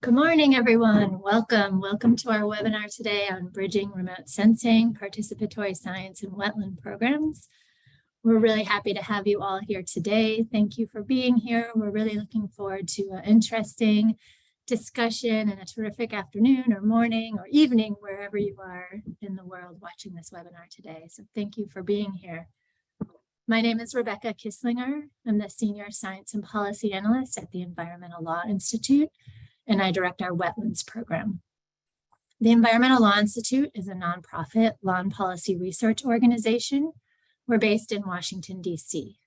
Good morning, everyone. Welcome to our webinar today on bridging remote sensing, participatory science, and wetland programs. We're really happy to have you all here today. Thank you for being here. We're really looking forward to an interesting discussion and a terrific afternoon or morning or evening, wherever you are in the world watching this webinar today. So thank you for being here. My name is Rebecca Kisslinger. I'm the Senior Science and Policy Analyst at the Environmental Law Institute, and I direct our Wetlands Program. The Environmental Law Institute is a nonprofit law and policy research organization. We're based in Washington, D.C.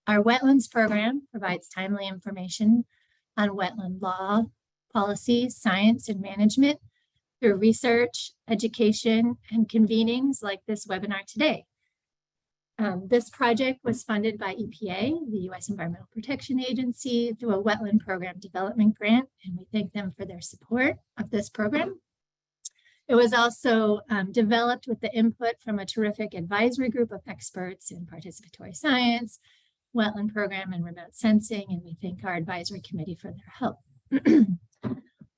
Our Wetlands Program provides timely information on wetland law, policy, science, and management through research, education, and convenings like this webinar today. This project was funded by EPA, the U.S. Environmental Protection Agency, through a Wetland Program Development Grant, and we thank them for their support of this program. It was also developed with the input from a terrific advisory group of experts in participatory science, wetland program, and remote sensing, and we thank our advisory committee for their help.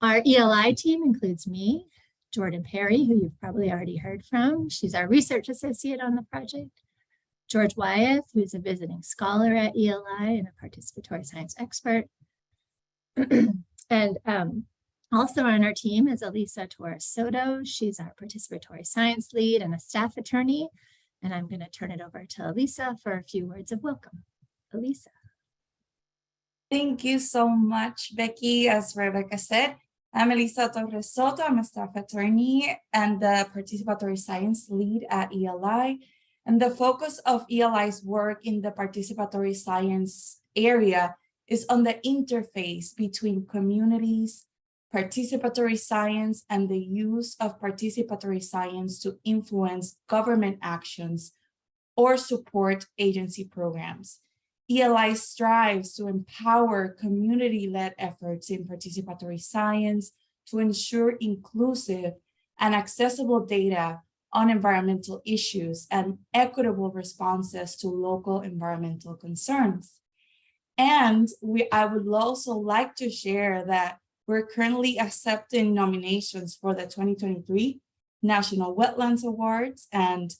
Our ELI team includes me, Jordan Perry, who you've probably already heard from. She's our research associate on the project. George Wyeth, who's a visiting scholar at ELI and a participatory science expert. And also on our team is Elisa Torres Soto. She's our participatory science lead and a staff attorney. And I'm going to turn it over to Elisa for a few words of welcome. Elisa. Thank you so much, Becky. As Rebecca said, I'm Elisa Torres Soto. I'm a staff attorney and the participatory science lead at ELI. And the focus of ELI's work in the participatory science area is on the interface between communities, participatory science, and the use of participatory science to influence government actions or support agency programs. ELI strives to empower community-led efforts in participatory science to ensure inclusive and accessible data on environmental issues and equitable responses to local environmental concerns. And I would also like to share that we're currently accepting nominations for the 2023 National Wetlands Awards. And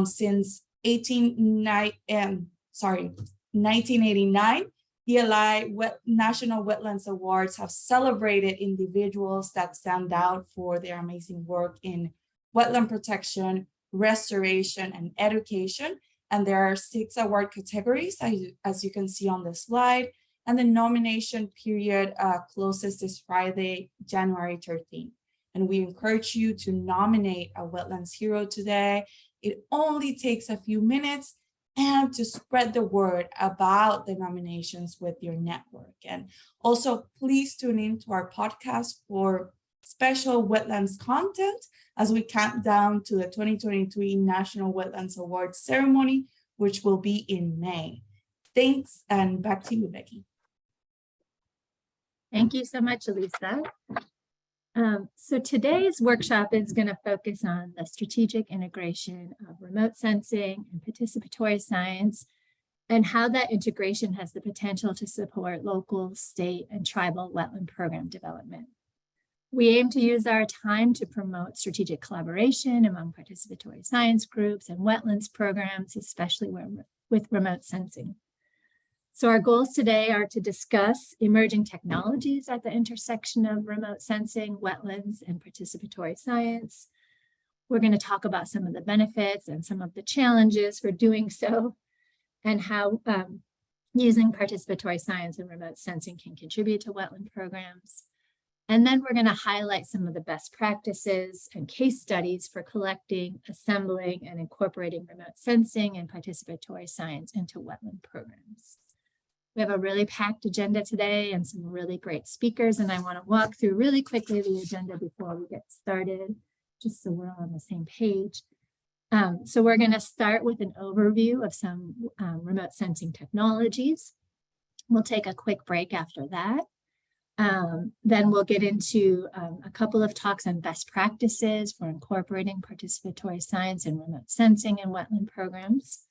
since 1989, ELI National Wetlands Awards have celebrated individuals that stand out for their amazing work in wetland protection, restoration, and education. And there are 6 award categories, as you can see on the slide. And the nomination period closes this Friday, January 13th. And we encourage you to nominate a wetlands hero today. It only takes a few minutes, and to spread the word about the nominations with your network. And also, please tune in to our podcast for special wetlands content as we count down to the 2023 National Wetlands Awards ceremony, which will be in May. Thanks, and back to you, Becky. Thank you so much, Elisa. So today's workshop is going to focus on the strategic integration of remote sensing and participatory science, and how that integration has the potential to support local, state, and tribal wetland program development. We aim to use our time to promote strategic collaboration among participatory science groups and wetlands programs, especially with remote sensing. So our goals today are to discuss emerging technologies at the intersection of remote sensing, wetlands, and participatory science. We're going to talk about some of the benefits and some of the challenges for doing so, and how using participatory science and remote sensing can contribute to wetland programs. And then we're going to highlight some of the best practices and case studies for collecting, assembling, and incorporating remote sensing and participatory science into wetland programs. We have a really packed agenda today and some really great speakers, and I want to walk through really quickly the agenda before we get started, just so we're all on the same page. So we're going to start with an overview of some remote sensing technologies. We'll take a quick break after that. Then we'll get into a couple of talks on best practices for incorporating participatory science and remote sensing in wetland programs.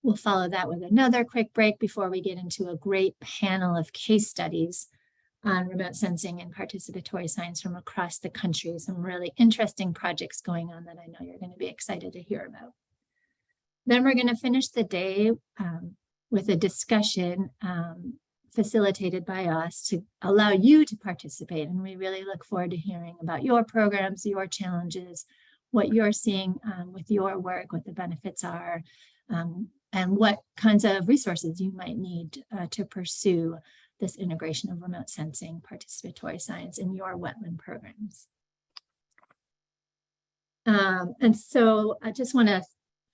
We'll follow that with another quick break before we get into a great panel of case studies on remote sensing and participatory science from across the country. Some really interesting projects going on that I know you're going to be excited to hear about. Then we're going to finish the day with a discussion facilitated by us to allow you to participate. And we really look forward to hearing about your programs, your challenges, what you're seeing with your work, what the benefits are, and what kinds of resources you might need to pursue this integration of remote sensing, participatory science in your wetland programs. And so I just want to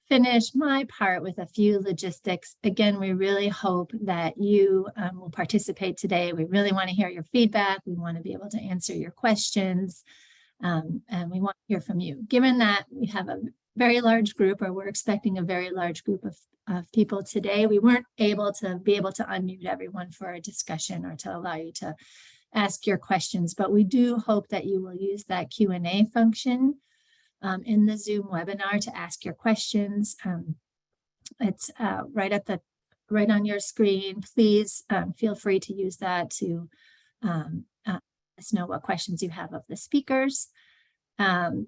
finish my part with a few logistics. Again, we really hope that you will participate today. We really want to hear your feedback. We want to be able to answer your questions, and we want to hear from you. Given that we have a very large group, or we're expecting a very large group of people today, we weren't able to unmute everyone for a discussion or to allow you to ask your questions, but we do hope that you will use that Q&A function in the Zoom webinar to ask your questions. It's right on your screen. Please feel free to use that to let us know what questions you have of the speakers. And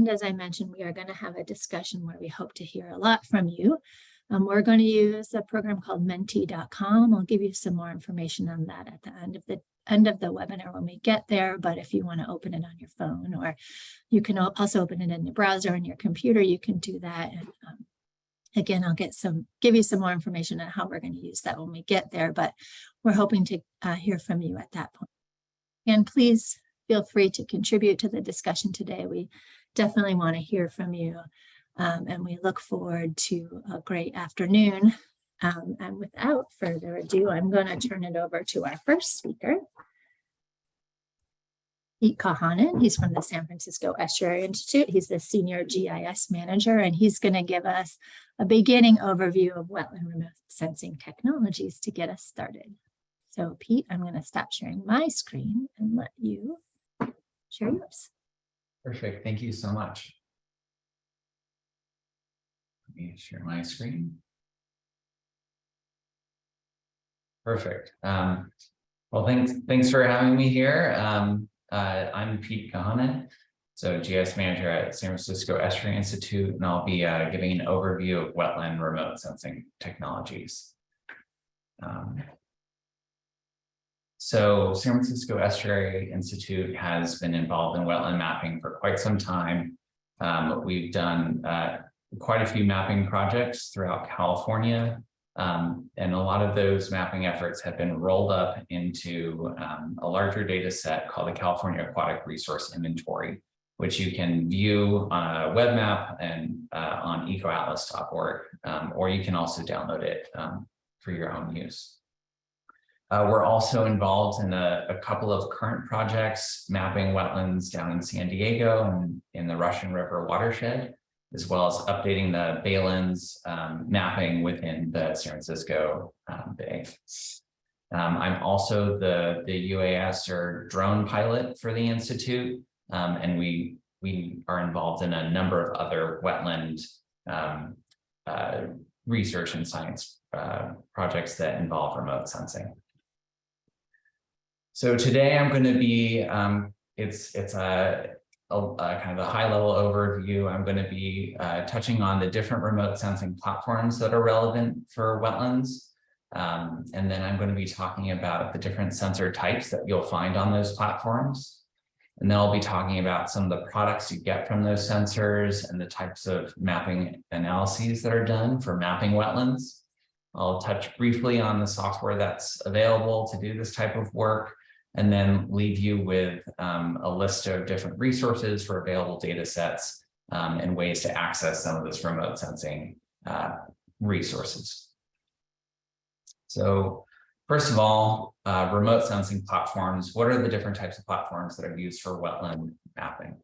as I mentioned, we are going to have a discussion where we hope to hear a lot from you. We're going to use a program called Menti.com. I'll give you some more information on that at the end of the webinar when we get there. But if you want to open it on your phone, or you can also open it in the browser on your computer, you can do that. And again, I'll give you some more information on how we're going to use that when we get there. But we're hoping to hear from you at that point. And please feel free to contribute to the discussion today. We definitely want to hear from you. And we look forward to a great afternoon. And without further ado, I'm going to turn it over to our first speaker, Pete Kahanen. He's from the San Francisco Estuary Institute. He's the Senior GIS Manager, and he's going to give us a beginning overview of wetland remote sensing technologies to get us started. So Pete, I'm going to stop sharing my screen and let you share yours. Perfect. Thank you so much. Let me share my screen. Perfect. Well, thanks for having me here. I'm Pete Kahanen, so GIS Manager at San Francisco Estuary Institute, and I'll be giving an overview of wetland remote sensing technologies. So San Francisco Estuary Institute has been involved in wetland mapping for quite some time. We've done quite a few mapping projects throughout California, and a lot of those mapping efforts have been rolled up into a larger data set called the California Aquatic Resource Inventory, which you can view on a web map and on ecoatlas.org, or you can also download it for your own use. We're also involved in a couple of current projects mapping wetlands down in San Diego and in the Russian River watershed, as well as updating the Baylands mapping within the San Francisco Bay. I'm also the UAS or drone pilot for the Institute, and we are involved in a number of other wetland research and science projects that involve remote sensing. So today I'm going to be, it's a kind of a high-level overview. I'm going to be touching on the different remote sensing platforms that are relevant for wetlands. And then I'm going to be talking about the different sensor types that you'll find on those platforms. And then I'll be talking about some of the products you get from those sensors and the types of mapping analyses that are done for mapping wetlands. I'll touch briefly on the software that's available to do this type of work, and then leave you with a list of different resources for available data sets and ways to access some of this remote sensing resources. So first of all, remote sensing platforms. What are the different types of platforms that are used for wetland mapping?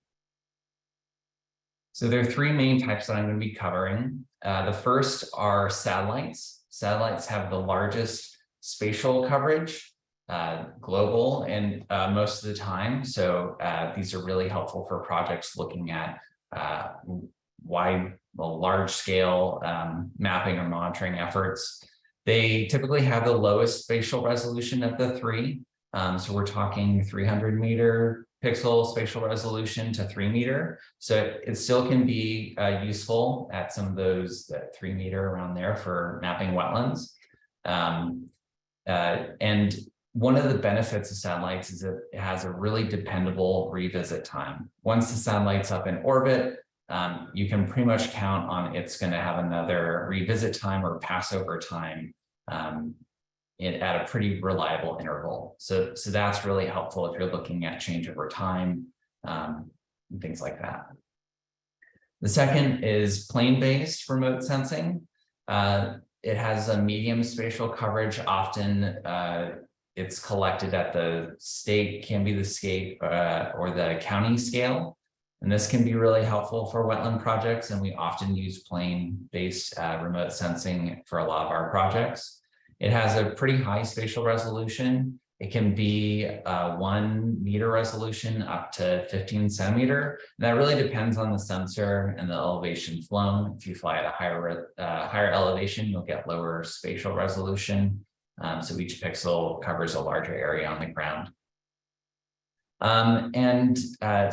So there are three main types that I'm going to be covering. The first are satellites. Satellites have the largest spatial coverage, global and most of the time. So these are really helpful for projects looking at large scale mapping or monitoring efforts. They typically have the lowest spatial resolution of the three, So we're talking 300-meter pixel spatial resolution to 3-meter. So it still can be useful at some of those that 3-meter around there for mapping wetlands. And one of the benefits of satellites is that it has a really dependable revisit time. Once the satellite's up in orbit, you can pretty much count on it's going to have another revisit time or passover time at a pretty reliable interval. So that's really helpful if you're looking at change over time and things like that. The second is plane-based remote sensing. It has a medium spatial coverage. Often it's collected at the state, can be the state or the county scale. And this can be really helpful for wetland projects. And we often use plane-based remote sensing for a lot of our projects. It has a pretty high spatial resolution. It can be 1 meter resolution up to 15 centimeter. And that really depends on the sensor and the elevation flown. If you fly at a higher elevation, you'll get lower spatial resolution. So each pixel covers a larger area on the ground.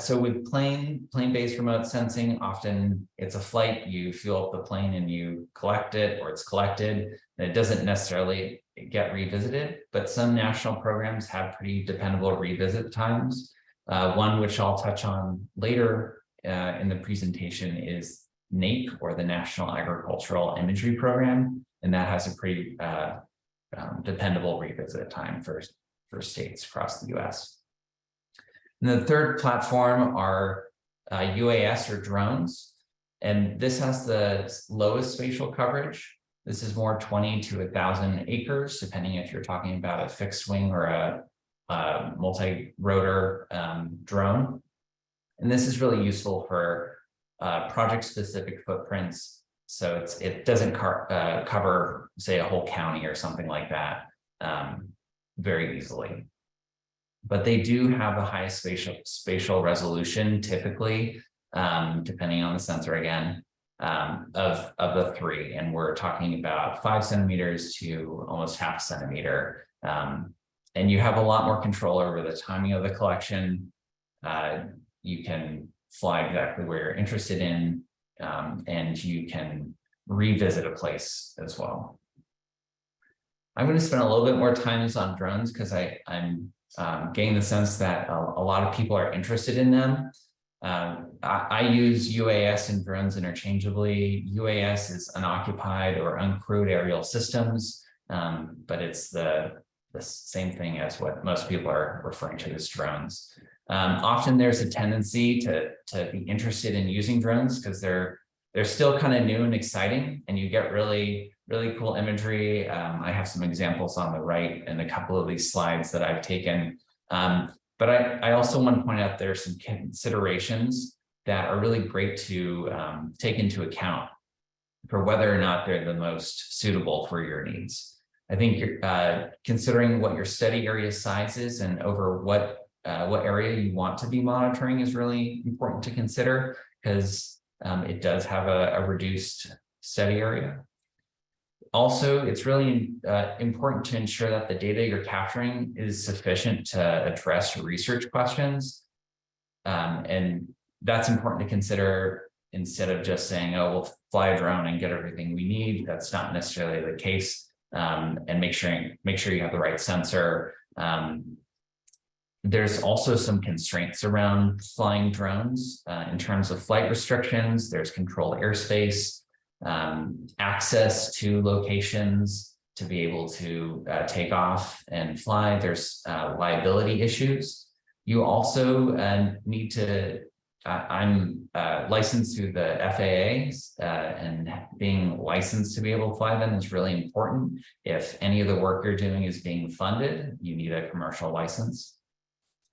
So with plane-based remote sensing, often it's a flight, you fuel up the plane and you collect it, or it's collected, and it doesn't necessarily get revisited, but some national programs have pretty dependable revisit times. One which I'll touch on later in the presentation is NAIP, or the National Agricultural Imagery Program, and that has a pretty dependable revisit time for states across the US. And the third platform are UAS or drones. And this has the lowest spatial coverage. This is more 20 to 1,000 acres, depending if you're talking about a fixed wing or a multi-rotor drone. And this is really useful for project-specific footprints. So it doesn't cover, say, a whole county or something like that very easily. But they do have the highest spatial resolution, typically, depending on the sensor again, of the three. And we're talking about 5 centimeters to almost half centimeter. And you have a lot more control over the timing of the collection. You can fly exactly where you're interested in, and you can revisit a place as well. I'm going to spend a little bit more time on drones because I'm getting the sense that a lot of people are interested in them. I use UAS and drones interchangeably. UAS is unoccupied or uncrewed aerial systems, but it's the same thing as what most people are referring to as drones. Often there's a tendency to be interested in using drones because they're still kind of new and exciting, and you get really cool imagery. I have some examples on the right and a couple of these slides that I've taken. But I also want to point out there are some considerations that are really great to take into account for whether or not they're the most suitable for your needs. I think you're considering what your study area size is and over what area you want to be monitoring is really important to consider, because it does have a reduced study area. Also, it's really important to ensure that the data you're capturing is sufficient to address your research questions. And that's important to consider instead of just saying, oh, we'll fly a drone and get everything we need. That's not necessarily the case. And make sure you have the right sensor. There's also some constraints around flying drones in terms of flight restrictions. There's controlled airspace, access to locations to be able to take off and fly. There's liability issues. You also need to, I'm licensed through the FAA, and being licensed to be able to fly them is really important. If any of the work you're doing is being funded, you need a commercial license.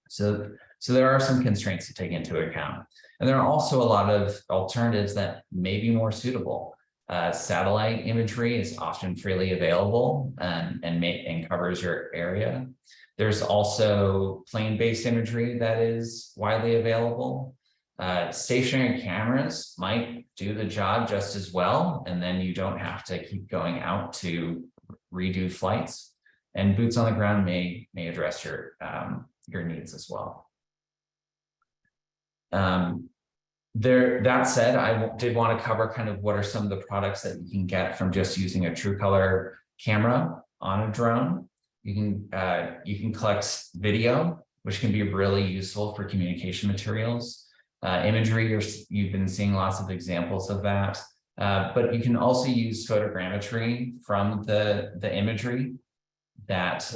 So there are some constraints to take into account. And there are also a lot of alternatives that may be more suitable. Satellite imagery is often freely available and covers your area. There's also plane-based imagery that is widely available. Stationary cameras might do the job just as well, and then you don't have to keep going out to redo flights. and boots on the ground may address your needs as well. That said, I did want to cover kind of what are some of the products that you can get from just using a true color camera on a drone. You can collect video, which can be really useful for communication materials. Imagery, you've been seeing lots of examples of that. But you can also use photogrammetry from the imagery that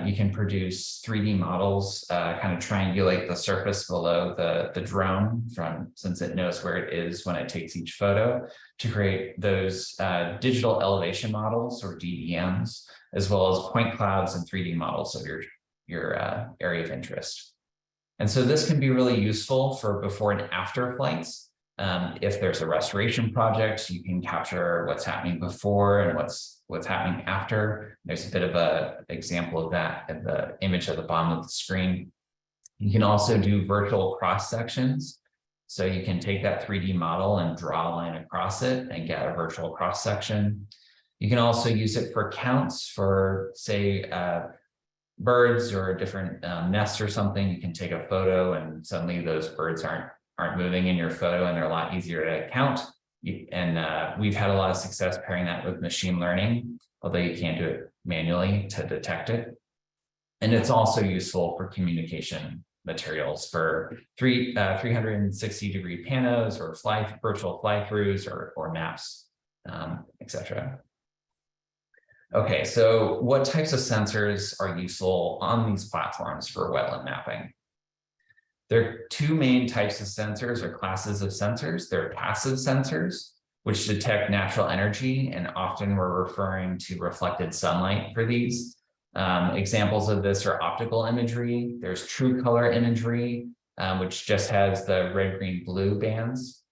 you can produce 3D models, kind of triangulate the surface below the drone since it knows where it is when it takes each photo, to create those digital elevation models, or DEMs, as well as point clouds and 3D models of your area of interest. And so this can be really useful for before and after flights. If there's a restoration project, you can capture what's happening before and what's happening after. There's a bit of an example of that in the image at the bottom of the screen. You can also do virtual cross sections. So you can take that 3D model and draw a line across it and get a virtual cross section. You can also use it for counts for, say, birds or different nests or something. You can take a photo and suddenly those birds aren't moving in your photo, and they're a lot easier to count. And we've had a lot of success pairing that with machine learning, although you can't do it manually to detect it. And it's also useful for communication materials for 360-degree panos or virtual fly-throughs or maps, etc. Okay, so what types of sensors are useful on these platforms for wetland mapping? There are two main types of sensors or classes of sensors. There are passive sensors, which detect natural energy, and often we're referring to reflected sunlight for these. Examples of this are optical imagery. There's true color imagery, which just has the red, green, blue bands.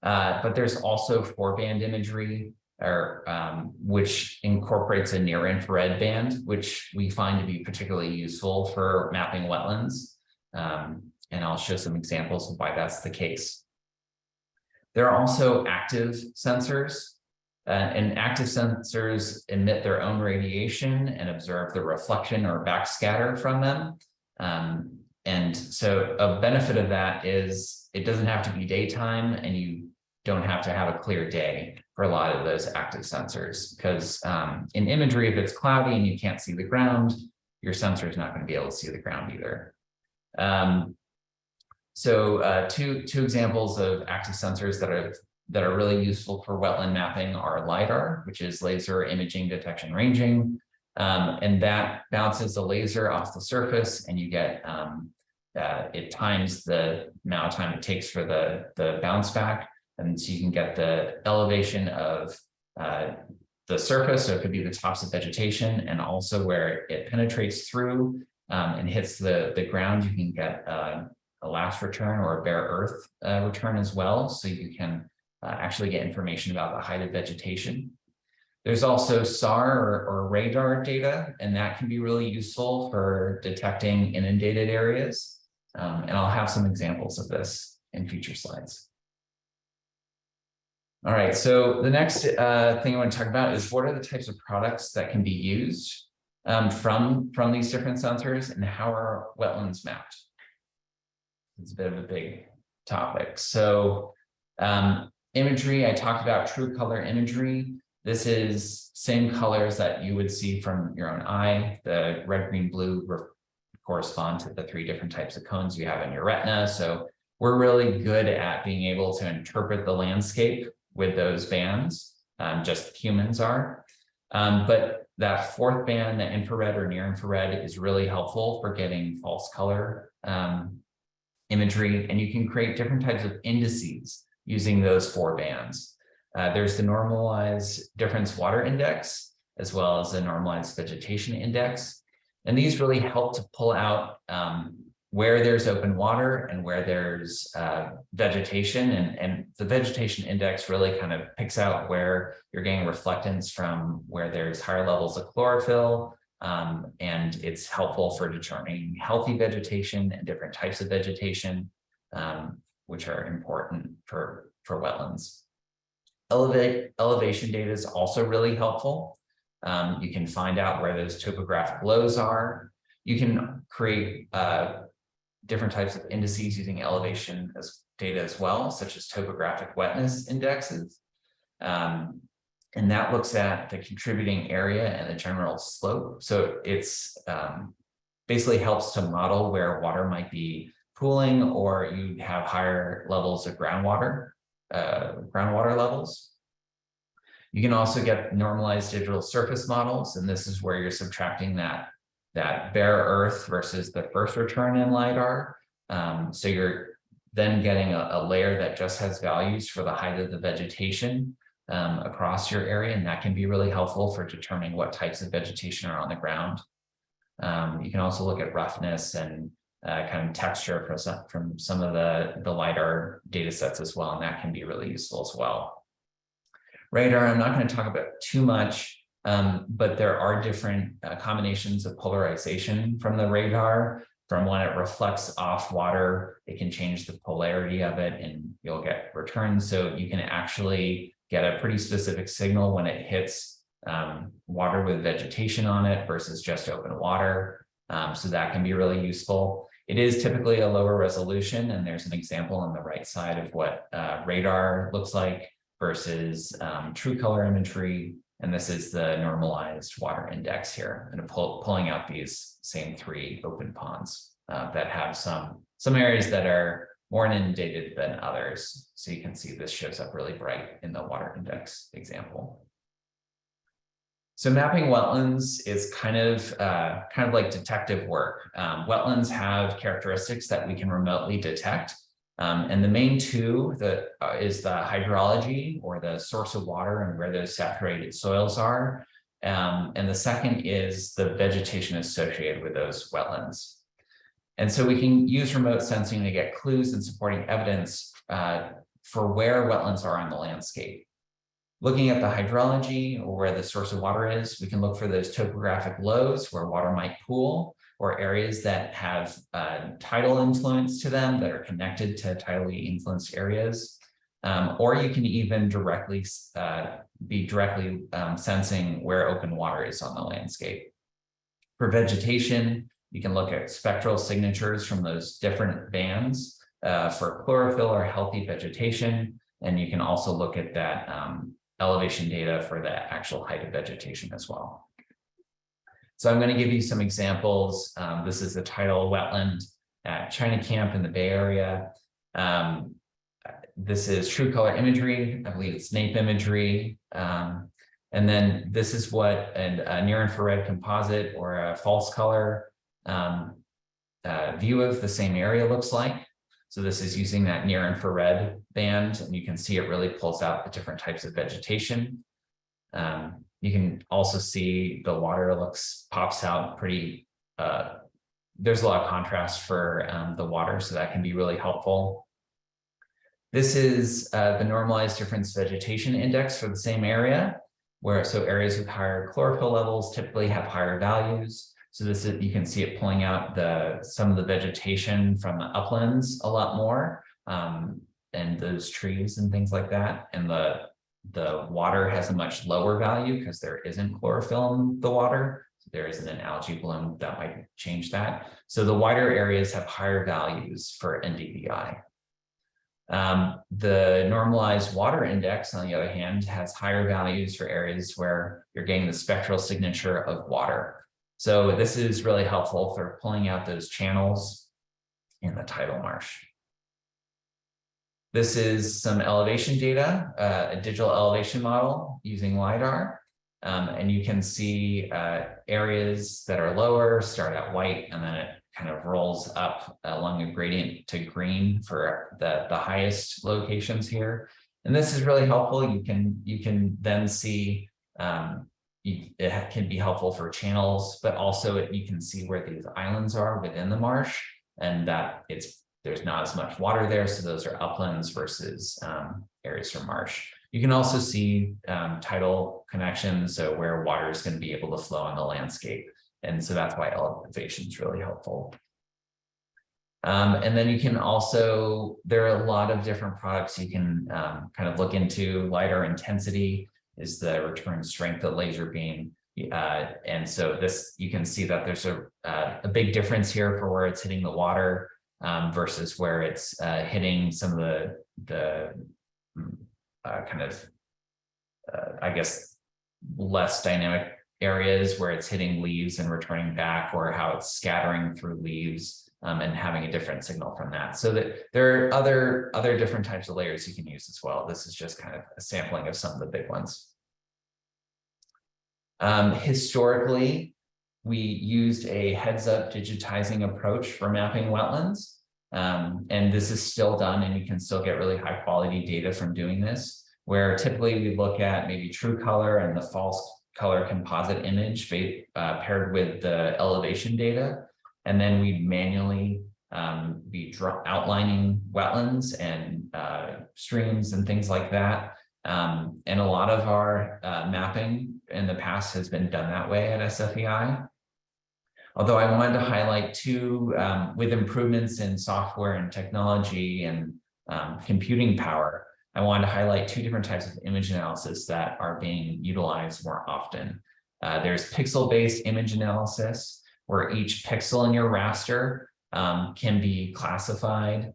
But there's also 4-band imagery, which incorporates a near infrared band, which we find to be particularly useful for mapping wetlands. And I'll show some examples of why that's the case. There are also active sensors, and active sensors emit their own radiation and observe the reflection or backscatter from them. And so a benefit of that is it doesn't have to be daytime, and you don't have to have a clear day for a lot of those active sensors, because in imagery, if it's cloudy and you can't see the ground, your sensor is not going to be able to see the ground either. Two examples of active sensors that are really useful for wetland mapping are LiDAR, which is laser imaging detection ranging, and that bounces the laser off the surface, and you get it times the amount of time it takes for the bounce back, and so you can get the elevation of the surface, so it could be the tops of vegetation, and also where it penetrates through and hits the ground. You can get a last return or a bare earth return as well, so you can actually get information about the height of vegetation. There's also SAR or radar data, and that can be really useful for detecting inundated areas. And I'll have some examples of this in future slides. All right, so the next thing I want to talk about is what are the types of products that can be used from these different sensors, and how are wetlands mapped? It's a bit of a big topic. So imagery, I talked about true color imagery. This is same colors that you would see from your own eye. The red, green, blue correspond to the 3 different types of cones you have in your retina. So we're really good at being able to interpret the landscape with those bands, just humans are. But that 4th band, the infrared or near infrared, is really helpful for getting false color imagery, and you can create different types of indices using those 4 bands. There's the normalized difference water index, as well as the normalized vegetation index. And these really help to pull out where there's open water and where there's vegetation. And the vegetation index really kind of picks out where you're getting reflectance from, where there's higher levels of chlorophyll. And it's helpful for determining healthy vegetation and different types of vegetation, which are important for wetlands. Elevation data is also really helpful. You can find out where those topographic lows are. You can create different types of indices using elevation as data as well, such as topographic wetness indexes. And that looks at the contributing area and the general slope. So it's basically helps to model where water might be pooling, or you have higher levels of groundwater levels. You can also get normalized digital surface models, and this is where you're subtracting that bare earth versus the first return in LiDAR. So you're then getting a layer that just has values for the height of the vegetation across your area, and that can be really helpful for determining what types of vegetation are on the ground. You can also look at roughness and kind of texture from some of the LiDAR data sets as well, and that can be really useful as well. Radar, I'm not going to talk about too much, but there are different combinations of polarization from the radar. From when it reflects off water, it can change the polarity of it and you'll get returns. So you can actually get a pretty specific signal when it hits water with vegetation on it versus just open water. So that can be really useful. It is typically a lower resolution, and there's an example on the right side of what radar looks like versus true color imagery. And this is the normalized water index here, and pulling out these same 3 open ponds that have some areas that are more inundated than others. So you can see this shows up really bright in the water index example. So mapping wetlands is kind of like detective work. Wetlands have characteristics that we can remotely detect. And the main 2 that is the hydrology, or the source of water and where those saturated soils are. And the second is the vegetation associated with those wetlands. And so we can use remote sensing to get clues and supporting evidence for where wetlands are on the landscape. Looking at the hydrology, or where the source of water is, we can look for those topographic lows where water might pool, or areas that have tidal influence to them that are connected to tidally influenced areas. Or you can even be directly sensing where open water is on the landscape. For vegetation, you can look at spectral signatures from those different bands for chlorophyll or healthy vegetation. And you can also look at that elevation data for the actual height of vegetation as well. So I'm going to give you some examples. This is the tidal wetland at China Camp in the Bay Area. This is true color imagery. I believe it's NAPE imagery. And then this is what a near infrared composite or a false color view of the same area looks like. So this is using that near infrared band, and you can see it really pulls out the different types of vegetation. You can also see the water pops out pretty, there's a lot of contrast for the water, so that can be really helpful. This is the normalized difference vegetation index for the same area, so areas with higher chlorophyll levels typically have higher values. So you can see it pulling out some of the vegetation from the uplands a lot more, and those trees and things like that. And the water has a much lower value because there isn't chlorophyll in the water. So there isn't an algae bloom that might change that. So the wider areas have higher values for NDVI. The normalized water index, on the other hand, has higher values for areas where you're getting the spectral signature of water. So this is really helpful for pulling out those channels in the tidal marsh. This is some elevation data, a digital elevation model using LiDAR. And you can see areas that are lower start at white, and then it kind of rolls up along a gradient to green for the highest locations here. And this is really helpful. You can then see it can be helpful for channels, but also you can see where these islands are within the marsh, and that there's not as much water there. So those are uplands versus areas for marsh. You can also see tidal connections, so where water is going to be able to flow on the landscape. And so that's why elevation is really helpful. And then you can also, there are a lot of different products you can kind of look into. LiDAR intensity is the return strength of laser beam. And so this, you can see that there's a big difference here for where it's hitting the water versus where it's hitting some of the kind of, I guess, less dynamic areas where it's hitting leaves and returning back, or how it's scattering through leaves and having a different signal from that. So that there are other different types of layers you can use as well. This is just kind of a sampling of some of the big ones. Historically, we used a heads-up digitizing approach for mapping wetlands. And this is still done, and you can still get really high quality data from doing this, where typically we look at maybe true color and the false color composite image paired with the elevation data. And then we manually be outlining wetlands and streams and things like that. And a lot of our mapping in the past has been done that way at SFEI. Although I wanted to highlight two, with improvements in software and technology and computing power, I wanted to highlight two different types of image analysis that are being utilized more often. There's pixel-based image analysis, where each pixel in your raster can be classified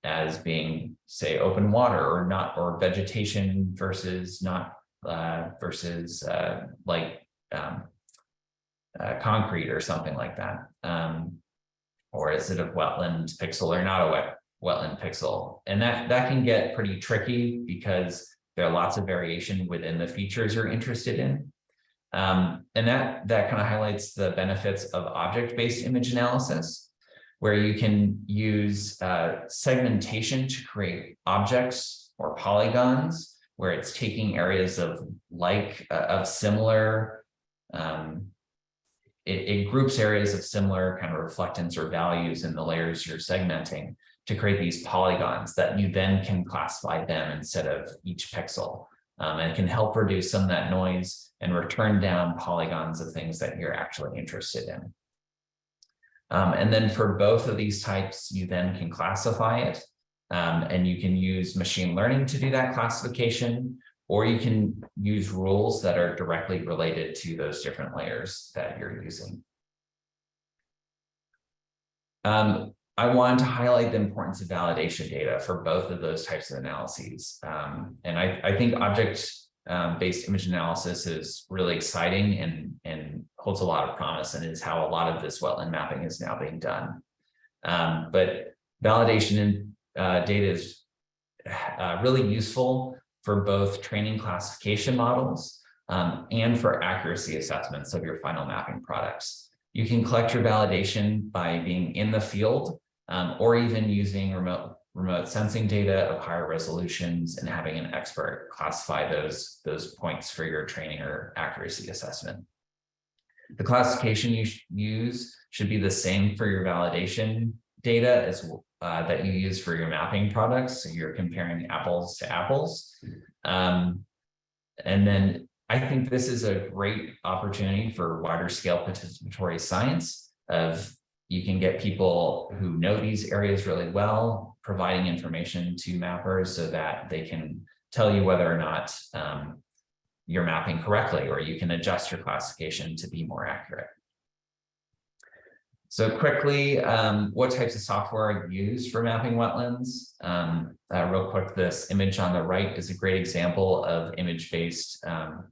as being, say, open water or not, or vegetation versus not, versus like concrete or something like that. Or is it a wetland pixel or not a wetland pixel? And that can get pretty tricky because there are lots of variation within the features you're interested in. And that kind of highlights the benefits of object-based image analysis, where you can use segmentation to create objects or polygons, where it's taking areas of similar, it groups areas of similar kind of reflectance or values in the layers you're segmenting to create these polygons that you then can classify them instead of each pixel. And it can help reduce some of that noise and return down polygons of things that you're actually interested in. And then for both of these types, you then can classify it, and you can use machine learning to do that classification, or you can use rules that are directly related to those different layers that you're using. I wanted to highlight the importance of validation data for both of those types of analyses. And I think object-based image analysis is really exciting and holds a lot of promise, and is how a lot of this wetland mapping is now being done. But validation data is really useful for both training classification models and for accuracy assessments of your final mapping products. You can collect your validation by being in the field, or even using remote sensing data of higher resolutions and having an expert classify those points for your training or accuracy assessment. The classification you use should be the same for your validation data as that you use for your mapping products, so you're comparing apples to apples. And then I think this is a great opportunity for wider scale participatory science. You can get people who know these areas really well, providing information to mappers so that they can tell you whether or not you're mapping correctly, or you can adjust your classification to be more accurate. So quickly, what types of software are used for mapping wetlands? Real quick, this image on the right is a great example of image-based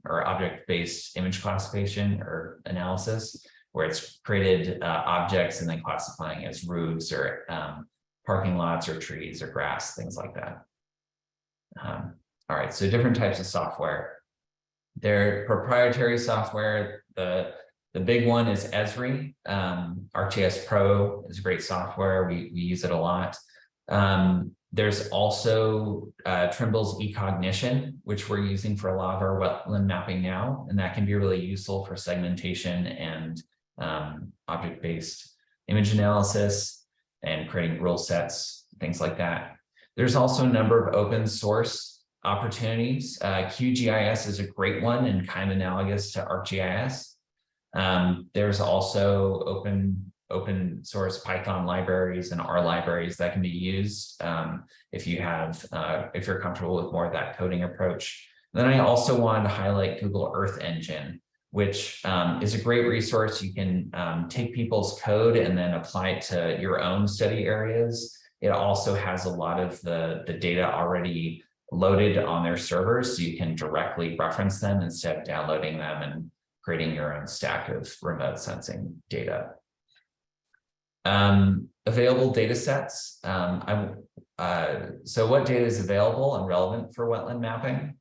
or object-based image classification or analysis, where it's created objects and then classifying as roofs or parking lots or trees or grass, things like that. All right, so different types of software. They're proprietary software. The big one is Esri. ArcGIS Pro is great software. We use it a lot. There's also Trimble's eCognition, which we're using for a lot of our wetland mapping now, and that can be really useful for segmentation and object-based image analysis and creating rule sets, things like that. There's also a number of open source opportunities. QGIS is a great one and kind of analogous to ArcGIS. There's also open source Python libraries and R libraries that can be used if you're comfortable with more of that coding approach. Then I also wanted to highlight Google Earth Engine, which is a great resource. You can take people's code and then apply it to your own study areas. It also has a lot of the data already loaded on their servers, so you can directly reference them instead of downloading them and creating your own stack of remote sensing data. Available data sets. So what data is available and relevant for wetland mapping?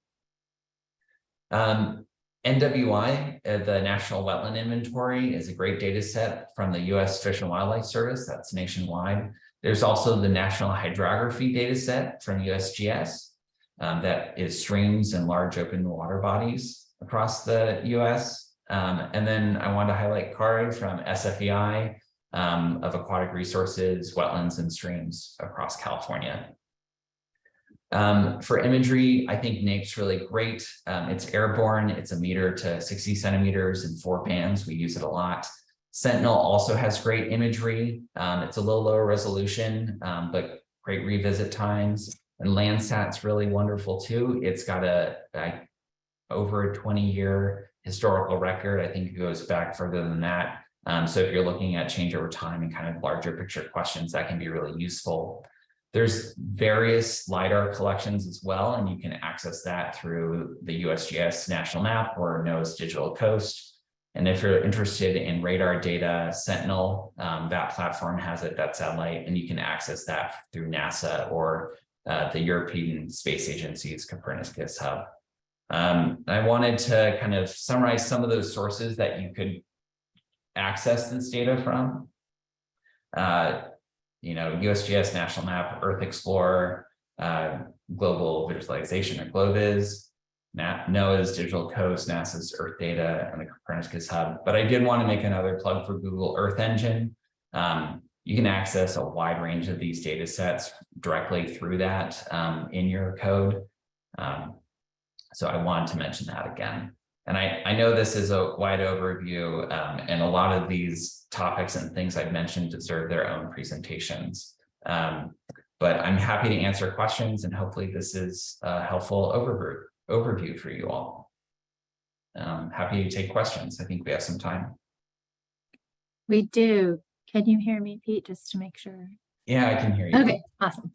NWI, the National Wetland Inventory, is a great data set from the U.S. Fish and Wildlife Service. That's nationwide. There's also the National Hydrography data set from USGS. That is streams and large open water bodies across the U.S. And then I wanted to highlight CARD from SFEI of aquatic resources, wetlands, and streams across California. For imagery, I think NAIP's really great. It's airborne. It's 1 meter to 60 centimeters in 4 bands. We use it a lot. Sentinel also has great imagery. It's a little lower resolution, but great revisit times. And Landsat's really wonderful too. It's got over a 20-year historical record. I think it goes back further than that. So if you're looking at change over time and kind of larger picture questions, that can be really useful. There's various LiDAR collections as well, and you can access that through the USGS National Map or NOAA's Digital Coast. And if you're interested in radar data, Sentinel, that platform has it, that satellite, and you can access that through NASA or the European Space Agency's Copernicus Hub. I wanted to kind of summarize some of those sources that you could access this data from. USGS National Map, Earth Explorer, Global Visualization or GLOVIS, NOAA's Digital Coast, NASA's Earth Data, and the Copernicus Hub. But I did want to make another plug for Google Earth Engine. You can access a wide range of these data sets directly through that in your code. So I wanted to mention that again. And I know this is a wide overview, and a lot of these topics and things I've mentioned deserve their own presentations. But I'm happy to answer questions, and hopefully this is a helpful overview for you all. Happy to take questions. I think we have some time. We do. Can you hear me, Pete, just to make sure? Yeah, I can hear you. Okay, awesome.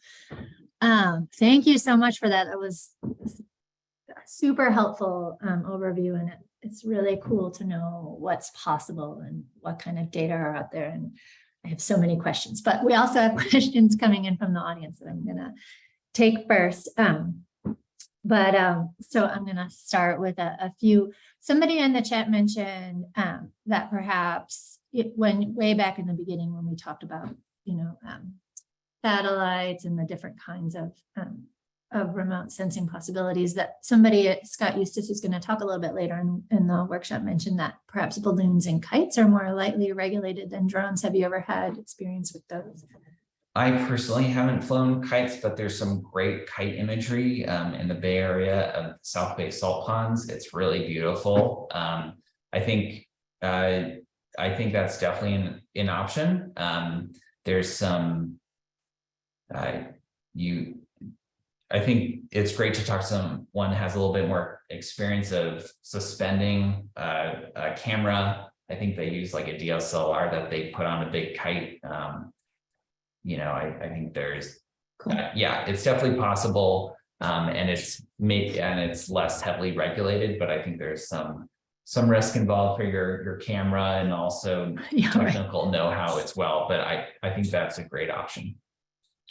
Thank you so much for that. That was a super helpful overview, and it's really cool to know what's possible and what kind of data are out there. And I have so many questions, but we also have questions coming in from the audience that I'm gonna take first. So I'm gonna start with a few. Somebody in the chat mentioned that perhaps when way back in the beginning when we talked about satellites and the different kinds of remote sensing possibilities, that somebody, Scott Eustace, is going to talk a little bit later in the workshop, mentioned that perhaps balloons and kites are more lightly regulated than drones. Have you ever had experience with those? I personally haven't flown kites, but there's some great kite imagery in the Bay Area of South Bay salt ponds. It's really beautiful. I think that's definitely an option. There's some I think it's great to talk to someone who has a little bit more experience of suspending a camera. I think they use like a DSLR that they put on a big kite. I think there's, cool. Yeah, it's definitely possible, and it's less heavily regulated. But I think there's some risk involved for your camera and also technical know-how as well. But I think that's a great option.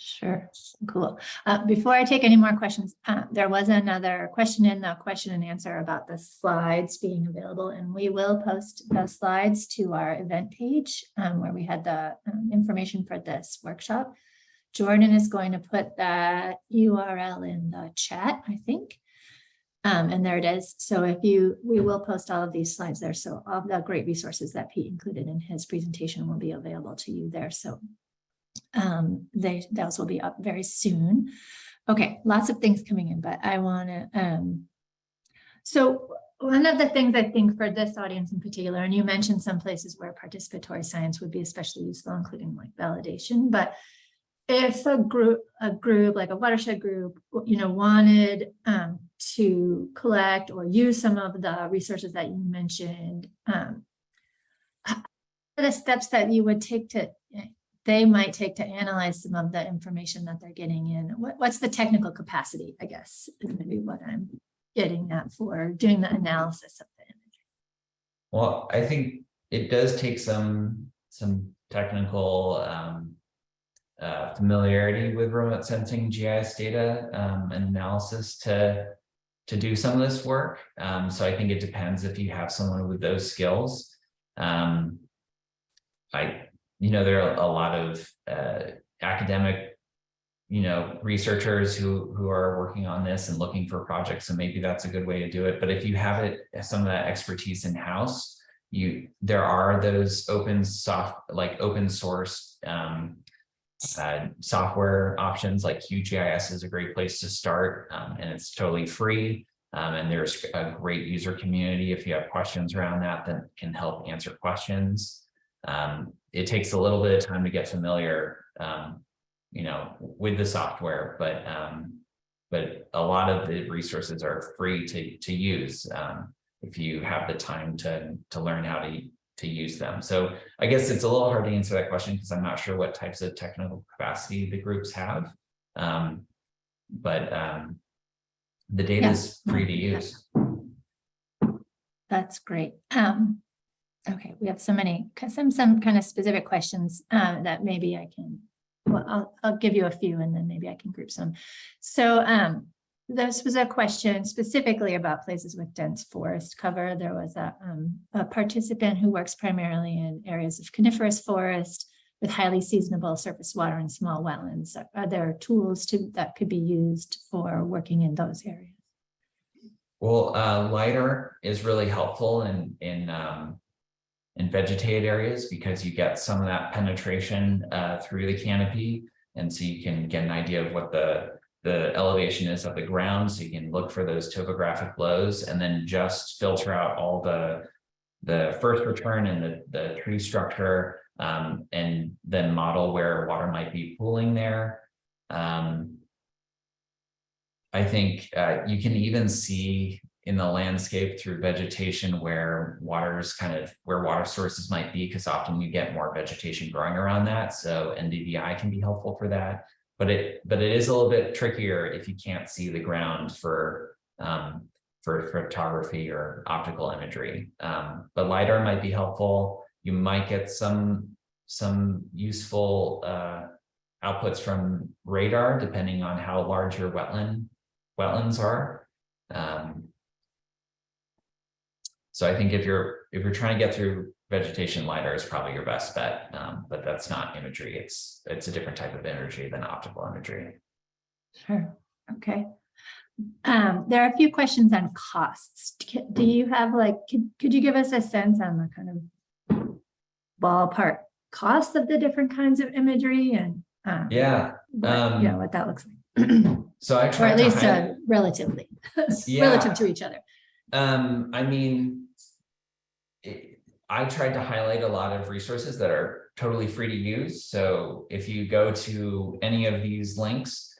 Sure. Cool. Before I take any more questions, there was another question in the question and answer about the slides being available, and we will post the slides to our event page where we had the information for this workshop. Jordan is going to put that URL in the chat, I think. And there it is. So we will post all of these slides there. So all the great resources that Pete included in his presentation will be available to you there. So those will be up very soon. Okay, lots of things coming in, but I want to so one of the things I think for this audience in particular, and you mentioned some places where participatory science would be especially useful, including like validation, but if a group like a watershed group wanted to collect or use some of the resources that you mentioned, the steps that you would take to, they might take to analyze some of the information that they're getting in? What's the technical capacity, I guess, is maybe what I'm getting at for doing the analysis of the image. Well, I think it does take some technical familiarity with remote sensing GIS data and analysis to do some of this work. So I think it depends if you have someone with those skills. There are a lot of academic, researchers who are working on this and looking for projects, so maybe that's a good way to do it. But if you have some of that expertise in house, there are those open source software options, like QGIS is a great place to start, and it's totally free. And there's a great user community if you have questions around that can help answer questions. It takes a little bit of time to get familiar, with the software, but a lot of the resources are free to use if you have the time to learn how to use them. So I guess it's a little hard to answer that question because I'm not sure what types of technical capacity the groups have, but the data is free to use. That's great. Okay, we have some kind of specific questions that maybe I can, well, I'll give you a few and then maybe I can group some. So this was a question specifically about places with dense forest cover. There was a participant who works primarily in areas of coniferous forest with highly seasonable surface water and small wetlands. Are there tools that could be used for working in those areas? Well, LiDAR is really helpful in vegetated areas because you get some of that penetration through the canopy, and so you can get an idea of what the elevation is of the ground, so you can look for those topographic lows and then just filter out all the first return and the tree structure, and then model where water might be pooling there. I think you can even see in the landscape through vegetation where water sources might be, because often you get more vegetation growing around that. So NDVI can be helpful for that, but it is a little bit trickier if you can't see the ground for photography or optical imagery. But LiDAR might be helpful. You might get some useful outputs from radar, depending on how large your wetlands are. So I think if you're trying to get through vegetation, LiDAR is probably your best bet, but that's not imagery. It's a different type of imagery than optical imagery. Sure. Okay. There are a few questions on costs. Do you have could you give us a sense on the kind of ballpark cost of the different kinds of imagery and what that looks like? So I try, or at least relatively relative to each other. I tried to highlight a lot of resources that are totally free to use. So if you go to any of these links,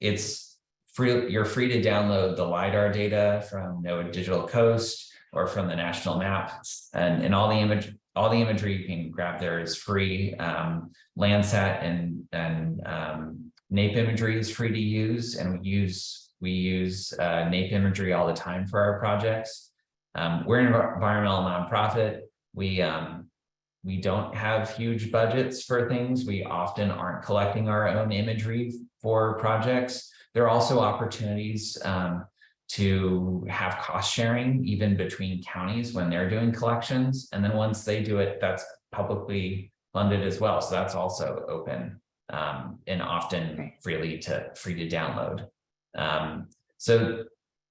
it's free. You're free to download the LiDAR data from NOAA Digital Coast or from the national map, and all the imagery you can grab there is free. Landsat and NAPE imagery is free to use, and we use NAPE imagery all the time for our projects. We're an environmental nonprofit. We don't have huge budgets for things. We often aren't collecting our own imagery for projects. There are also opportunities to have cost sharing even between counties when they're doing collections. And then once they do it, that's publicly funded as well. So that's also open and often free to download.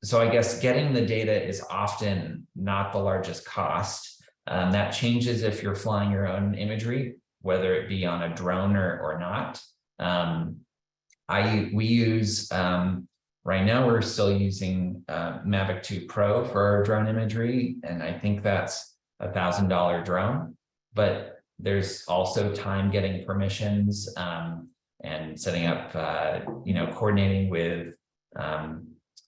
So I guess getting the data is often not the largest cost. That changes if you're flying your own imagery, whether it be on a drone or not. We use, right now we're still using Mavic 2 Pro for our drone imagery, and I think that's $1,000 drone, but there's also time getting permissions and setting up, coordinating with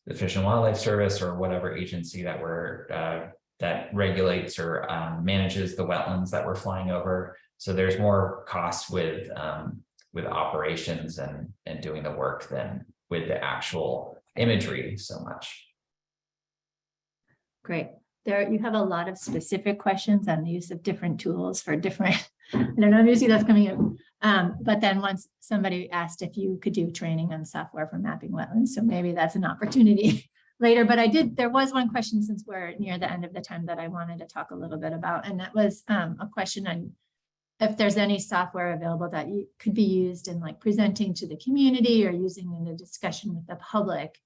the Fish and Wildlife Service or whatever agency that that regulates or manages the wetlands that we're flying over. So there's more cost with operations and doing the work than with the actual imagery so much. Great. There, you have a lot of specific questions on the use of different tools for different, I don't know if you see that's coming in. But then once somebody asked if you could do training on software for mapping wetlands, so maybe that's an opportunity later. But there was one question since we're near the end of the time that I wanted to talk a little bit about, and that was a question on if there's any software available that could be used in like presenting to the community or using in a discussion with the public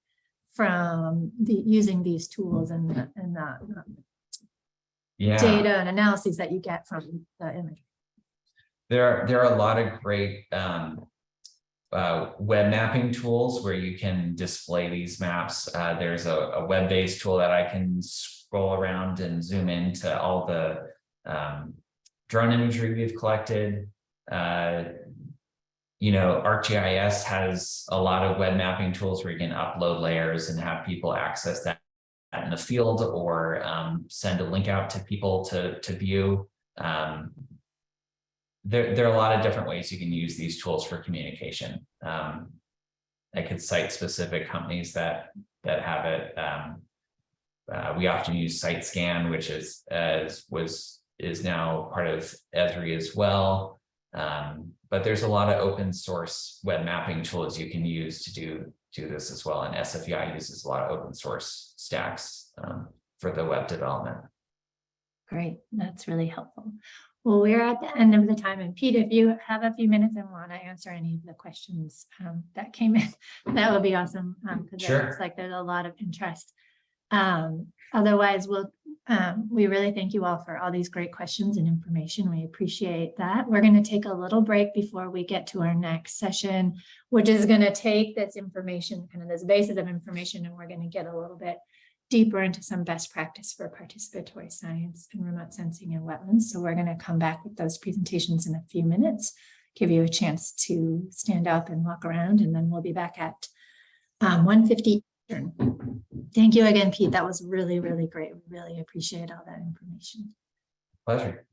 from using these tools and the data and analyses that you get from the image. There are a lot of great web mapping tools where you can display these maps. There's a web-based tool that I can scroll around and zoom into all the drone imagery we've collected. ArcGIS has a lot of web mapping tools where you can upload layers and have people access that in the field or send a link out to people to view. There are a lot of different ways you can use these tools for communication. I could cite specific companies that have it. We often use SiteScan, which is now part of Esri as well. But there's a lot of open source web mapping tools you can use to do this as well. And SFEI uses a lot of open source stacks for the web development. Great, that's really helpful. Well, we're at the end of the time. And Pete, if you have a few minutes and want to answer any of the questions that came in, that would be awesome. Because Sure. It looks like there's a lot of interest. Otherwise, we really thank you all for all these great questions and information. We appreciate that. We're going to take a little break before we get to our next session, which is going to take this information, kind of this basis of information, and we're going to get a little bit deeper into some best practice for participatory science and remote sensing in wetlands. So we're going to come back with those presentations in a few minutes, give you a chance to stand up and walk around, and then we'll be back at 1:50. Thank you again, Pete. That was really, really great. We really appreciate all that information. Pleasure.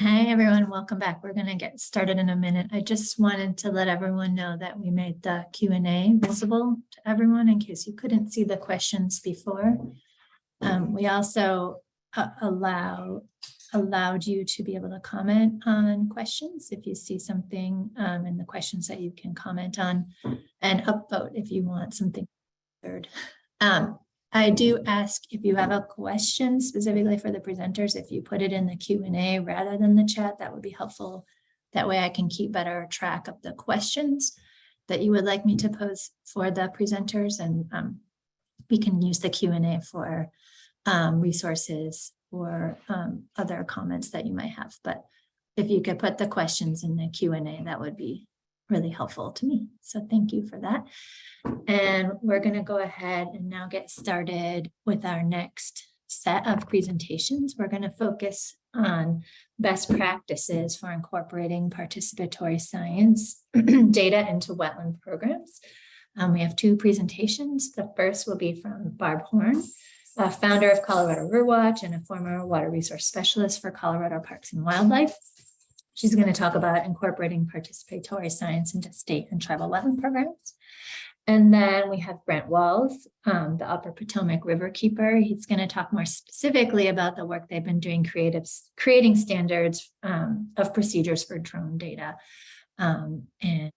Hi, everyone. Welcome back. We're going to get started in a minute. I just wanted to let everyone know that we made the Q&A visible to everyone in case you couldn't see the questions before. We also allowed you to be able to comment on questions if you see something in the questions that you can comment on, and upvote if you want something heard. I do ask if you have a question specifically for the presenters, if you put it in the Q&A rather than the chat, that would be helpful. That way I can keep better track of the questions that you would like me to pose for the presenters, and we can use the Q&A for resources or other comments that you might have. But if you could put the questions in the Q&A, that would be really helpful to me. So thank you for that. And we're going to go ahead and now get started with our next set of presentations. We're going to focus on best practices for incorporating participatory science data into wetland programs. We have two presentations. The first will be from Barb Horn, a founder of Colorado River Watch and a former water resource specialist for Colorado Parks and Wildlife. She's going to talk about incorporating participatory science into state and tribal wetland programs. And then we have Brent Walls, the Upper Potomac River Keeper. He's going to talk more specifically about the work they've been doing creating standards of procedures for drone data and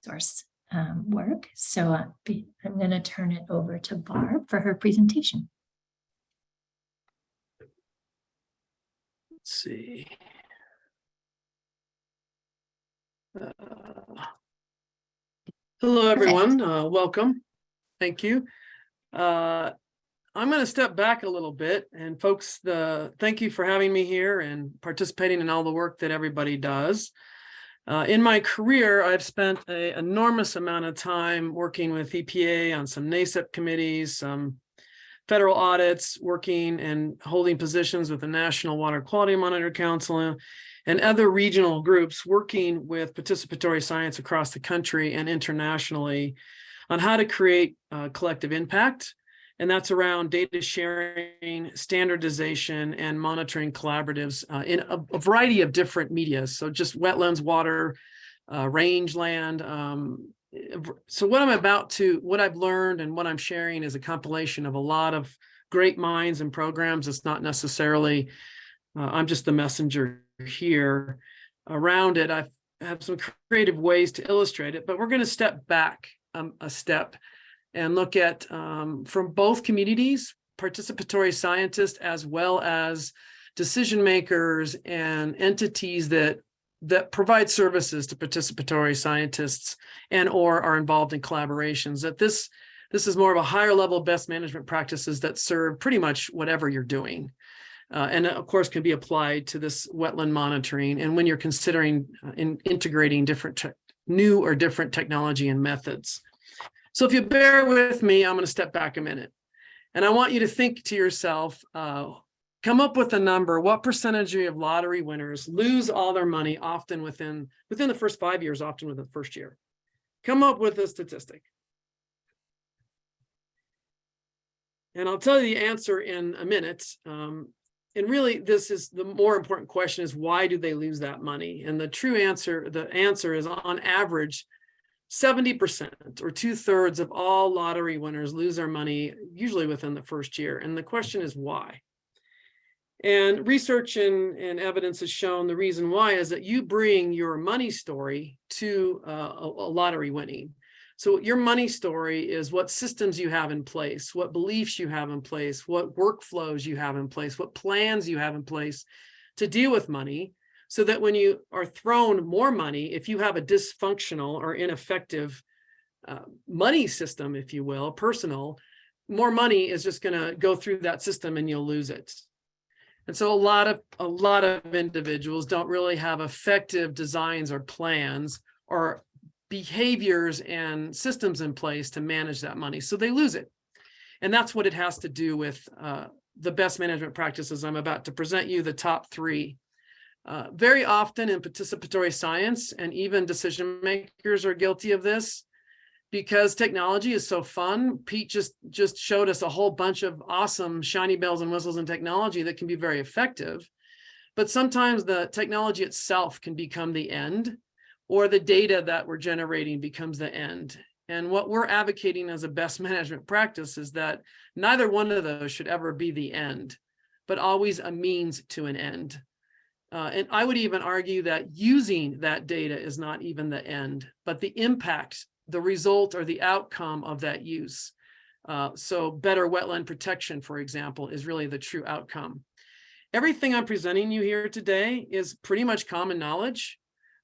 resource work. So I'm going to turn it over to Barb for her presentation. Let's see. Hello, everyone. Welcome. Thank you. I'm going to step back a little bit, and folks, thank you for having me here and participating in all the work that everybody does. In my career, I've spent an enormous amount of time working with EPA on some NACEP committees, some federal audits, working and holding positions with the National Water Quality Monitor Council and other regional groups working with participatory science across the country and internationally on how to create collective impact. And that's around data sharing, standardization, and monitoring collaboratives in a variety of different media. So just wetlands, water, rangeland. So what I've learned and what I'm sharing is a compilation of a lot of great minds and programs. It's not necessarily, I'm just the messenger here. Around it, I have some creative ways to illustrate it, but we're going to step back a step and look at from both communities, participatory scientists, as well as decision makers and entities that provide services to participatory scientists and or are involved in collaborations, that this is more of a higher level best management practices that serve pretty much whatever you're doing. And of course can be applied to this wetland monitoring. And when you're considering integrating different new or different technology and methods. So if you bear with me, I'm going to step back a minute. And I want you to think to yourself, come up with a number. What percentage of lottery winners lose all their money often within the first 5 years, often within the first year? Come up with a statistic. And I'll tell you the answer in a minute. And really, this is the more important question is, why do they lose that money? And the answer is on average, 70% or 2/3 of all lottery winners lose their money usually within the first year. And the question is why? And research and evidence has shown the reason why is that you bring your money story to a lottery winning. So your money story is what systems you have in place, what beliefs you have in place, what workflows you have in place, what plans you have in place to deal with money, so that when you are thrown more money, if you have a dysfunctional or ineffective money system, if you will, personal, more money is just going to go through that system and you'll lose it. And so a lot of individuals don't really have effective designs or plans or behaviors and systems in place to manage that money. So they lose it. And that's what it has to do with the best management practices. I'm about to present you the top 3. Very often in participatory science, and even decision makers are guilty of this, because technology is so fun. Pete just showed us a whole bunch of awesome shiny bells and whistles and technology that can be very effective. But sometimes the technology itself can become the end, or the data that we're generating becomes the end. And what we're advocating as a best management practice is that neither one of those should ever be the end, but always a means to an end. And I would even argue that using that data is not even the end, but the impact, the result, or the outcome of that use. So better wetland protection, for example, is really the true outcome. Everything I'm presenting you here today is pretty much common knowledge,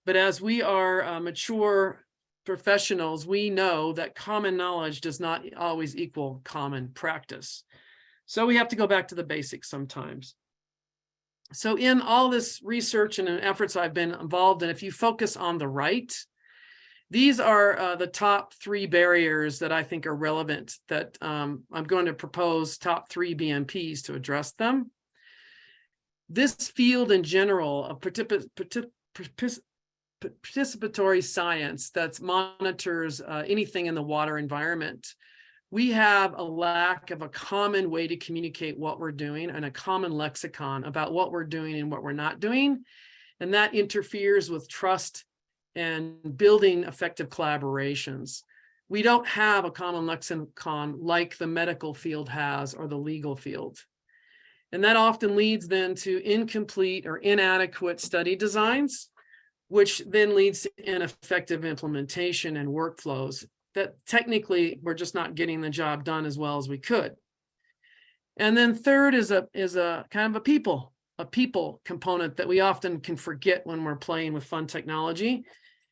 but as we are mature professionals, we know that common knowledge does not always equal common practice. So we have to go back to the basics sometimes. So in all this research and efforts I've been involved in, if you focus on the right, these are the top 3 barriers that I think are relevant, that I'm going to propose top 3 BMPs to address them. This field in general of participatory science that monitors anything in the water environment, we have a lack of a common way to communicate what we're doing and a common lexicon about what we're doing and what we're not doing. And that interferes with trust and building effective collaborations. We don't have a common lexicon like the medical field has or the legal field. And that often leads then to incomplete or inadequate study designs, which then leads to ineffective implementation and workflows that technically we're just not getting the job done as well as we could. And then third is a kind of a people component that we often can forget when we're playing with fun technology.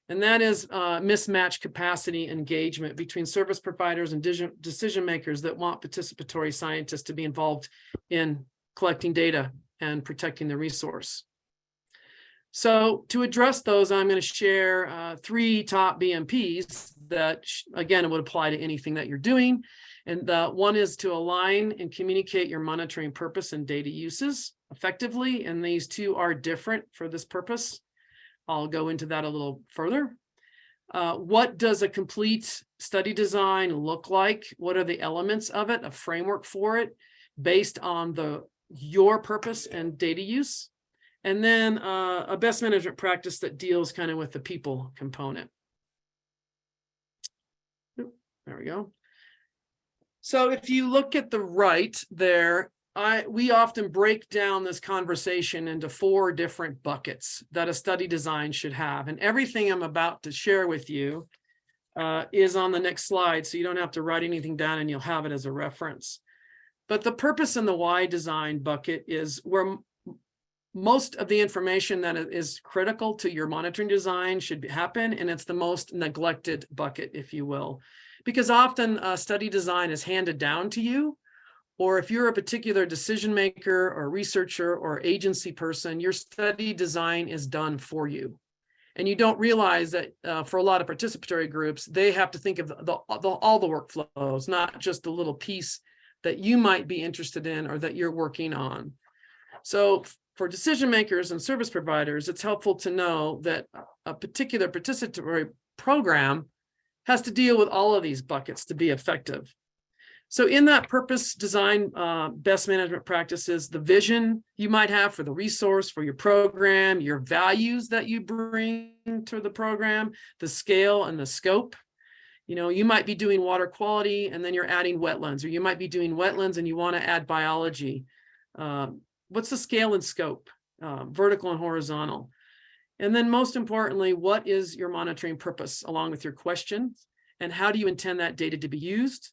And that is mismatched capacity engagement between service providers and decision makers that want participatory scientists to be involved in collecting data and protecting the resource. So to address those, I'm going to share 3 top BMPs that, again, would apply to anything that you're doing. And one is to align and communicate your monitoring purpose and data uses effectively. And these 2 are different for this purpose. I'll go into that a little further. What does a complete study design look like? What are the elements of it, a framework for it, based on your purpose and data use? And then a best management practice that deals kind of with the people component. There we go. So if you look at the right there, we often break down this conversation into 4 different buckets that a study design should have. And everything I'm about to share with you is on the next slide, so you don't have to write anything down and you'll have it as a reference. But the purpose in the why design bucket is where most of the information that is critical to your monitoring design should happen, and it's the most neglected bucket, if you will, because often study design is handed down to you, or if you're a particular decision maker or researcher or agency person, your study design is done for you. And you don't realize that for a lot of participatory groups, they have to think of all the workflows, not just a little piece that you might be interested in or that you're working on. So for decision makers and service providers, it's helpful to know that a particular participatory program has to deal with all of these buckets to be effective. So in that purpose design best management practices, the vision you might have for the resource, for your program, your values that you bring to the program, the scale and the scope. You know, you might be doing water quality and then you're adding wetlands, or you might be doing wetlands and you want to add biology. What's the scale and scope, vertical and horizontal? And then most importantly, what is your monitoring purpose along with your questions, and how do you intend that data to be used?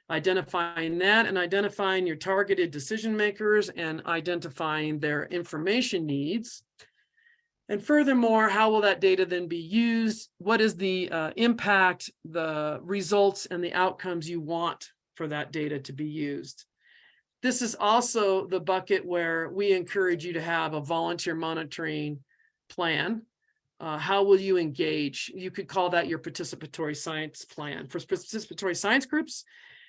Identifying that and identifying your targeted decision makers and identifying their information needs. And furthermore, how will that data then be used? What is the impact, the results, and the outcomes you want for that data to be used? This is also the bucket where we encourage you to have a volunteer monitoring plan. How will you engage? You could call that your participatory science plan. For participatory science groups,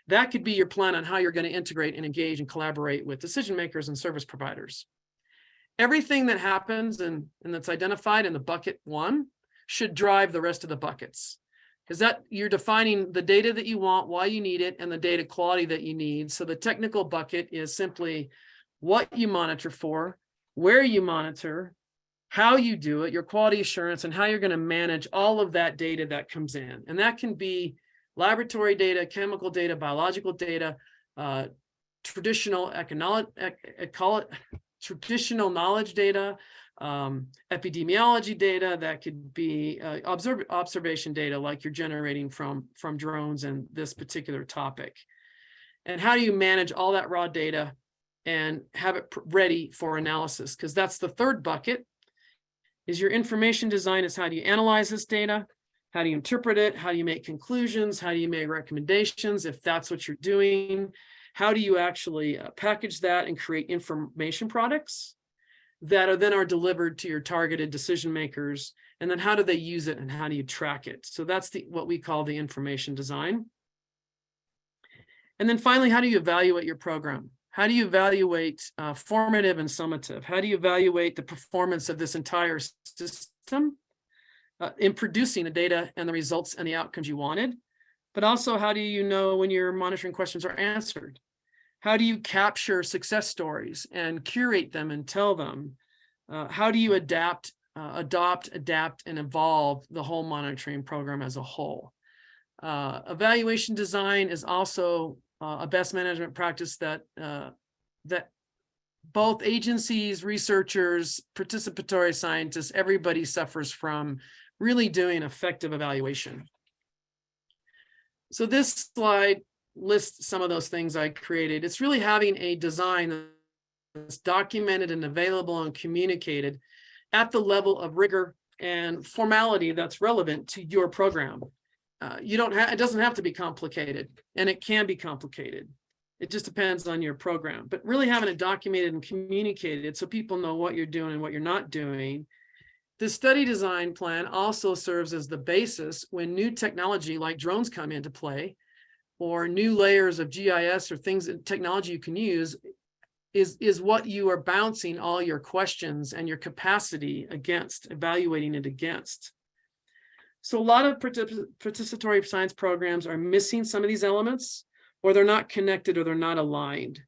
that could be your plan on how you're going to integrate and engage and collaborate with decision makers and service providers. Everything that happens and that's identified in the bucket 1 should drive the rest of the buckets, because that you're defining the data that you want, why you need it, and the data quality that you need. So the technical bucket is simply what you monitor for, where you monitor, how you do it, your quality assurance, and how you're going to manage all of that data that comes in. And that can be laboratory data, chemical data, biological data, traditional traditional knowledge data, epidemiology data. That could be observation data like you're generating from drones and this particular topic. And how do you manage all that raw data and have it ready for analysis? Because that's the third bucket, is your information design is how do you analyze this data? How do you interpret it? How do you make conclusions? How do you make recommendations if that's what you're doing? How do you actually package that and create information products that are delivered to your targeted decision makers? And then how do they use it and how do you track it? So that's what we call the information design. And then finally, how do you evaluate your program? How do you evaluate formative and summative? How do you evaluate the performance of this entire system in producing the data and the results and the outcomes you wanted? But also, how do you know when your monitoring questions are answered? How do you capture success stories and curate them and tell them? How do you adopt, adapt, and evolve the whole monitoring program as a whole? Evaluation design is also a best management practice that both agencies, researchers, participatory scientists, everybody suffers from really doing effective evaluation. So this slide lists some of those things I created. It's really having a design that's documented and available and communicated at the level of rigor and formality that's relevant to your program. It doesn't have to be complicated, and it can be complicated. It just depends on your program, but really having it documented and communicated so people know what you're doing and what you're not doing. The study design plan also serves as the basis when new technology like drones come into play, or new layers of GIS or technology you can use, is what you are bouncing all your questions and your capacity against, evaluating it against. So a lot of participatory science programs are missing some of these elements, or they're not connected, or they're not aligned.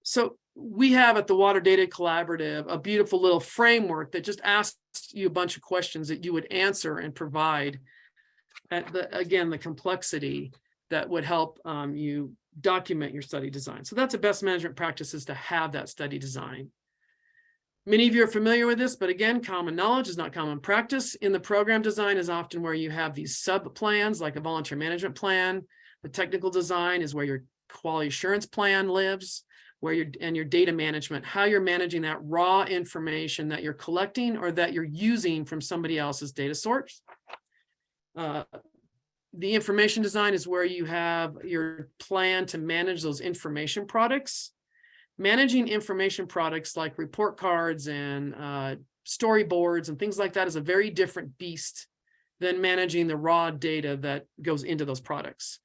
So we have at the Water Data Collaborative a beautiful little framework that just asks you a bunch of questions that you would answer and provide at the complexity that would help you document your study design. So that's a best management practice, is to have that study design. Many of you are familiar with this, but again, common knowledge is not common practice. In the program design is often where you have these sub plans, like a volunteer management plan. The technical design is where your quality assurance plan lives, and your data management, how you're managing that raw information that you're collecting or that you're using from somebody else's data source. The information design is where you have your plan to manage those information products. Managing information products like report cards and storyboards and things like that is a very different beast than managing the raw data that goes into those products.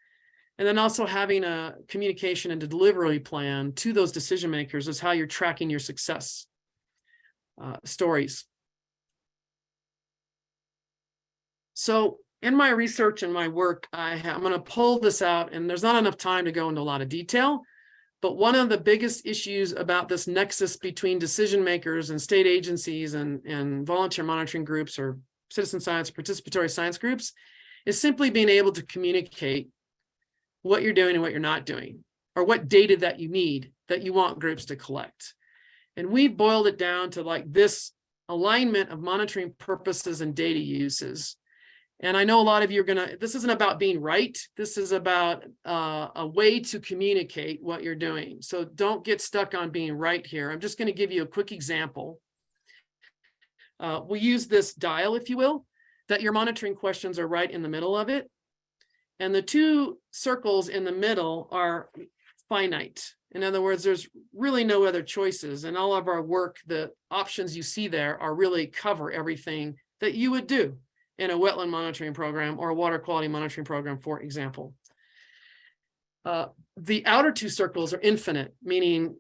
And then also having a communication and delivery plan to those decision makers is how you're tracking your success stories. So in my research and my work, I'm going to pull this out, and there's not enough time to go into a lot of detail. But one of the biggest issues about this nexus between decision makers and state agencies and volunteer monitoring groups or citizen science, participatory science groups, is simply being able to communicate what you're doing and what you're not doing, or what data that you need, that you want groups to collect. And we boiled it down to like this alignment of monitoring purposes and data uses. And I know a lot of you are this isn't about being right. This is about a way to communicate what you're doing. So don't get stuck on being right here. I'm just going to give you a quick example. We use this dial, if you will, that your monitoring questions are right in the middle of it. And the two circles in the middle are finite. In other words, there's really no other choices. And all of our work, the options you see there are really cover everything that you would do in a wetland monitoring program or a water quality monitoring program, for example. The outer two circles are infinite, meaning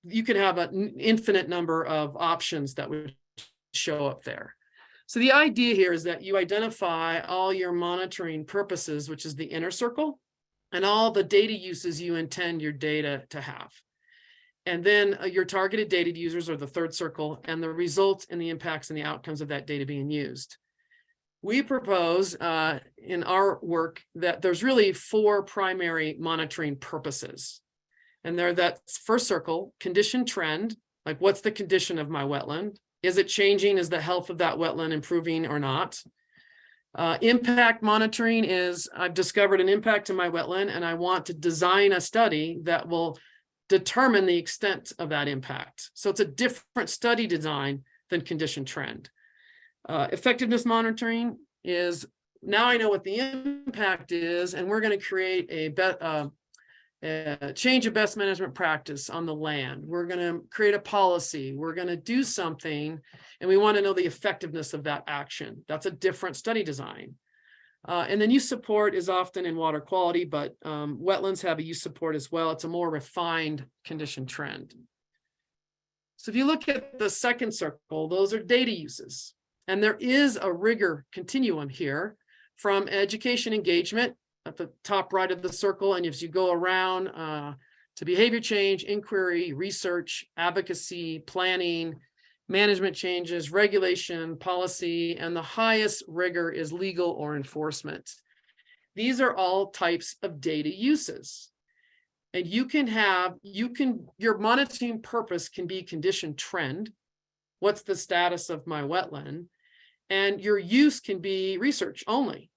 you could have an infinite number of options that would show up there. So the idea here is that you identify all your monitoring purposes, which is the inner circle, and all the data uses you intend your data to have. And then your targeted data users are the third circle, and the results and the impacts and the outcomes of that data being used. We propose in our work that there's really 4 primary monitoring purposes. And they're that first circle, condition trend, like what's the condition of my wetland? Is it changing? Is the health of that wetland improving or not? Impact monitoring is, I've discovered an impact to my wetland and I want to design a study that will determine the extent of that impact. So it's a different study design than condition trend. Effectiveness monitoring is, now I know what the impact is, and we're going to create a change of best management practice on the land. We're going to create a policy. We're going to do something, and we want to know the effectiveness of that action. That's a different study design. And then use support is often in water quality, but wetlands have a use support as well. It's a more refined condition trend. So if you look at the second circle, those are data uses. And there is a rigor continuum here from education engagement at the top right of the circle. And as you go around to behavior change, inquiry, research, advocacy, planning, management changes, regulation, policy, and the highest rigor is legal or enforcement. These are all types of data uses. And your monitoring purpose can be condition trend. What's the status of my wetland? And your use can be research only.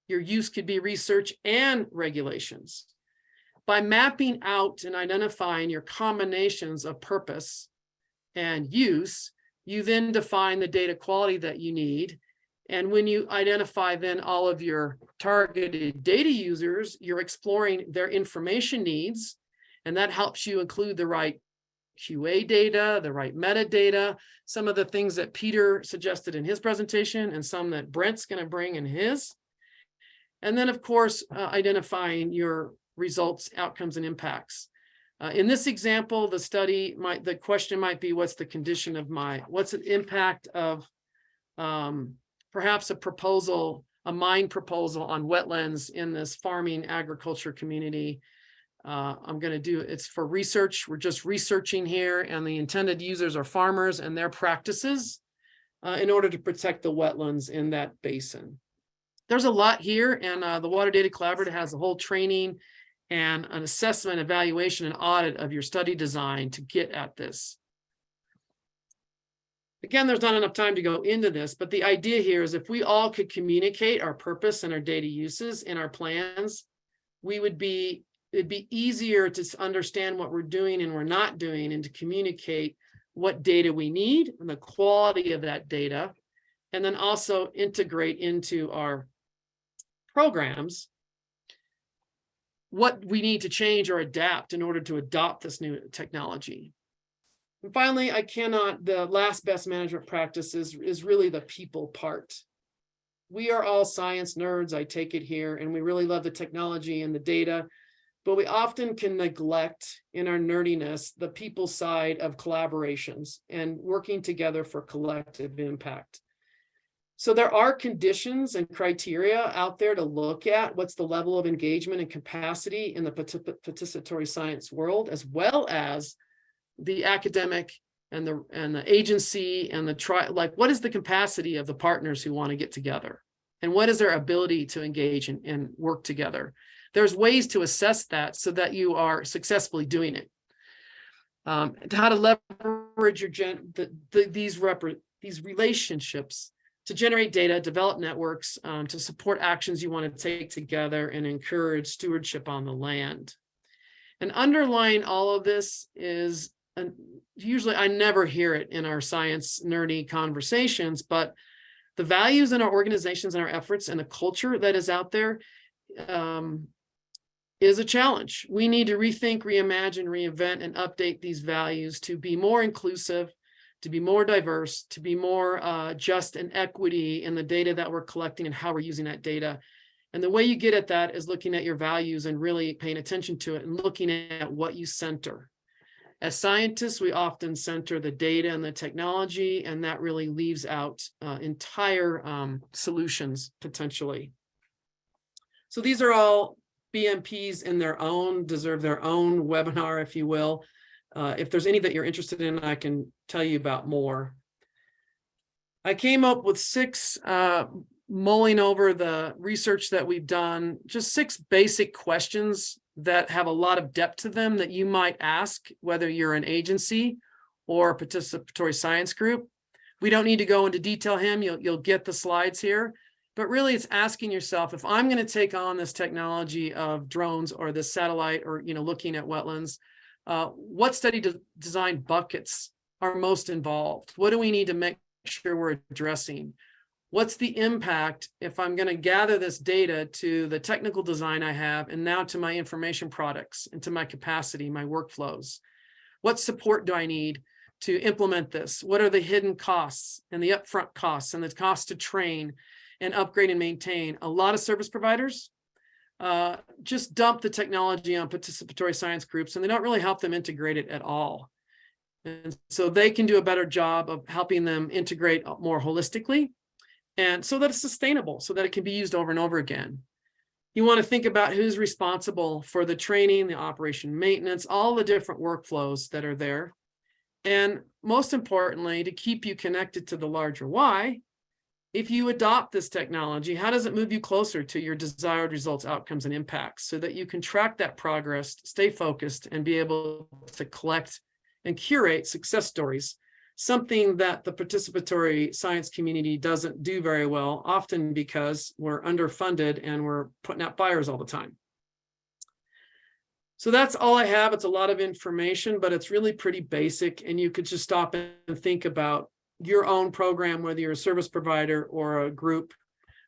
Your use could be research and regulations. By mapping out and identifying your combinations of purpose and use, you then define the data quality that you need. And when you identify then all of your targeted data users, you're exploring their information needs, and that helps you include the right QA data, the right metadata, some of the things that Peter suggested in his presentation and some that Brent's going to bring in his. And then, of course, identifying your results, outcomes, and impacts. In this example, the question might be, what's the condition of what's the impact of perhaps a mine proposal on wetlands in this farming agriculture community. It's for research. We're just researching here, and the intended users are farmers and their practices in order to protect the wetlands in that basin. There's a lot here, and the Water Data Collaborative has a whole training and an assessment, evaluation, and audit of your study design to get at this. Again, there's not enough time to go into this, but the idea here is if we all could communicate our purpose and our data uses in our plans, it'd be easier to understand what we're doing and we're not doing, and to communicate what data we need and the quality of that data, and then also integrate into our programs what we need to change or adapt in order to adopt this new technology. And finally, the last best management practice is really the people part. We are all science nerds, I take it here, and we really love the technology and the data, but we often can neglect in our nerdiness the people side of collaborations and working together for collective impact. So there are conditions and criteria out there to look at. What's the level of engagement and capacity in the participatory science world, as well as the academic and the agency and what is the capacity of the partners who want to get together, and what is their ability to engage and work together. There's ways to assess that so that you are successfully doing it. How to leverage these relationships to generate data, develop networks, to support actions you want to take together, and encourage stewardship on the land. And underlying all of this is, usually I never hear it in our science nerdy conversations, but the values in our organizations and our efforts and the culture that is out there is a challenge. We need to rethink, reimagine, reinvent, and update these values to be more inclusive, to be more diverse, to be more just and equity in the data that we're collecting and how we're using that data. And the way you get at that is looking at your values and really paying attention to it and looking at what you center. As scientists, we often center the data and the technology, and that really leaves out entire solutions potentially. So these are all BMPs in their own deserve their own webinar, if you will. If there's any that you're interested in, I can tell you about more. I came up with 6, mulling over the research that we've done, just 6 basic questions that have a lot of depth to them that you might ask, whether you're an agency or a participatory science group. We don't need to go into detail here. You'll get the slides here. But really, it's asking yourself, if I'm going to take on this technology of drones or this satellite or looking at wetlands, what study design buckets are most involved? What do we need to make sure we're addressing? What's the impact if I'm going to gather this data to the technical design I have and now to my information products and to my capacity, my workflows? What support do I need to implement this? What are the hidden costs and the upfront costs and the cost to train and upgrade and maintain? A lot of service providers just dump the technology on participatory science groups, and they don't really help them integrate it at all. And so they can do a better job of helping them integrate more holistically, and so that it's sustainable, so that it can be used over and over again. You want to think about who's responsible for the training, the operation maintenance, all the different workflows that are there. And most importantly, to keep you connected to the larger why, if you adopt this technology, how does it move you closer to your desired results, outcomes, and impacts so that you can track that progress, stay focused, and be able to collect and curate success stories, something that the participatory science community doesn't do very well, often because we're underfunded and we're putting out fires all the time. So that's all I have. It's a lot of information, but it's really pretty basic. And you could just stop and think about your own program, whether you're a service provider or a group,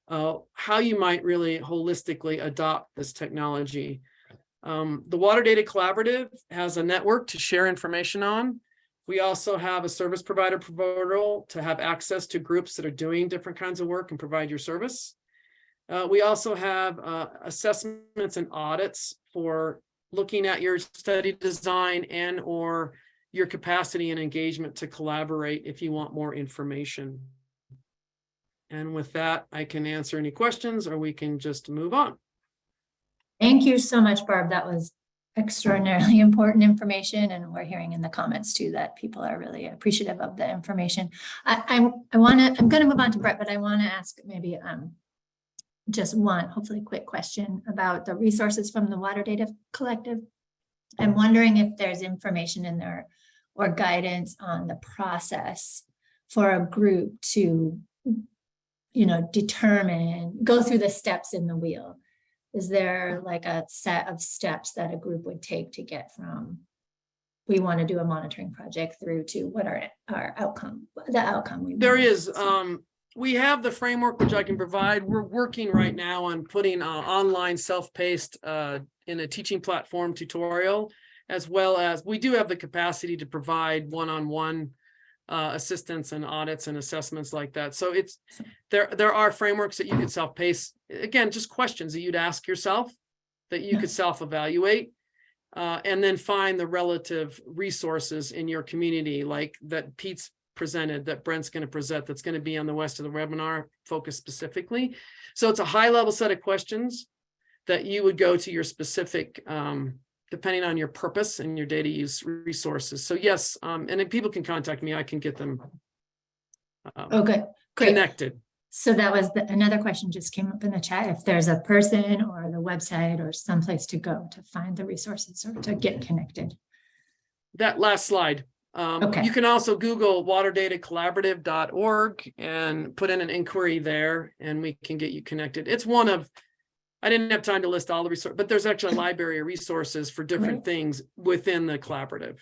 how you might really holistically adopt this technology. The Water Data Collaborative has a network to share information on. We also have a service provider portal to have access to groups that are doing different kinds of work and provide your service. We also have assessments and audits for looking at your study design and or your capacity and engagement to collaborate if you want more information. And with that, I can answer any questions or we can just move on. Thank you so much, Barb. That was extraordinarily important information. And we're hearing in the comments too that people are really appreciative of the information. I'm going to move on to Brett, but I want to ask maybe just one, hopefully quick question about the resources from the Water Data Collective. I'm wondering if there's information in there or guidance on the process for a group to, go through the steps in the wheel. Is there like a set of steps that a group would take to get from we want to do a monitoring project through to what are our outcome, the outcome we want? There is. We have the framework which I can provide. We're working right now on putting online self-paced in a teaching platform tutorial, as well as we do have the capacity to provide one-on-one assistance and audits and assessments like that. So it's there are frameworks that you could self-pace. Again, just questions that you'd ask yourself that you could self-evaluate and then find the relative resources in your community, like that Pete's presented, that Brent's going to present, that's going to be on the rest of the webinar focused specifically. So it's a high level set of questions that you would go to your specific depending on your purpose and your data use resources. So yes, and then people can contact me. I can get them Great. Connected. So that was another question just came up in the chat. If there's a person or the website or someplace to go to find the resources or to get connected. That last slide. Okay. You can also Google waterdatacollaborative.org and put in an inquiry there and we can get you connected. It's one of, I didn't have time to list all the resources, but there's actually a library of resources for different things within the collaborative.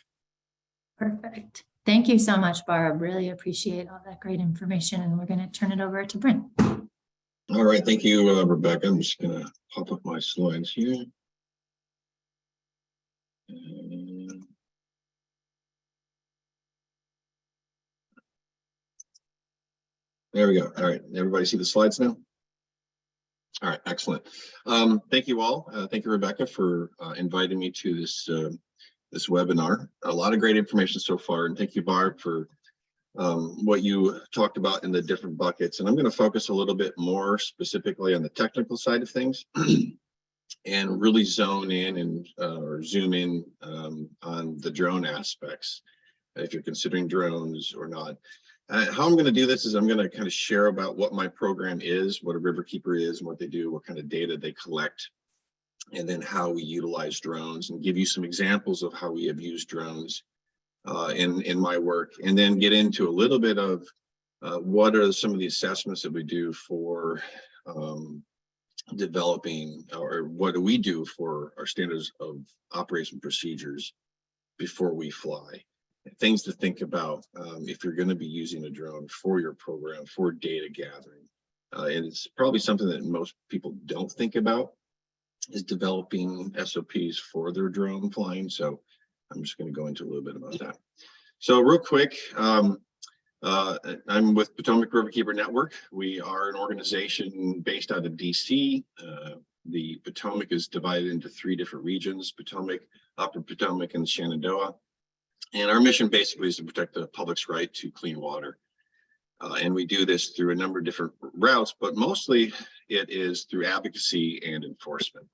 Perfect. Thank you so much, Barb. Really appreciate all that great information. And we're going to turn it over to Brent. All right. Thank you, Rebecca. I'm just going to pop up my slides here. There we go. All right. Everybody see the slides now? All right. Excellent. Thank you all. Thank you, Rebecca, for inviting me to this this webinar. A lot of great information so far. And thank you, Barb, for what you talked about in the different buckets. And I'm going to focus a little bit more specifically on the technical side of things. and really zone in and or zoom in on the drone aspects, if you're considering drones or not. How I'm going to do this is I'm going to kind of share about what my program is, what a riverkeeper is, and what they do, what kind of data they collect, and then how we utilize drones, and give you some examples of how we have used drones in my work, and then get into a little bit of what are some of the assessments that we do for developing, or what do we do for our standards of operation procedures before we fly. Things to think about if you're going to be using a drone for your program for data gathering. And it's probably something that most people don't think about, is developing SOPs for their drone flying. So I'm just going to go into a little bit about that. So real quick, I'm with Potomac Riverkeeper Network. We are an organization based out of DC. The Potomac is divided into 3 different regions: Potomac, Upper Potomac, and Shenandoah. And our mission basically is to protect the public's right to clean water. And we do this through a number of different routes, but mostly it is through advocacy and enforcement.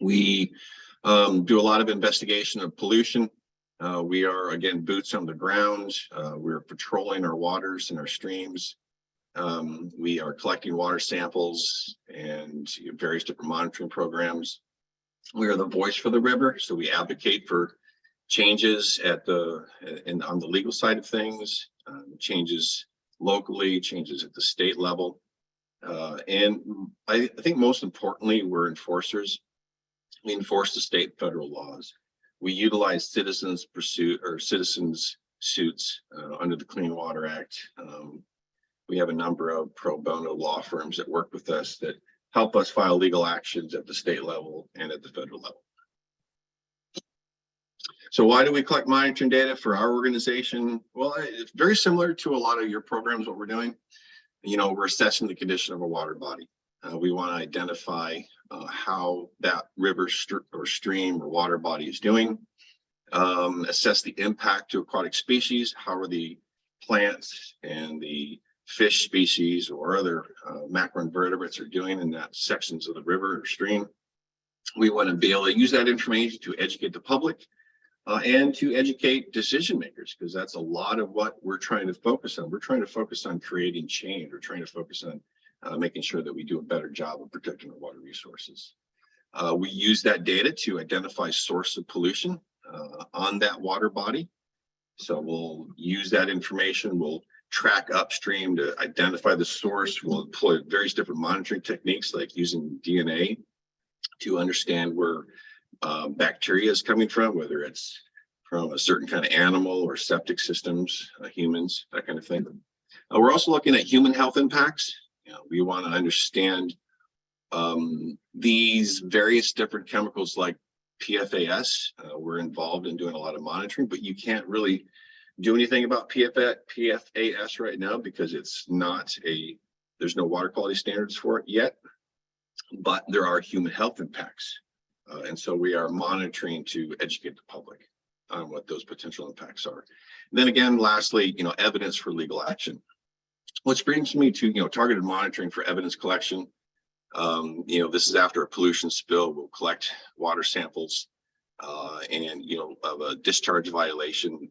We do a lot of investigation of pollution. We are, again, boots on the ground. We're patrolling our waters and our streams. We are collecting water samples and various different monitoring programs. We are the voice for the river, so we advocate for changes on the legal side of things, changes locally, changes at the state level. And I think most importantly, we're enforcers. We enforce the state and federal laws. We utilize citizens suits under the Clean Water Act. We have a number of pro bono law firms that work with us that help us file legal actions at the state level and at the federal level. So why do we collect monitoring data for our organization? Well, it's very similar to a lot of your programs, what we're doing. We're assessing the condition of a water body. We want to identify how that river or stream or water body is doing, assess the impact to aquatic species. How are the plants and the fish species or other macroinvertebrates are doing in that sections of the river or stream. We want to be able to use that information to educate the public and to educate decision makers, because that's a lot of what we're trying to focus on. We're trying to focus on creating change. We're trying to focus on making sure that we do a better job of protecting our water resources. We use that data to identify source of pollution on that water body. So we'll use that information. We'll track upstream to identify the source. We'll employ various different monitoring techniques, like using DNA to understand where bacteria is coming from, whether it's from a certain kind of animal or septic systems, humans, that kind of thing. We're also looking at human health impacts. We want to understand these various different chemicals like PFAS. We're involved in doing a lot of monitoring, but you can't really do anything about PFAS right now because there's no water quality standards for it yet, but there are human health impacts. And so we are monitoring to educate the public on what those potential impacts are. And then again, lastly, evidence for legal action. Which brings me to, targeted monitoring for evidence collection. This is after a pollution spill. We'll collect water samples and, of a discharge violation.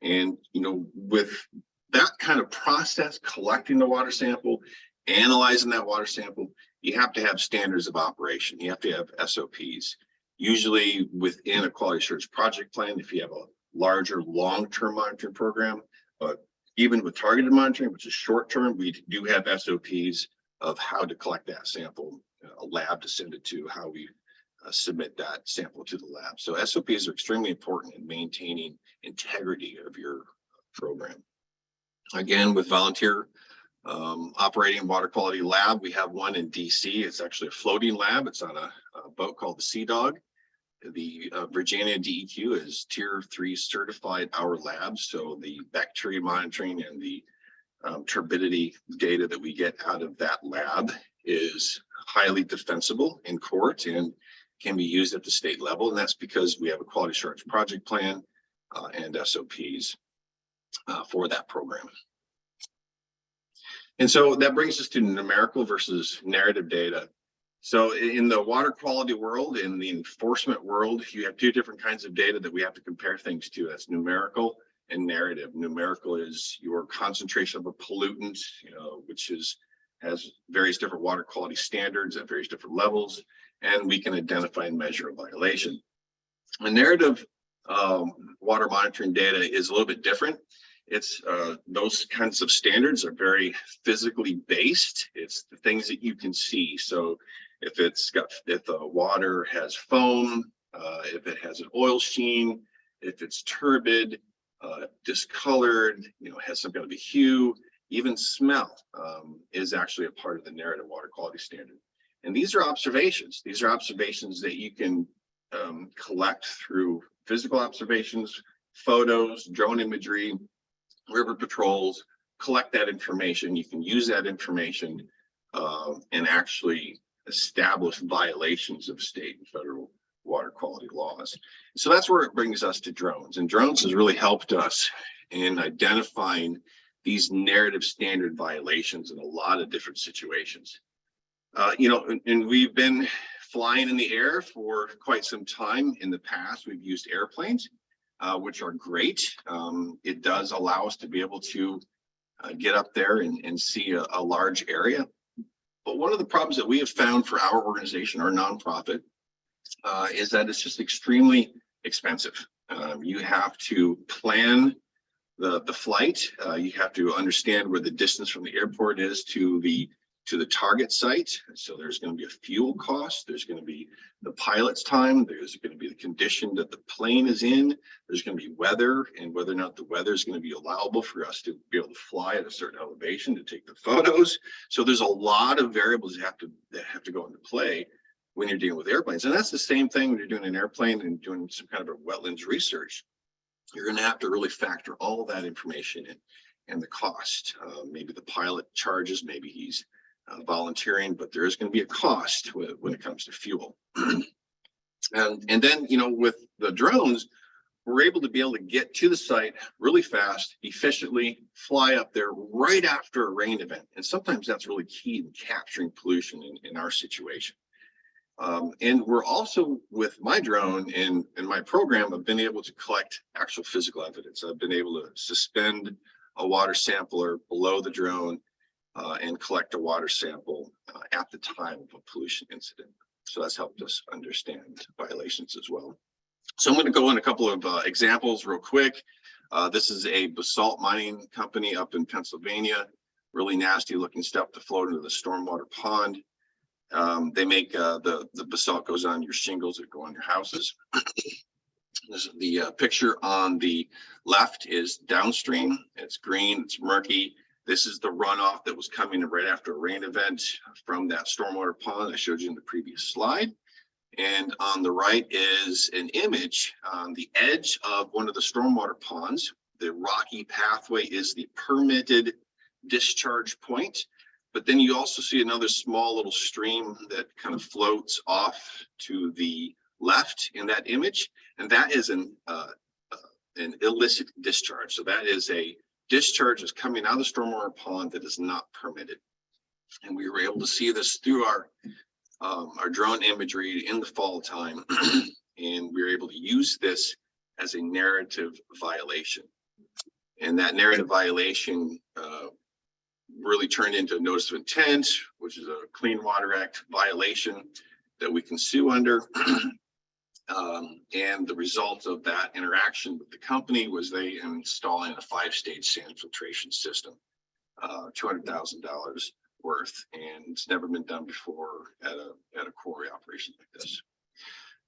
And, with that kind of process, collecting the water sample, analyzing that water sample, you have to have standards of operation. You have to have SOPs. Usually within a quality assurance project plan, if you have a larger long-term monitoring program, but even with targeted monitoring, which is short-term, we do have SOPs of how to collect that sample, a lab to send it to, how we submit that sample to the lab. So SOPs are extremely important in maintaining integrity of your program. Again, with volunteer operating water quality lab, we have one in DC. It's actually a floating lab. It's on a boat called the Sea Dog. The Virginia DEQ is Tier 3 certified our lab. So the bacteria monitoring and the turbidity data that we get out of that lab is highly defensible in court and can be used at the state level. And that's because we have a quality assurance project plan and SOPs for that program. And so that brings us to numerical versus narrative data. So in the water quality world, in the enforcement world, you have two different kinds of data that we have to compare things to. That's numerical and narrative. Numerical is your concentration of a pollutant, which has various different water quality standards at various different levels, and we can identify and measure a violation. A narrative water monitoring data is a little bit different. It's those kinds of standards are very physically based. It's the things that you can see. So if the water has foam, if it has an oil sheen, if it's turbid, discolored, has some kind of a hue, even smell is actually a part of the narrative water quality standard. And these are observations. These are observations that you can collect through physical observations, photos, drone imagery, river patrols. Collect that information. You can use that information and actually establish violations of state and federal water quality laws. So that's where it brings us to drones. And drones has really helped us in identifying these narrative standard violations in a lot of different situations. And we've been flying in the air for quite some time. In the past, we've used airplanes, which are great. It does allow us to be able to get up there and see a large area. But one of the problems that we have found for our organization, our nonprofit, is that it's just extremely expensive. You have to plan the flight. You have to understand where the distance from the airport is to the target site. So there's going to be a fuel cost. There's going to be the pilot's time. There's going to be the condition that the plane is in. There's going to be weather, and whether or not the weather is going to be allowable for us to be able to fly at a certain elevation to take the photos. So there's a lot of variables that have to go into play when you're dealing with airplanes. And that's the same thing when you're doing an airplane and doing some kind of a wetlands research. You're going to have to really factor all of that information in and the cost. Maybe the pilot charges, maybe he's volunteering, but there is going to be a cost when it comes to fuel. and then, with the drones, we're able to get to the site really fast, efficiently, fly up there right after a rain event. And sometimes that's really key in capturing pollution in our situation. And we're also, with my drone and my program, I've been able to collect actual physical evidence. I've been able to suspend a water sampler below the drone and collect a water sample at the time of a pollution incident. So that's helped us understand violations as well. So I'm going to go in a couple of examples real quick. This is a basalt mining company up in Pennsylvania. Really nasty looking stuff to float into the stormwater pond. They make the basalt goes on your shingles that go on your houses. The picture on the left is downstream. It's green, it's murky. This is the runoff that was coming right after a rain event from that stormwater pond I showed you in the previous slide. And on the right is an image on the edge of one of the stormwater ponds. The rocky pathway is the permitted discharge point. But then you also see another small little stream that kind of floats off to the left in that image. And that is an illicit discharge. So that is a discharge that's coming out of the stormwater pond that is not permitted. And we were able to see this through our drone imagery in the fall time. And we were able to use this as a narrative violation. And that narrative violation really turned into a notice of intent, which is a Clean Water Act violation that we can sue under. And the result of that interaction with the company was they installing a 5-stage sand filtration system, $200,000 worth, and it's never been done before at a quarry operation like this.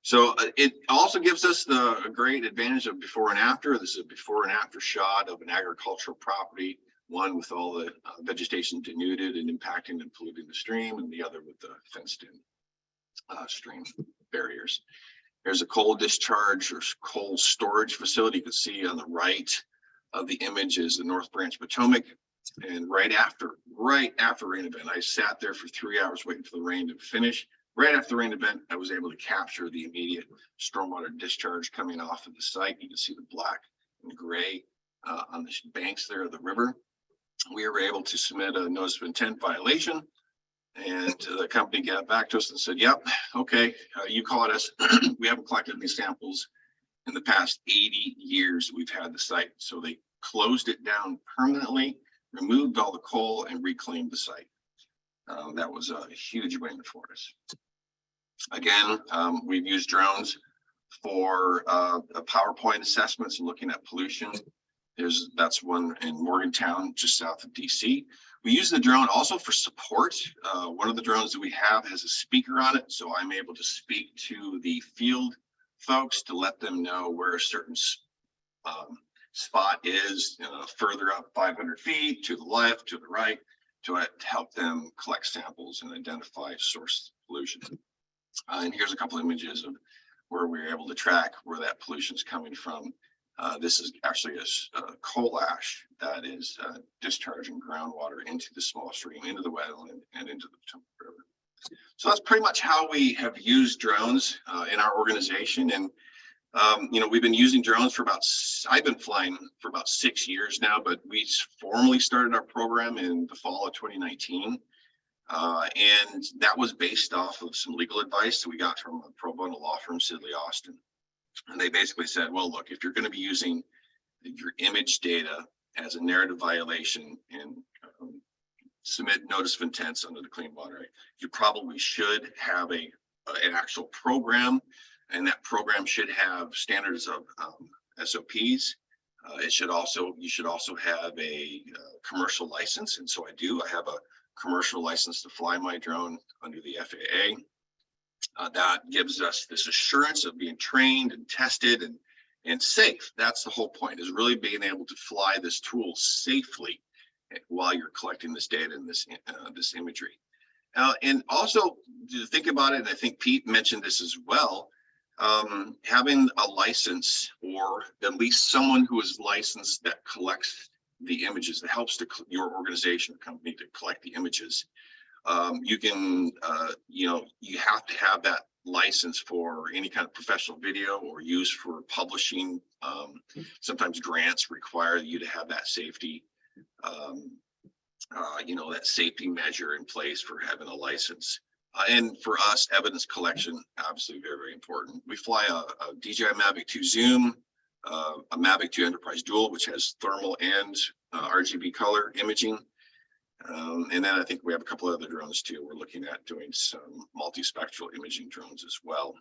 So it also gives us a great advantage of before and after. This is a before and after shot of an agricultural property, one with all the vegetation denuded and impacting and polluting the stream, and the other with the fenced in stream barriers. There's a coal discharge or coal storage facility. You can see on the right of the image is the North Branch Potomac. And right after rain event, I sat there for 3 hours waiting for the rain to finish. Right after the rain event, I was able to capture the immediate stormwater discharge coming off of the site. You can see the black and gray on the banks there of the river. We were able to submit a notice of intent violation And the company got back to us and said, yep, okay, you caught us. We haven't collected any samples in the past 80 years we've had the site. So they closed it down permanently, removed all the coal, and reclaimed the site. That was a huge win for us. Again, we've used drones for PowerPoint assessments and looking at pollution. That's one in Morgantown, just south of DC. We use the drone also for support. One of the drones that we have has a speaker on it, so I'm able to speak to the field folks to let them know where a certain spot is further up 500 feet to the left, to the right, to help them collect samples and identify source pollution. And here's a couple of images of where we're able to track where that pollution is coming from. This is actually a coal ash that is discharging groundwater into the small stream, into the wetland, and into the Potomac River. So that's pretty much how we have used drones in our organization. And we've been using drones for I've been flying for about 6 years now, but we formally started our program in the fall of 2019. And that was based off of some legal advice that we got from a pro bono law firm, Sidley Austin. And they basically said, well, look, if you're going to be using your image data as a narrative violation and submit notice of intents under the Clean Water Act, you probably should have an actual program, and that program should have standards of SOPs. You should also have a commercial license, and so I do. I have a commercial license to fly my drone under the FAA. That gives us this assurance of being trained and tested and safe. That's the whole point, is really being able to fly this tool safely while you're collecting this data and this imagery. And also to think about it, and I think Pete mentioned this as well, having a license, or at least someone who is licensed that collects the images, that helps your organization or company to collect the images. You have to have that license for any kind of professional video or use for publishing. Sometimes grants require you to have that safety, that safety measure in place for having a license. And for us, evidence collection, obviously very, very important. We fly a DJI Mavic 2 Zoom, a Mavic 2 Enterprise Dual, which has thermal and RGB color imaging. And then I think we have a couple of other drones too. We're looking at doing some multispectral imaging drones as well.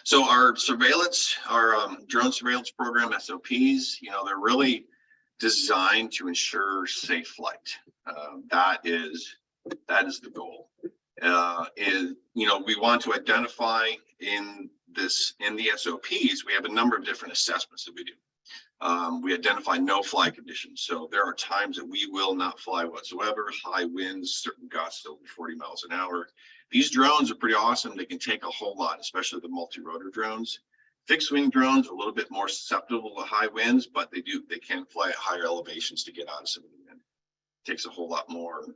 So our surveillance, our drone surveillance program SOPs, they're really designed to ensure safe flight. That is the goal. We want to identify in the SOPs, we have a number of different assessments that we do. We identify no fly conditions. So there are times that we will not fly whatsoever, high winds, certain gusts over 40 miles an hour. These drones are pretty awesome. They can take a whole lot, especially the multi-rotor drones. Fixed wing drones are a little bit more susceptible to high winds, but they can fly at higher elevations to get out of some of the wind. It takes a whole lot more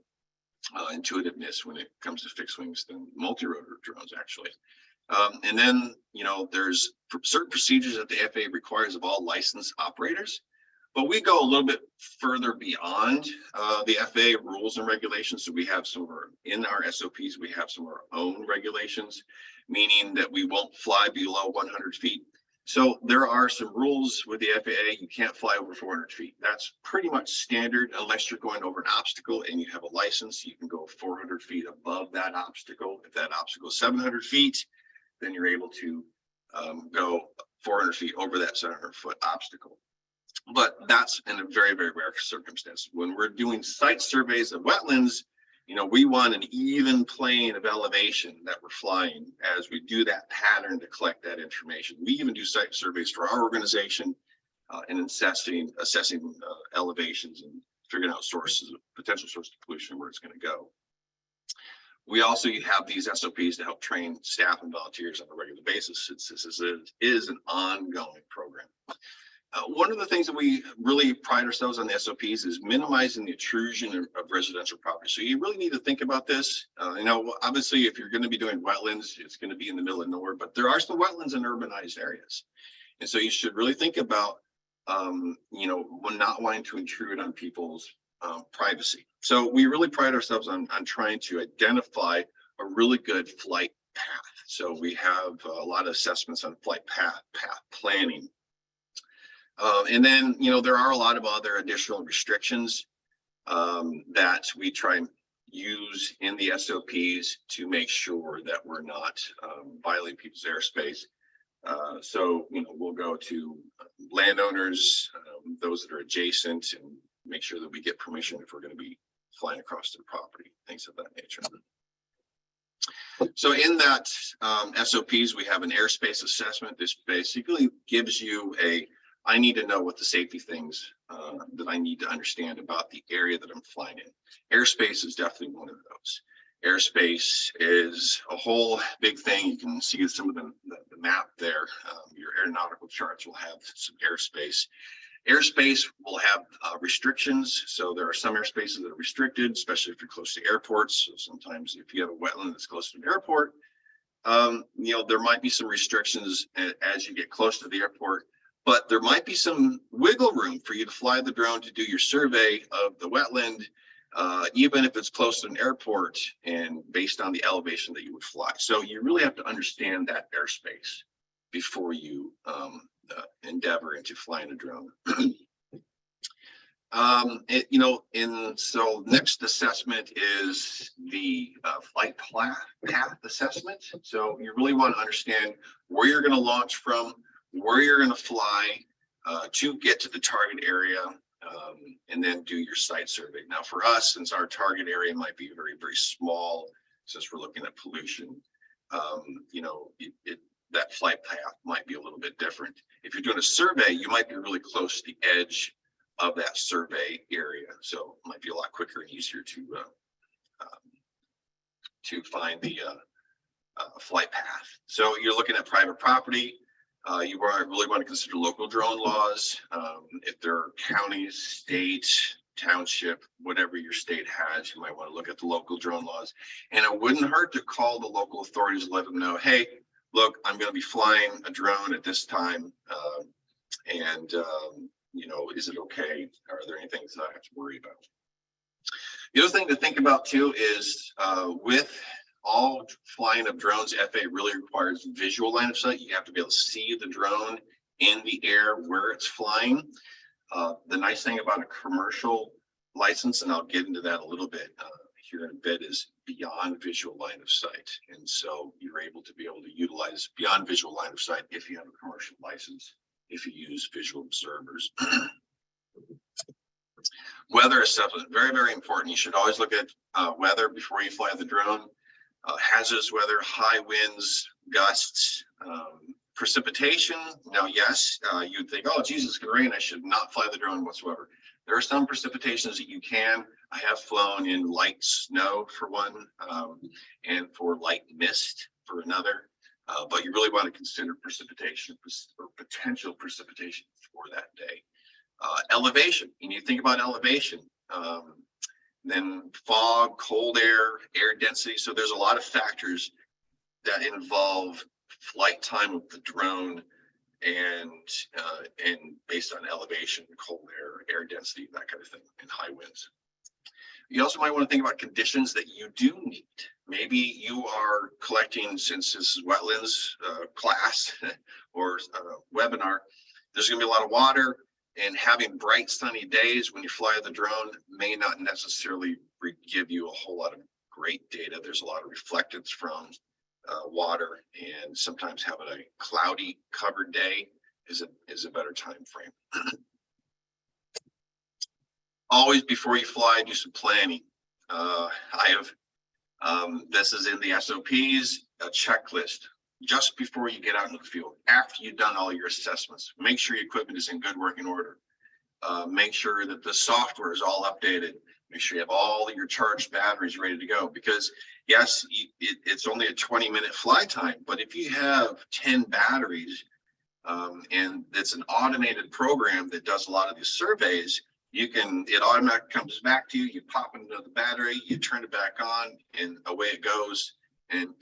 intuitiveness when it comes to fixed wings than multi-rotor drones, actually. And then, there's certain procedures that the FAA requires of all licensed operators, but we go a little bit further beyond the FAA rules and regulations. So we have in our SOPs, we have some of our own regulations, meaning that we won't fly below 100 feet. So there are some rules with the FAA. You can't fly over 400 feet. That's pretty much standard unless you're going over an obstacle and you have a license. You can go 400 feet above that obstacle. If that obstacle is 700 feet, then you're able to go 400 feet over that 700-foot obstacle. But that's in a very, very rare circumstance. When we're doing site surveys of wetlands, we want an even plane of elevation that we're flying as we do that pattern to collect that information. We even do site surveys for our organization and assessing elevations and figuring out potential sources of pollution, where it's going to go. We also have these SOPs to help train staff and volunteers on a regular basis. This is an ongoing program. One of the things that we really pride ourselves on the SOPs is minimizing the intrusion of residential property. So you really need to think about this. Obviously, if you're going to be doing wetlands, it's going to be in the middle of nowhere, but there are some wetlands in urbanized areas. And so you should really think about, when not wanting to intrude on people's privacy. So we really pride ourselves on trying to identify a really good flight path. So we have a lot of assessments on flight path planning. And then, there are a lot of other additional restrictions that we try and use in the SOPs to make sure that we're not violating people's airspace. So, we'll go to landowners, those that are adjacent, and make sure that we get permission if we're going to be flying across their property, things of that nature. So in that SOPs, we have an airspace assessment. This basically gives you I need to know what the safety things that I need to understand about the area that I'm flying in. Airspace is definitely one of those. Airspace is a whole big thing. You can see some of the map there. Your aeronautical charts will have some airspace. Airspace will have restrictions. So there are some airspaces that are restricted, especially if you're close to airports. So sometimes if you have a wetland that's close to an airport, there might be some restrictions as you get close to the airport, but there might be some wiggle room for you to fly the drone to do your survey of the wetland, even if it's close to an airport and based on the elevation that you would fly. So you really have to understand that airspace before you endeavor into flying a drone. So next assessment is the flight path assessment. So you really want to understand where you're going to launch from, where you're going to fly to get to the target area, and then do your site survey. Now for us, since our target area might be very, very small, since we're looking at pollution, that flight path might be a little bit different. If you're doing a survey, you might be really close to the edge of that survey area. So it might be a lot quicker and easier to find the flight path. So you're looking at private property. You really want to consider local drone laws. If there are counties, state, township, whatever your state has, you might want to look at the local drone laws. And it wouldn't hurt to call the local authorities and let them know, hey, look, I'm going to be flying a drone at this time. Is it okay? Are there any things that I have to worry about? The other thing to think about too is with all flying of drones, FAA really requires visual line of sight. You have to be able to see the drone in the air where it's flying. The nice thing about a commercial license, and I'll get into that a little bit here in a bit, is beyond visual line of sight. And so you're able to utilize beyond visual line of sight if you have a commercial license, if you use visual observers. Weather assessment, very, very important. You should always look at weather before you fly the drone. Hazardous weather, high winds, gusts, precipitation. Now, yes, you'd think, oh, Jesus, it's going to rain. I should not fly the drone whatsoever. There are some precipitations that you can. I have flown in light snow for one, and for light mist for another. But you really want to consider precipitation or potential precipitation for that day. Elevation, you need to think about elevation. Then fog, cold air, air density. So there's a lot of factors that involve flight time of the drone and based on elevation, cold air density, that kind of thing, and high winds. You also might want to think about conditions that you do need. Maybe you are collecting, since this is wetlands class or webinar, there's going to be a lot of water, and having bright sunny days when you fly the drone may not necessarily give you a whole lot of great data. There's a lot of reflectance from water, and sometimes having a cloudy covered day is a better time frame. Always before you fly, do some planning. This is in the SOPs, a checklist just before you get out into the field. After you've done all your assessments, make sure your equipment is in good working order. Make sure that the software is all updated. Make sure you have all of your charged batteries ready to go, because yes, it's only a 20-minute fly time, but if you have 10 batteries and it's an automated program that does a lot of these surveys, it automatically comes back to you, you pop into the battery, you turn it back on, and away it goes, and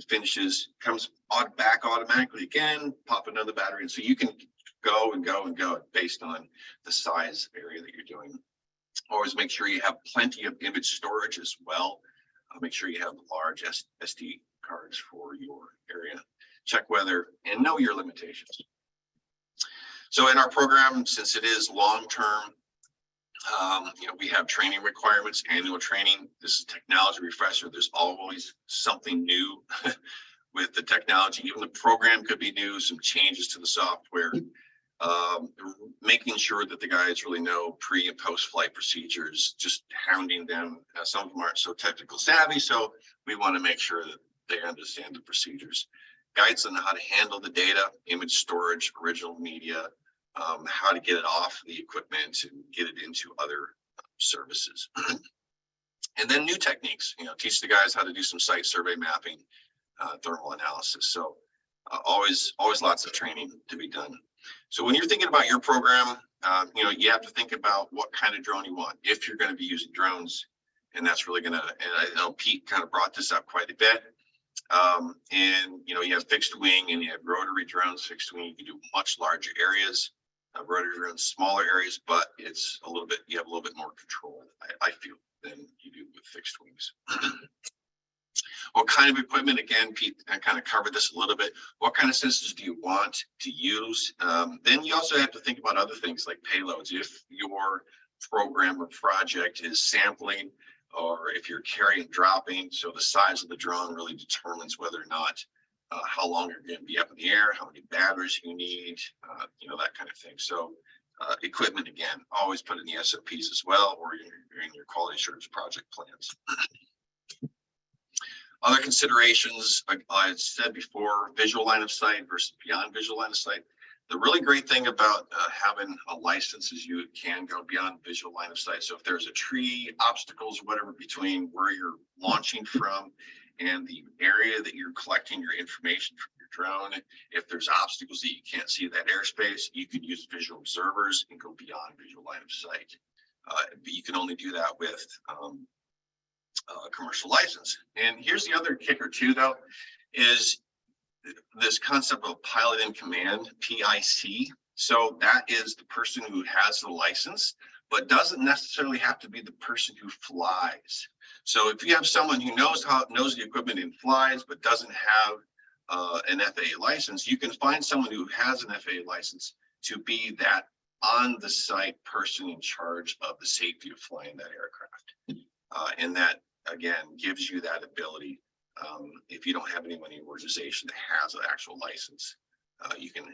finishes, comes back automatically again, pop another battery. And so you can go and go and go based on the size area that you're doing. Always make sure you have plenty of image storage as well. Make sure you have large SD cards for your area. Check weather and know your limitations. So in our program, since it is long-term, we have training requirements, annual training. This is technology refresher. There's always something new with the technology. Even the program could be new, some changes to the software. Making sure that the guys really know pre and post flight procedures, just hounding them. Some of them aren't so technical savvy, so we want to make sure that they understand the procedures. Guides on how to handle the data, image storage, original media, how to get it off the equipment and get it into other services. And then new techniques, teach the guys how to do some site survey mapping, thermal analysis. So always lots of training to be done. So when you're thinking about your program, you have to think about what kind of drone you want. If you're going to be using drones, and that's really going to, and I know Pete kind of brought this up quite a bit. And you have fixed wing and you have rotary drones. Fixed wing, you can do much larger areas. Rotary drones, smaller areas, but it's a little bit, you have a little bit more control, I feel, than you do with fixed wings. What kind of equipment? Again, Pete, I kind of covered this a little bit. What kind of sensors do you want to use? Then you also have to think about other things like payloads. If your program or project is sampling, or if you're carrying and dropping, so the size of the drone really determines whether or not how long you're going to be up in the air, how many batteries you need, that kind of thing. So equipment, again, always put in the SOPs as well, or in your quality assurance project plans. Other considerations, I said before, visual line of sight versus beyond visual line of sight. The really great thing about having a license is you can go beyond visual line of sight. So if there's a tree, obstacles, whatever, between where you're launching from and the area that you're collecting your information from your drone, if there's obstacles that you can't see that airspace, you can use visual observers and go beyond visual line of sight. But you can only do that with a commercial license. And here's the other kicker too, though, is this concept of pilot in command, PIC. So that is the person who has the license, but doesn't necessarily have to be the person who flies. So if you have someone who knows the equipment and flies, but doesn't have an FAA license, you can find someone who has an FAA license to be that on the site person in charge of the safety of flying that aircraft. And that, again, gives you that ability. If you don't have anyone in your organization that has an actual license, you can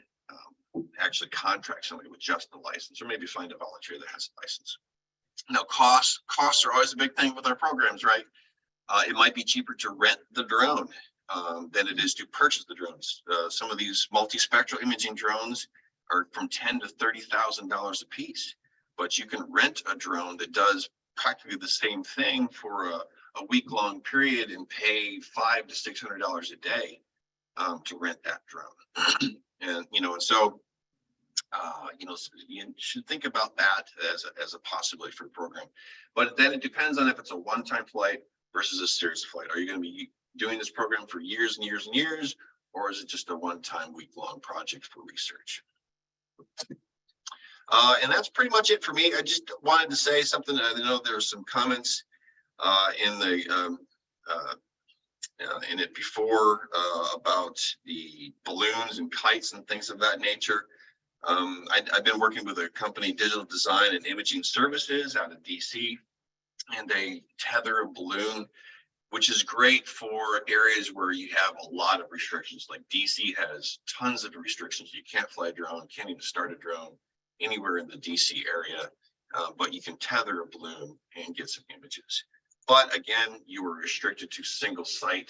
actually contract somebody with just the license, or maybe find a volunteer that has a license. Now, costs are always a big thing with our programs, right? It might be cheaper to rent the drone than it is to purchase the drones. Some of these multispectral imaging drones are from $10,000 to $30,000 a piece, but you can rent a drone that does practically the same thing for a week-long period and pay $500 to $600 a day to rent that drone. And so you should think about that as a possibility for the program. But then it depends on if it's a one-time flight versus a series flight. Are you going to be doing this program for years and years and years, or is it just a one-time week-long project for research? And that's pretty much it for me. I just wanted to say something. I know there's some comments in it before about the balloons and kites and things of that nature. I've been working with a company, Digital Design and Imaging Services, out of DC, and they tether a balloon, which is great for areas where you have a lot of restrictions. Like DC has tons of restrictions. You can't fly a drone, can't even start a drone anywhere in the DC area, but you can tether a balloon and get some images. But again, you are restricted to single site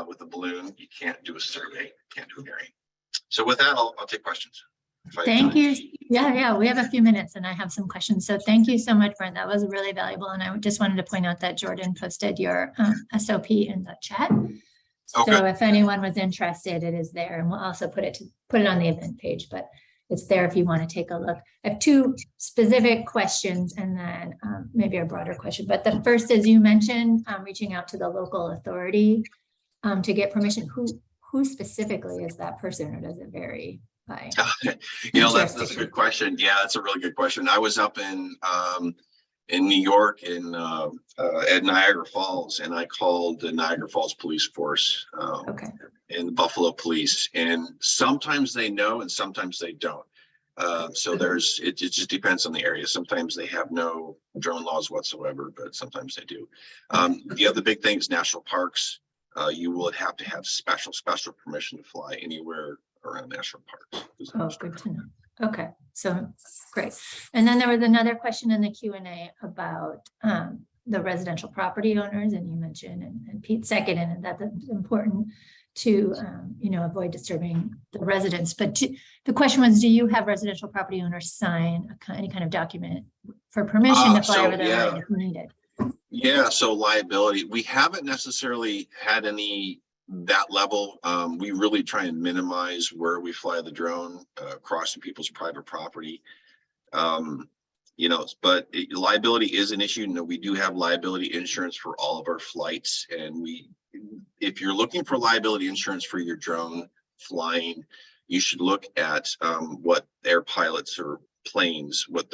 with a balloon. You can't do a survey, can't do an area. So with that, I'll take questions. Thank you. Yeah, we have a few minutes and I have some questions. So thank you so much, Brent. That was really valuable. And I just wanted to point out that Jordan posted your SOP in the chat. Okay. So if anyone was interested, it is there. And we'll also put it on the event page, but it's there if you want to take a look. I have two specific questions and then maybe a broader question. But the first, as you mentioned, reaching out to the local authority to get permission. Who specifically is that person, or does it vary? That's a good question. Yeah, that's a really good question. I was up in in New York at Niagara Falls, and I called the Niagara Falls Police Force Okay. and the Buffalo Police, and sometimes they know and sometimes they don't. So it just depends on the area. Sometimes they have no drone laws whatsoever, but sometimes they do. The other big thing is national parks. You will have to have special permission to fly anywhere around national parks. Oh, good to know. Okay, so great. And then there was another question in the Q&A about the residential property owners, and you mentioned, and Pete seconded, and that it's important to avoid disturbing the residents. But the question was, do you have residential property owners sign any kind of document for permission to fly over their land if needed? Yeah, so liability, we haven't necessarily had any that level. We really try and minimize where we fly the drone crossing people's private property. But liability is an issue. We do have liability insurance for all of our flights, and if you're looking for liability insurance for your drone flying, you should look at what air pilots or planes, what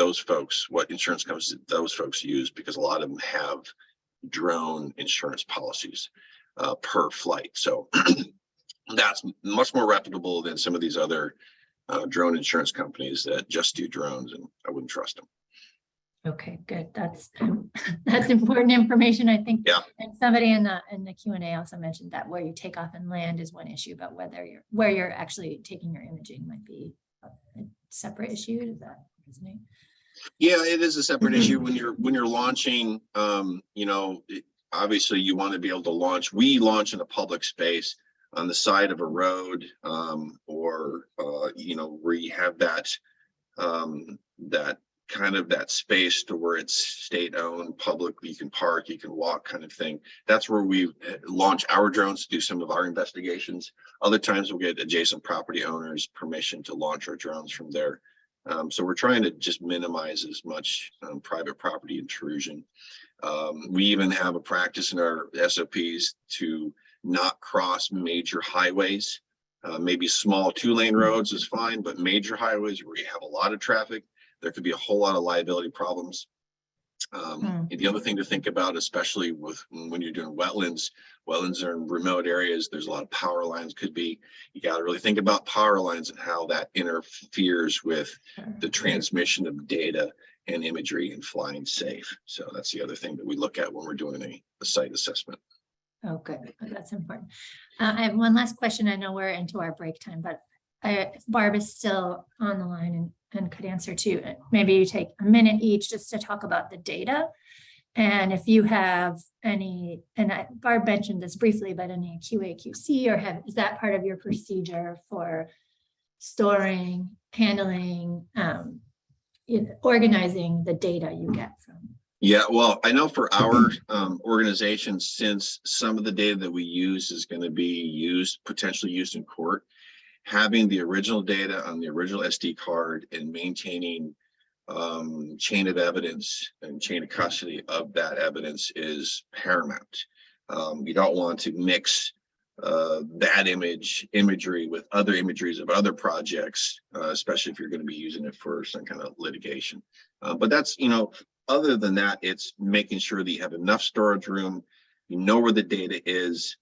insurance companies those folks use, because a lot of them have drone insurance policies per flight. So that's much more reputable than some of these other drone insurance companies that just do drones, and I wouldn't trust them. Okay, good. That's important information, I think. Yeah. And somebody in the Q&A also mentioned that where you take off and land is one issue, but where you're actually taking your imaging might be a separate issue. Does that resonate? Yeah, it is a separate issue when you're launching. Obviously you want to be able to launch. We launch in a public space on the side of a road, or where you have that that space to where it's state-owned, public, you can park, you can walk, kind of thing. That's where we launch our drones to do some of our investigations. Other times we'll get adjacent property owners permission to launch our drones from there. So we're trying to just minimize as much private property intrusion. We even have a practice in our SOPs to not cross major highways. Maybe small 2-lane roads is fine, but major highways where you have a lot of traffic, there could be a whole lot of liability problems. The other thing to think about, especially when you're doing wetlands are in remote areas. There's a lot of power lines. You got to really think about power lines and how that interferes with the transmission of data and imagery and flying safe. So that's the other thing that we look at when we're doing a site assessment. Oh, good. That's important. I have one last question. I know we're into our break time, but if Barb is still on the line and could answer too. Maybe you take a minute each just to talk about the data. And if you have any, Barb mentioned this briefly, but any QA/QC is that part of your procedure for storing, handling, organizing the data you get from? Yeah, well, I know for our organization, since some of the data that we use is going to be potentially used in court, having the original data on the original SD card and maintaining chain of evidence and chain of custody of that evidence is paramount. You don't want to mix that imagery with other imageries of other projects, especially if you're going to be using it for some kind of litigation. But that's, other than that, it's making sure that you have enough storage room, you know where the data is.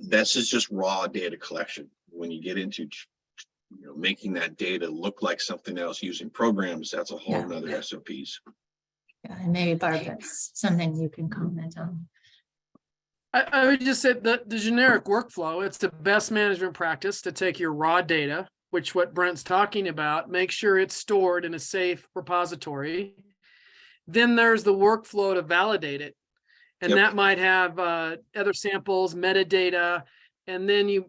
This is just raw data collection. When you get into making that data look like something else using programs, that's a whole nother SOPs. Yeah, and maybe Barb, that's something you can comment on. I would just say that the generic workflow, it's the best management practice to take your raw data, which what Brent's talking about, make sure it's stored in a safe repository. Then there's the workflow to validate it. And that might have other samples, metadata, and then you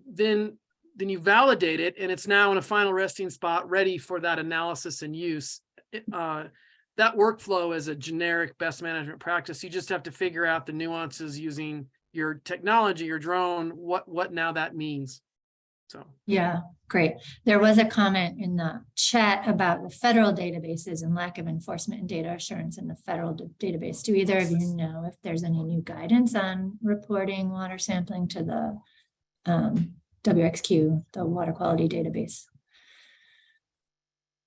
validate it, and it's now in a final resting spot ready for that analysis and use. That workflow is a generic best management practice. You just have to figure out the nuances using your technology, your drone, what now that means. So yeah, great. There was a comment in the chat about the federal databases and lack of enforcement and data assurance in the federal database. Do either of you know if there's any new guidance on reporting water sampling to the WXQ, the water quality database?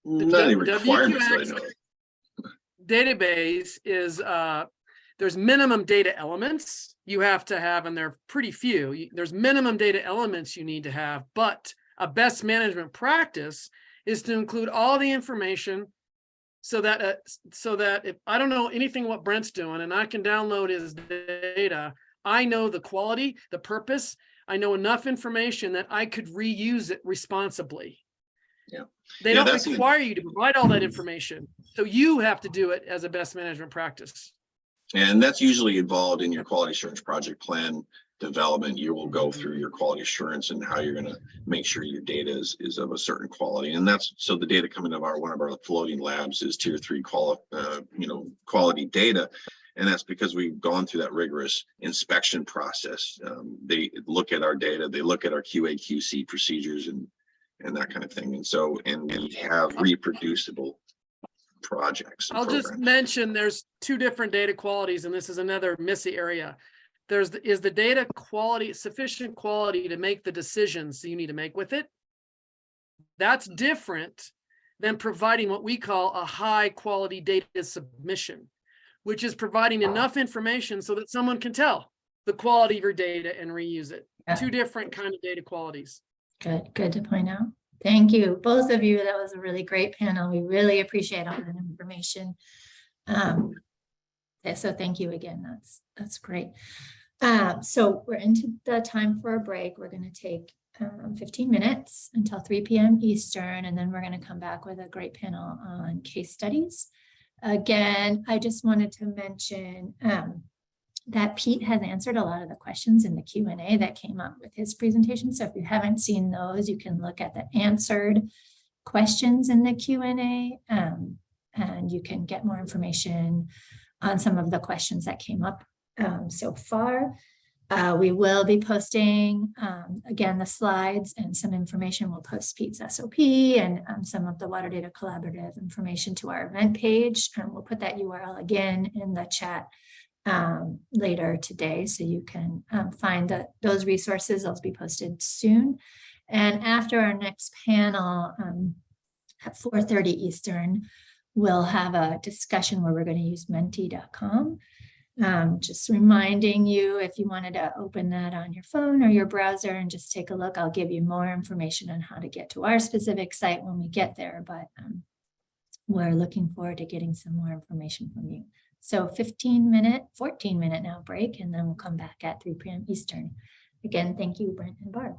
Not any requirements that I know of. database is there's minimum data elements you have to have, and they're pretty few. There's minimum data elements you need to have, but a best management practice is to include all the information so that if I don't know anything what Brent's doing and I can download his data, I know the quality, the purpose. I know enough information that I could reuse it responsibly. Yeah. They Yeah, don't require you to provide all that information. So you have to do it as a best management practice. And that's usually involved in your quality assurance project plan development. You will go through your quality assurance and how you're going to make sure your data is of a certain quality. And that's so the data coming out of one of our floating labs is tier 3 quality data. And that's because we've gone through that rigorous inspection process. They look at our data, they look at our QA/QC procedures and that kind of thing. And we have reproducible projects. I'll just mention there's 2 different data qualities, and this is another missy area. Is the data quality sufficient quality to make the decisions you need to make with it? That's different than providing what we call a high quality data submission, which is providing enough information so that someone can tell the quality of your data and reuse it. Yeah. 2 different kind of data qualities. Good to point out. Thank you, both of you. That was a really great panel. We really appreciate all that information. So thank you again. That's great. So we're into the time for a break. We're going to take 15 minutes until 3 p.m. Eastern, and then we're going to come back with a great panel on case studies. Again, I just wanted to mention that Pete has answered a lot of the questions in the Q&A that came up with his presentation. So if you haven't seen those, you can look at the answered questions in the Q&A, and you can get more information on some of the questions that came up so far. We will be posting, again, the slides and some information. We'll post Pete's SOP and some of the Water Data Collaborative information to our event page. And we'll put that URL again in the chat later today, so you can find those resources. They'll be posted soon. And after our next panel at 4:30 Eastern, we'll have a discussion where we're going to use menti.com. Just reminding you, if you wanted to open that on your phone or your browser and just take a look, I'll give you more information on how to get to our specific site when we get there, but we're looking forward to getting some more information from you. So 14-minute now break, and then we'll come back at 3 p.m. Eastern. Again, thank you, Brent and Barb.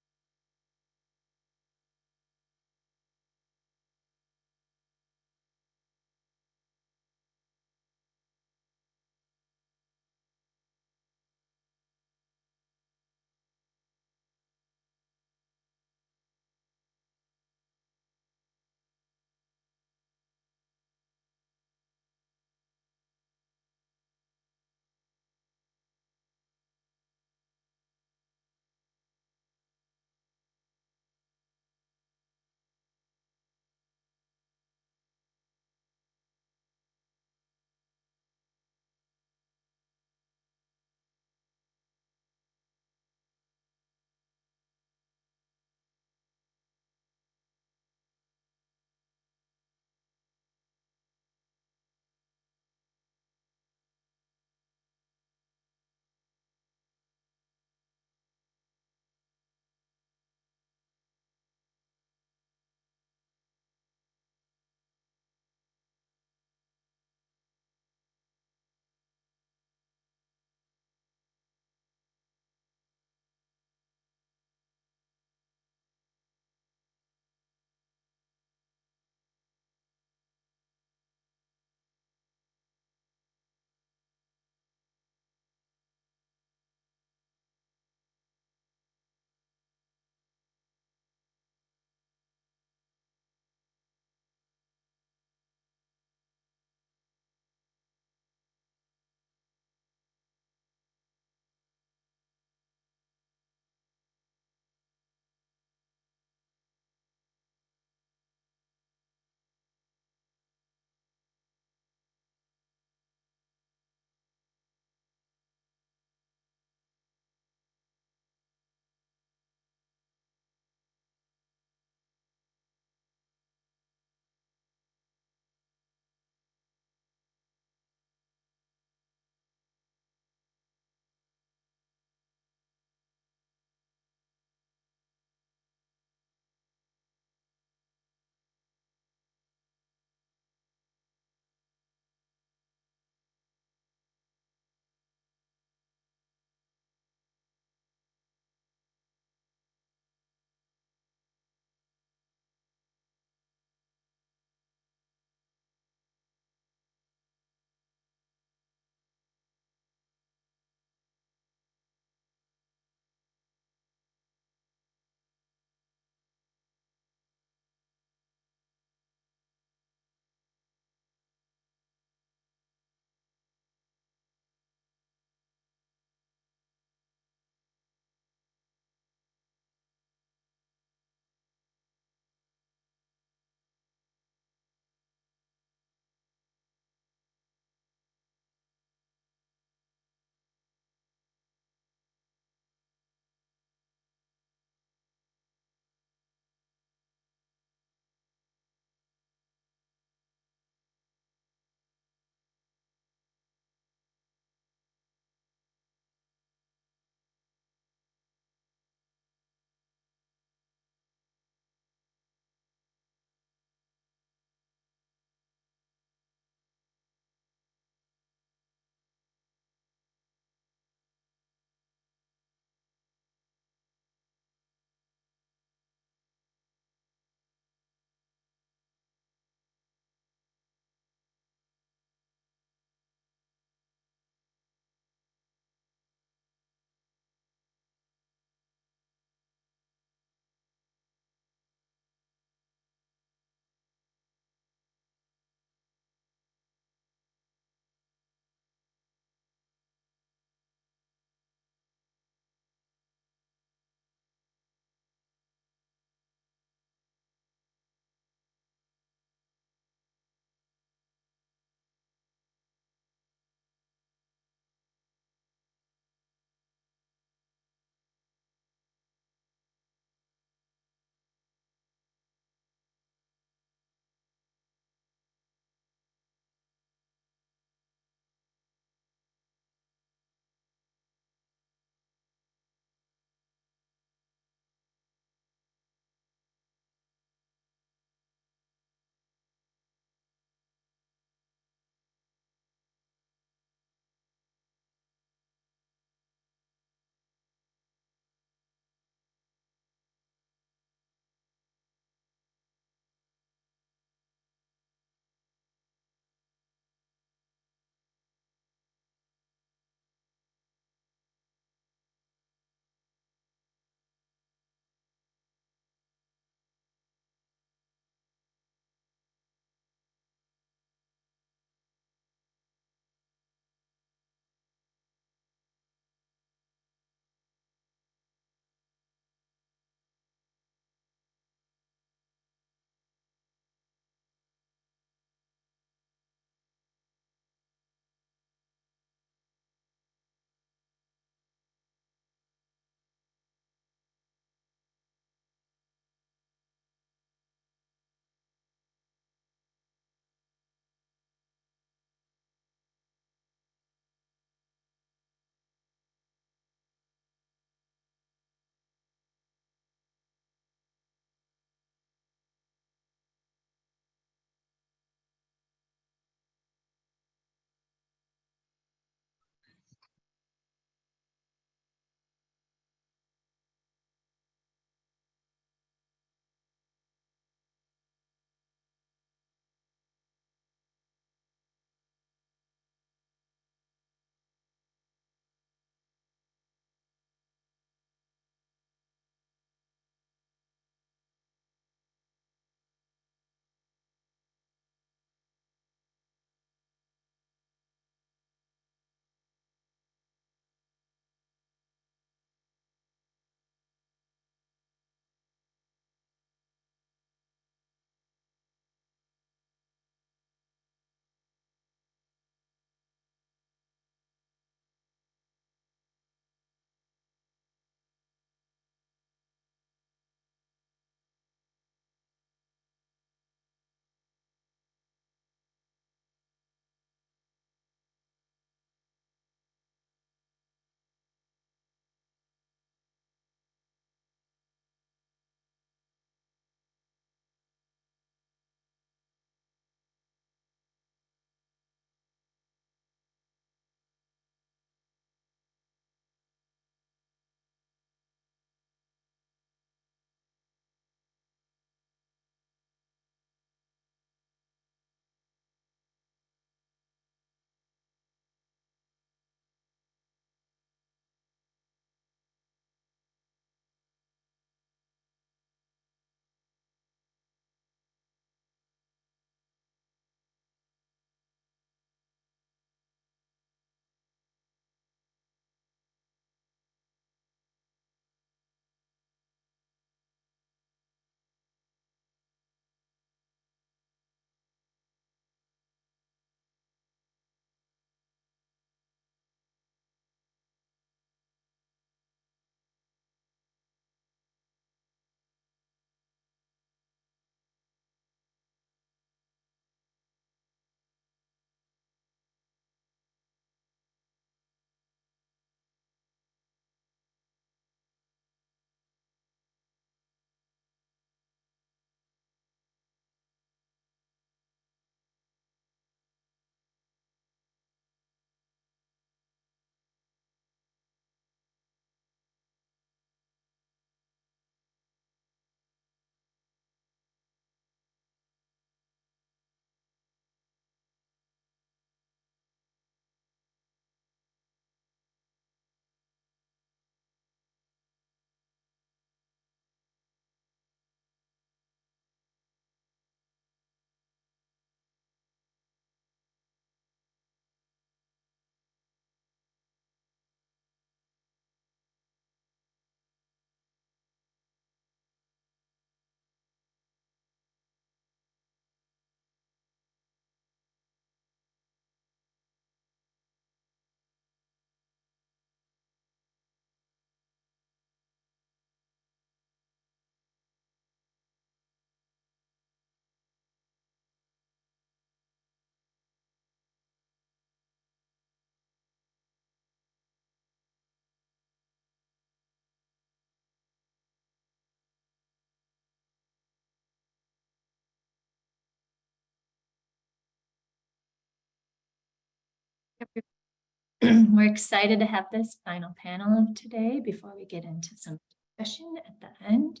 We're excited to have this final panel of today before we get into some discussion at the end.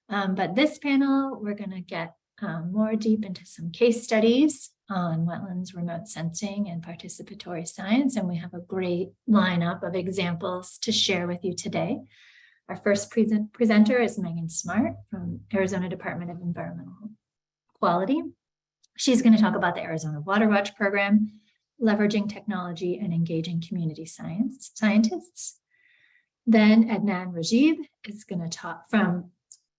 But this panel, we're going to get more deep into some case studies on wetlands, remote sensing, and participatory science. And we have a great lineup of examples to share with you today. Our first presenter is Megan Smart from Arizona Department of Environmental Quality. She's going to talk about the Arizona Water Watch program, leveraging technology and engaging community scientists. Then Adnan Rajiv is going to talk from,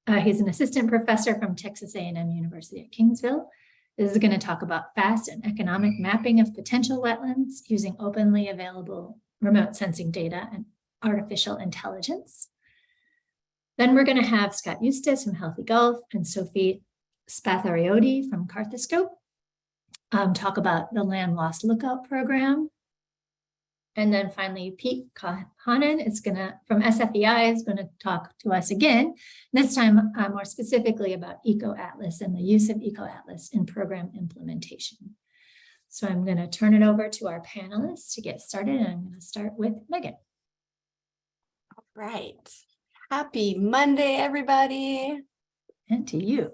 he's an assistant professor from Texas A&M University at Kingsville. This is going to talk about fast and economic mapping of potential wetlands using openly available remote sensing data and artificial intelligence. Then we're going to have Scott Eustace from Healthy Gulf and Sophie Spatharioti from Carthoscope talk about the Land Loss Lookout Program. And then finally, Pete Hanen is from SFEI is going to talk to us again, this time more specifically about EcoAtlas and the use of EcoAtlas in program implementation. So I'm going to turn it over to our panelists to get started, and I'm going to start with Megan. All right. Happy Monday, everybody. And to you.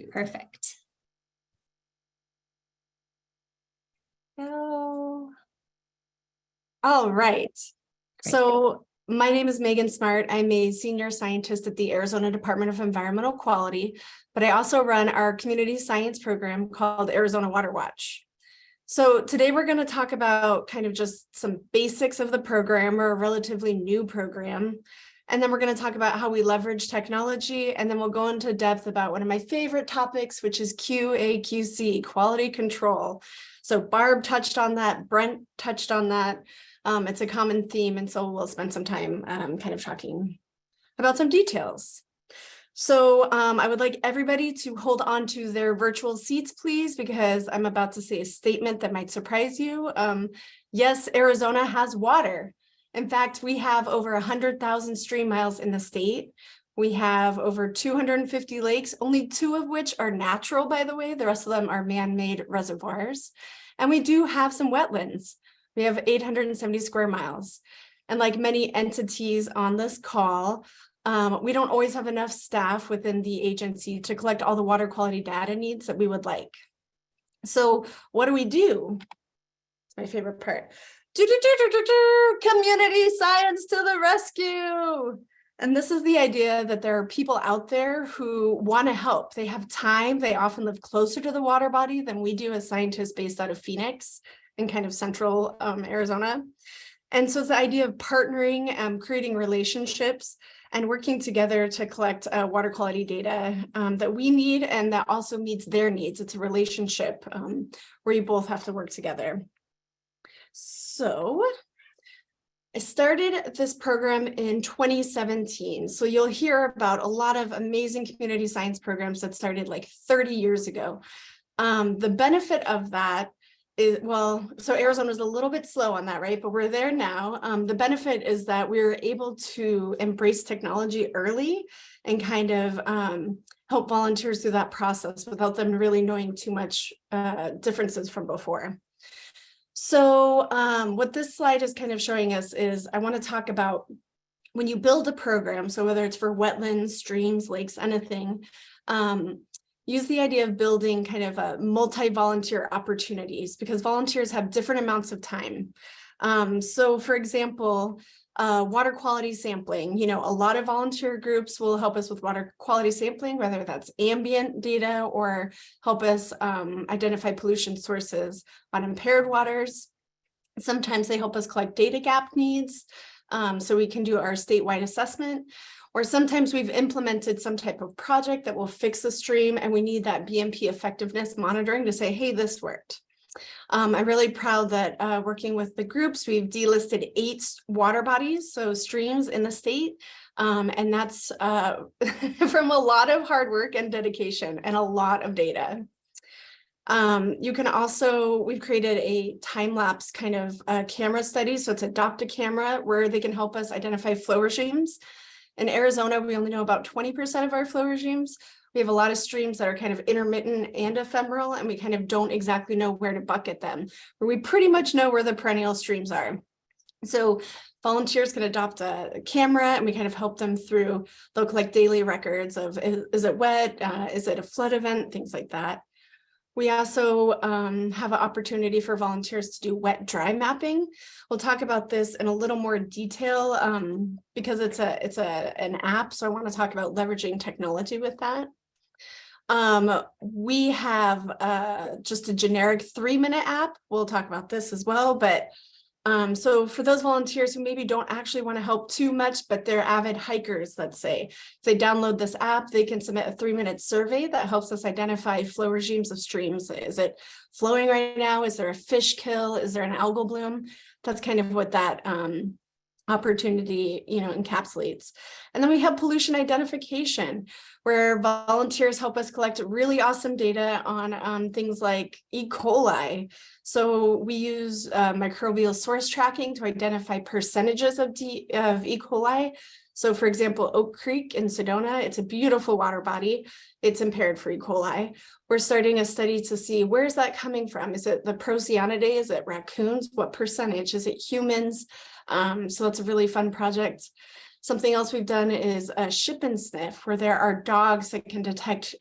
Perfect. Oh. All right. Great. So my name is Megan Smart. I'm a senior scientist at the Arizona Department of Environmental Quality, but I also run our community science program called Arizona Water Watch. So today we're going to talk about kind of just some basics of the program, or a relatively new program. And then we're going to talk about how we leverage technology, and then we'll go into depth about one of my favorite topics, which is QA/QC, quality control. So Barb touched on that, Brent touched on that. It's a common theme, and so we'll spend some time kind of talking about some details. So I would like everybody to hold on to their virtual seats, please, because I'm about to say a statement that might surprise you. Yes, Arizona has water. In fact, we have over 100,000 stream miles in the state. We have over 250 lakes, only 2 of which are natural, by the way. The rest of them are man-made reservoirs. And we do have some wetlands. We have 870 square miles. And like many entities on this call, we don't always have enough staff within the agency to collect all the water quality data needs that we would like. So what do? It's my favorite part. Community science to the rescue. And this is the idea that there are people out there who want to help. They have time. They often live closer to the water body than we do as scientists based out of Phoenix and kind of central Arizona. And so it's the idea of partnering, creating relationships, and working together to collect water quality data that we need and that also meets their needs. It's a relationship where you both have to work together. So I started this program in 2017. So you'll hear about a lot of amazing community science programs that started like 30 years ago. The benefit of that is, well, so Arizona was a little bit slow on that, right? But we're there now. The benefit is that we're able to embrace technology early and kind of help volunteers through that process without them really knowing too much differences from before. So what this slide is kind of showing us is I want to talk about when you build a program, so whether it's for wetlands, streams, lakes, anything, use the idea of building kind of a multi-volunteer opportunities, because volunteers have different amounts of time. So for example, water quality sampling, a lot of volunteer groups will help us with water quality sampling, whether that's ambient data or help us identify pollution sources on impaired waters. Sometimes they help us collect data gap needs so we can do our statewide assessment. Or sometimes we've implemented some type of project that will fix the stream and we need that BMP effectiveness monitoring to say, hey, this worked. I'm really proud that working with the groups, we've delisted 8 water bodies, so streams in the state. And that's from a lot of hard work and dedication and a lot of data. You can also, we've created a time-lapse kind of camera study. So it's adopt a camera where they can help us identify flow regimes. In Arizona, we only know about 20% of our flow regimes. We have a lot of streams that are kind of intermittent and ephemeral, and we kind of don't exactly know where to bucket them, where we pretty much know where the perennial streams are. So volunteers can adopt a camera and we kind of help them through. They'll collect daily records of, is it wet? Is it a flood event? Things like that. We also have an opportunity for volunteers to do wet dry mapping. We'll talk about this in a little more detail because it's an app. So I want to talk about leveraging technology with that. We have just a generic 3-minute app. We'll talk about this as well, but so for those volunteers who maybe don't actually want to help too much, but they're avid hikers, let's say, if they download this app, they can submit a 3-minute survey that helps us identify flow regimes of streams. Is it flowing right now? Is there a fish kill? Is there an algal bloom? That's kind of what that opportunity, encapsulates. And then we have pollution identification, where volunteers help us collect really awesome data on things like E. coli. So we use microbial source tracking to identify percentages of E. coli. So for example, Oak Creek in Sedona, it's a beautiful water body. It's impaired for E. coli. We're starting a study to see where's that coming from. Is it the Procyonidae? Is it raccoons? What percentage? Is it humans? So that's a really fun project. Something else we've done is a ship and sniff, where there are dogs that can detect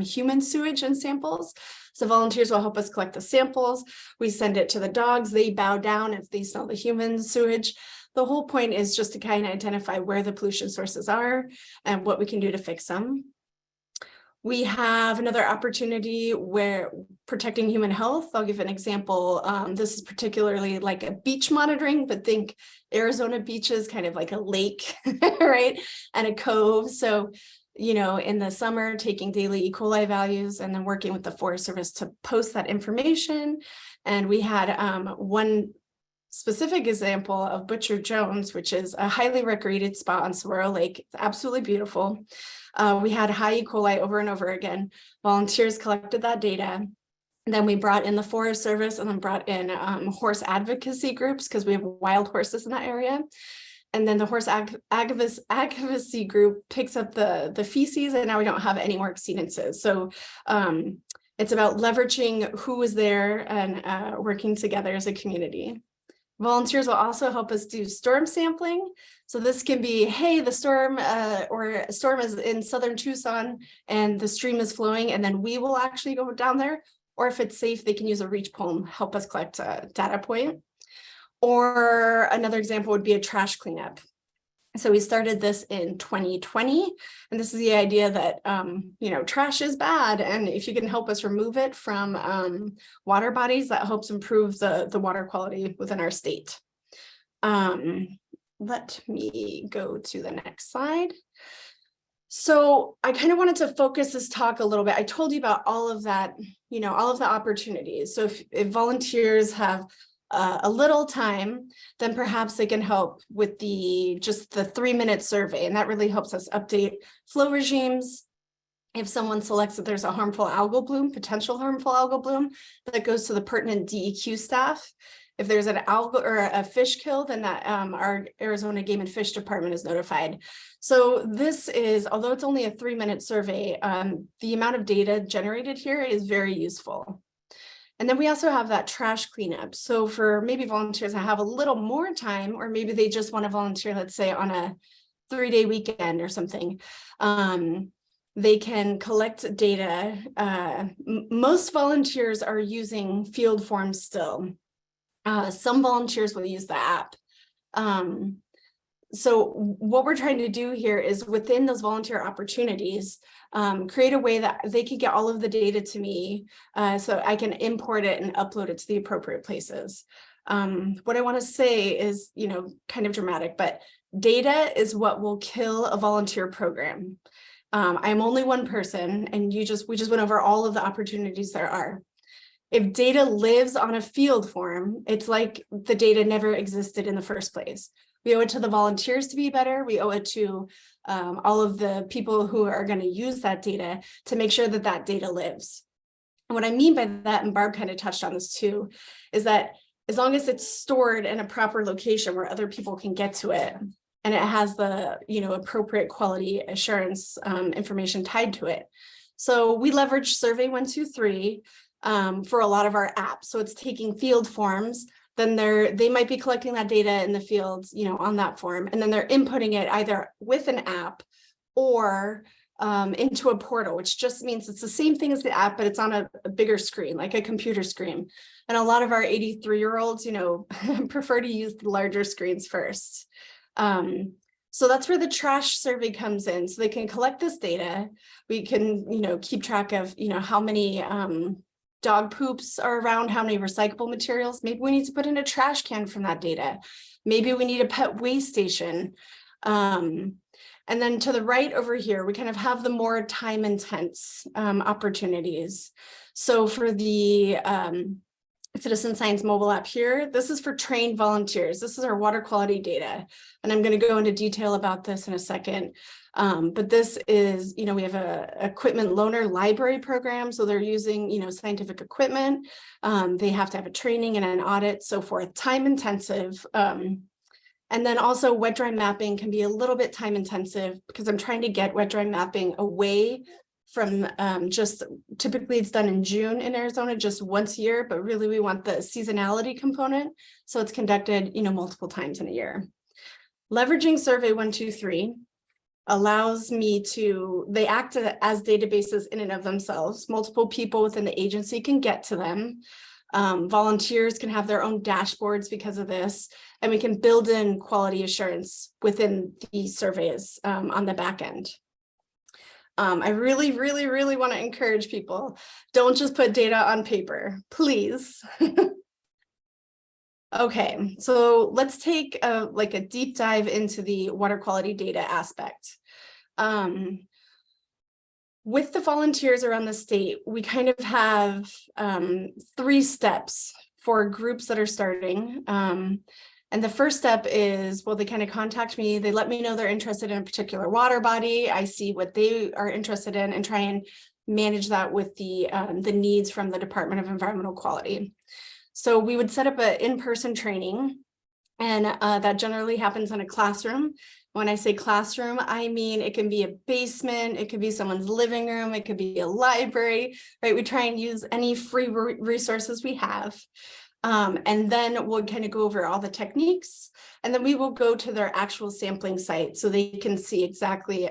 human sewage in samples. So volunteers will help us collect the samples. We send it to the dogs. They bow down if they smell the human sewage. The whole point is just to kind of identify where the pollution sources are and what we can do to fix them. We have another opportunity where protecting human health. I'll give an example. This is particularly like a beach monitoring, but think Arizona beaches, kind of like a lake, right? And a cove. So, in the summer, taking daily E. coli values and then working with the Forest Service to post that information. And we had one specific example of Butcher Jones, which is a highly recreated spot on Saguaro Lake. It's absolutely beautiful. We had high E. coli over and over again. Volunteers collected that data. And then we brought in the Forest Service and then brought in horse advocacy groups because we have wild horses in that area. And then the horse advocacy group picks up the feces, and now we don't have any more exceedances. So it's about leveraging who was there and working together as a community. Volunteers will also help us do storm sampling. So this can be, hey, the storm or a storm is in southern Tucson and the stream is flowing, and then we will actually go down there. Or if it's safe, they can use a reach pole and help us collect a data point. Or another example would be a trash cleanup. So we started this in 2020, and this is the idea that, trash is bad. And if you can help us remove it from water bodies, that helps improve the water quality within our state. Let me go to the next slide. So I kind of wanted to focus this talk a little bit. I told you about all of that, all of the opportunities. So if volunteers have a little time, then perhaps they can help with just the 3-minute survey. And that really helps us update flow regimes. If someone selects that there's a harmful algal bloom, potential harmful algal bloom, that goes to the pertinent DEQ staff. If there's an algal or a fish kill, then that our Arizona Game and Fish Department is notified. So this is, although it's only a 3-minute survey, the amount of data generated here is very useful. And then we also have that trash cleanup. So for maybe volunteers that have a little more time, or maybe they just want to volunteer, let's say on a 3-day weekend or something, they can collect data. Most volunteers are using field forms still. Some volunteers will use the app. So what we're trying to do here is within those volunteer opportunities, create a way that they can get all of the data to me so I can import it and upload it to the appropriate places. What I want to say is, kind of dramatic, but data is what will kill a volunteer program. I'm only one person, and we just went over all of the opportunities there are. If data lives on a field form, it's like the data never existed in the first place. We owe it to the volunteers to be better. We owe it to all of the people who are going to use that data to make sure that that data lives. And what I mean by that, and Barb kind of touched on this too, is that as long as it's stored in a proper location where other people can get to it, and it has the, appropriate quality assurance information tied to it. So we leverage Survey 123 for a lot of our apps. So it's taking field forms, then they might be collecting that data in the fields, on that form, and then they're inputting it either with an app or into a portal, which just means it's the same thing as the app, but it's on a bigger screen, like a computer screen. And a lot of our 83-year-olds, prefer to use the larger screens first. So that's where the trash survey comes in. So they can collect this data. We can, keep track of, how many dog poops are around, how many recyclable materials. Maybe we need to put in a trash can from that data. Maybe we need a pet waste station. And then to the right over here, we kind of have the more time intense opportunities. So for the Citizen Science mobile app here, this is for trained volunteers. This is our water quality data. And I'm going to go into detail about this in a second. But this is, we have a equipment loaner library program. So they're using, scientific equipment. They have to have a training and an audit, so forth, time intensive. And then also wet dry mapping can be a little bit time intensive because I'm trying to get wet dry mapping away from just typically it's done in June in Arizona, just once a year, but really we want the seasonality component. So it's conducted, multiple times in a year. Leveraging Survey 123 allows me they act as databases in and of themselves. Multiple people within the agency can get to them. Volunteers can have their own dashboards because of this, and we can build in quality assurance within these surveys on the back end. I really, really, really want to encourage people, don't just put data on paper, please. Okay, so let's take a deep dive into the water quality data aspect. With the volunteers around the state, we kind of have 3 steps for groups that are starting. And the first step is, well, they kind of contact me. They let me know they're interested in a particular water body. I see what they are interested in and try and manage that with the needs from the Department of Environmental Quality. So we would set up an in-person training, and that generally happens in a classroom. When I say classroom, I mean it can be a basement, it could be someone's living room, it could be a library, right? We try and use any free resources we have. And then we'll kind of go over all the techniques, and then we will go to their actual sampling site so they can see exactly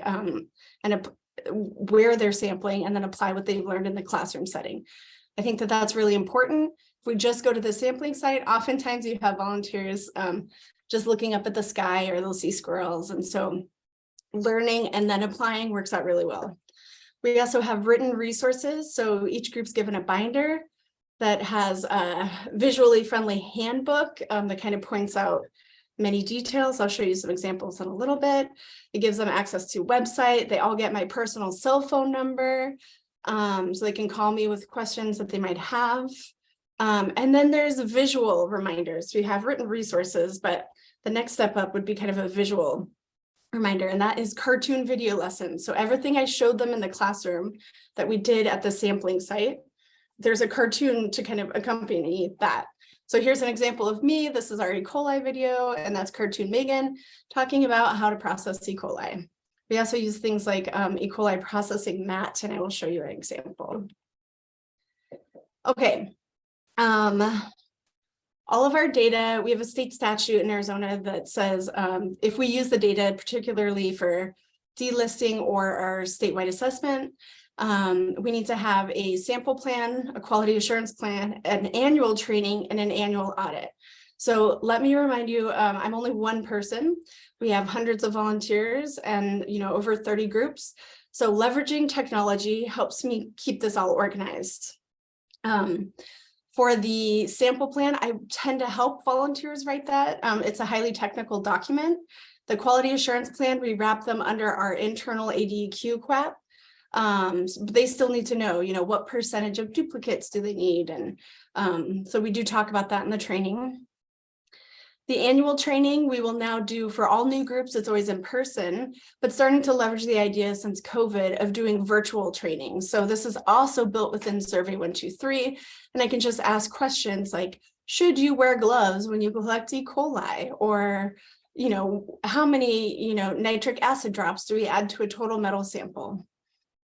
where they're sampling and then apply what they've learned in the classroom setting. I think that that's really important. If we just go to the sampling site, oftentimes you have volunteers just looking up at the sky, or they'll see squirrels. And so learning and then applying works out really well. We also have written resources. So each group's given a binder that has a visually friendly handbook that kind of points out many details. I'll show you some examples in a little bit. It gives them access to website. They all get my personal cell phone number, so they can call me with questions that they might have. And then there's visual reminders. We have written resources, but the next step up would be kind of a visual reminder, and that is cartoon video lessons. So everything I showed them in the classroom that we did at the sampling site, there's a cartoon to kind of accompany that. So here's an example of me. This is our E. coli video, and that's cartoon Megan talking about how to process E. coli. We also use things like E. coli processing mat, and I will show you an example. Okay. All of our data, we have a state statute in Arizona that says if we use the data, particularly for delisting or our statewide assessment, we need to have a sample plan, a quality assurance plan, an annual training, and an annual audit. So let me remind you, I'm only one person. We have hundreds of volunteers and over 30 groups. So leveraging technology helps me keep this all organized. For the sample plan, I tend to help volunteers write that. It's a highly technical document. The quality assurance plan, we wrap them under our internal ADQ QAP. But they still need to know, what percentage of duplicates do they need? And so we do talk about that in the training. The annual training we will now do for all new groups. It's always in person, but starting to leverage the idea since COVID of doing virtual training. So this is also built within Survey 123, and I can just ask questions like, should you wear gloves when you collect E. coli? Or how many, nitric acid drops do we add to a total metal sample?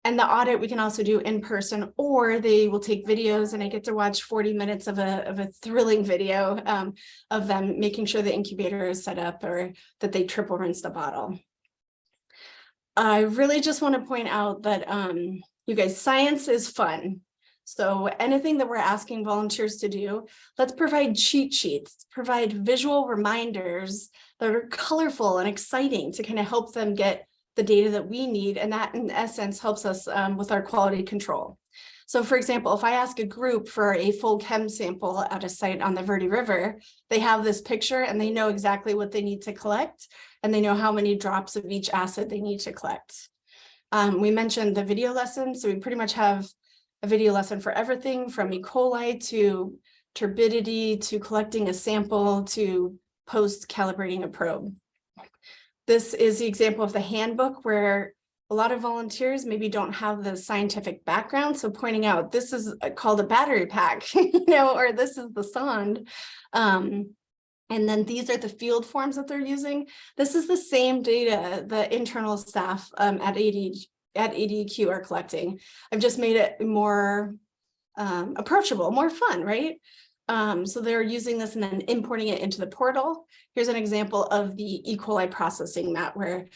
And the audit we can also do in person, or they will take videos, and I get to watch 40 minutes of a thrilling video of them making sure the incubator is set up or that they triple rinse the bottle. I really just want to point out that you guys, science is fun. So anything that we're asking volunteers to do, let's provide cheat sheets, provide visual reminders that are colorful and exciting to kind of help them get the data that we need. And that in essence helps us with our quality control. So for example, if I ask a group for a full chem sample at a site on the Verde River, they have this picture and they know exactly what they need to collect, and they know how many drops of each acid they need to collect. We mentioned the video lesson, so we pretty much have a video lesson for everything from E. coli to turbidity to collecting a sample to post calibrating a probe. This is the example of the handbook where a lot of volunteers maybe don't have the scientific background. So pointing out this is called a battery pack, or this is the sonde. And then these are the field forms that they're using. This is the same data the internal staff at ADQ are collecting. I've just made it more approachable, more fun, right? So they're using this and then importing it into the portal. Here's an example of the E. coli processing map where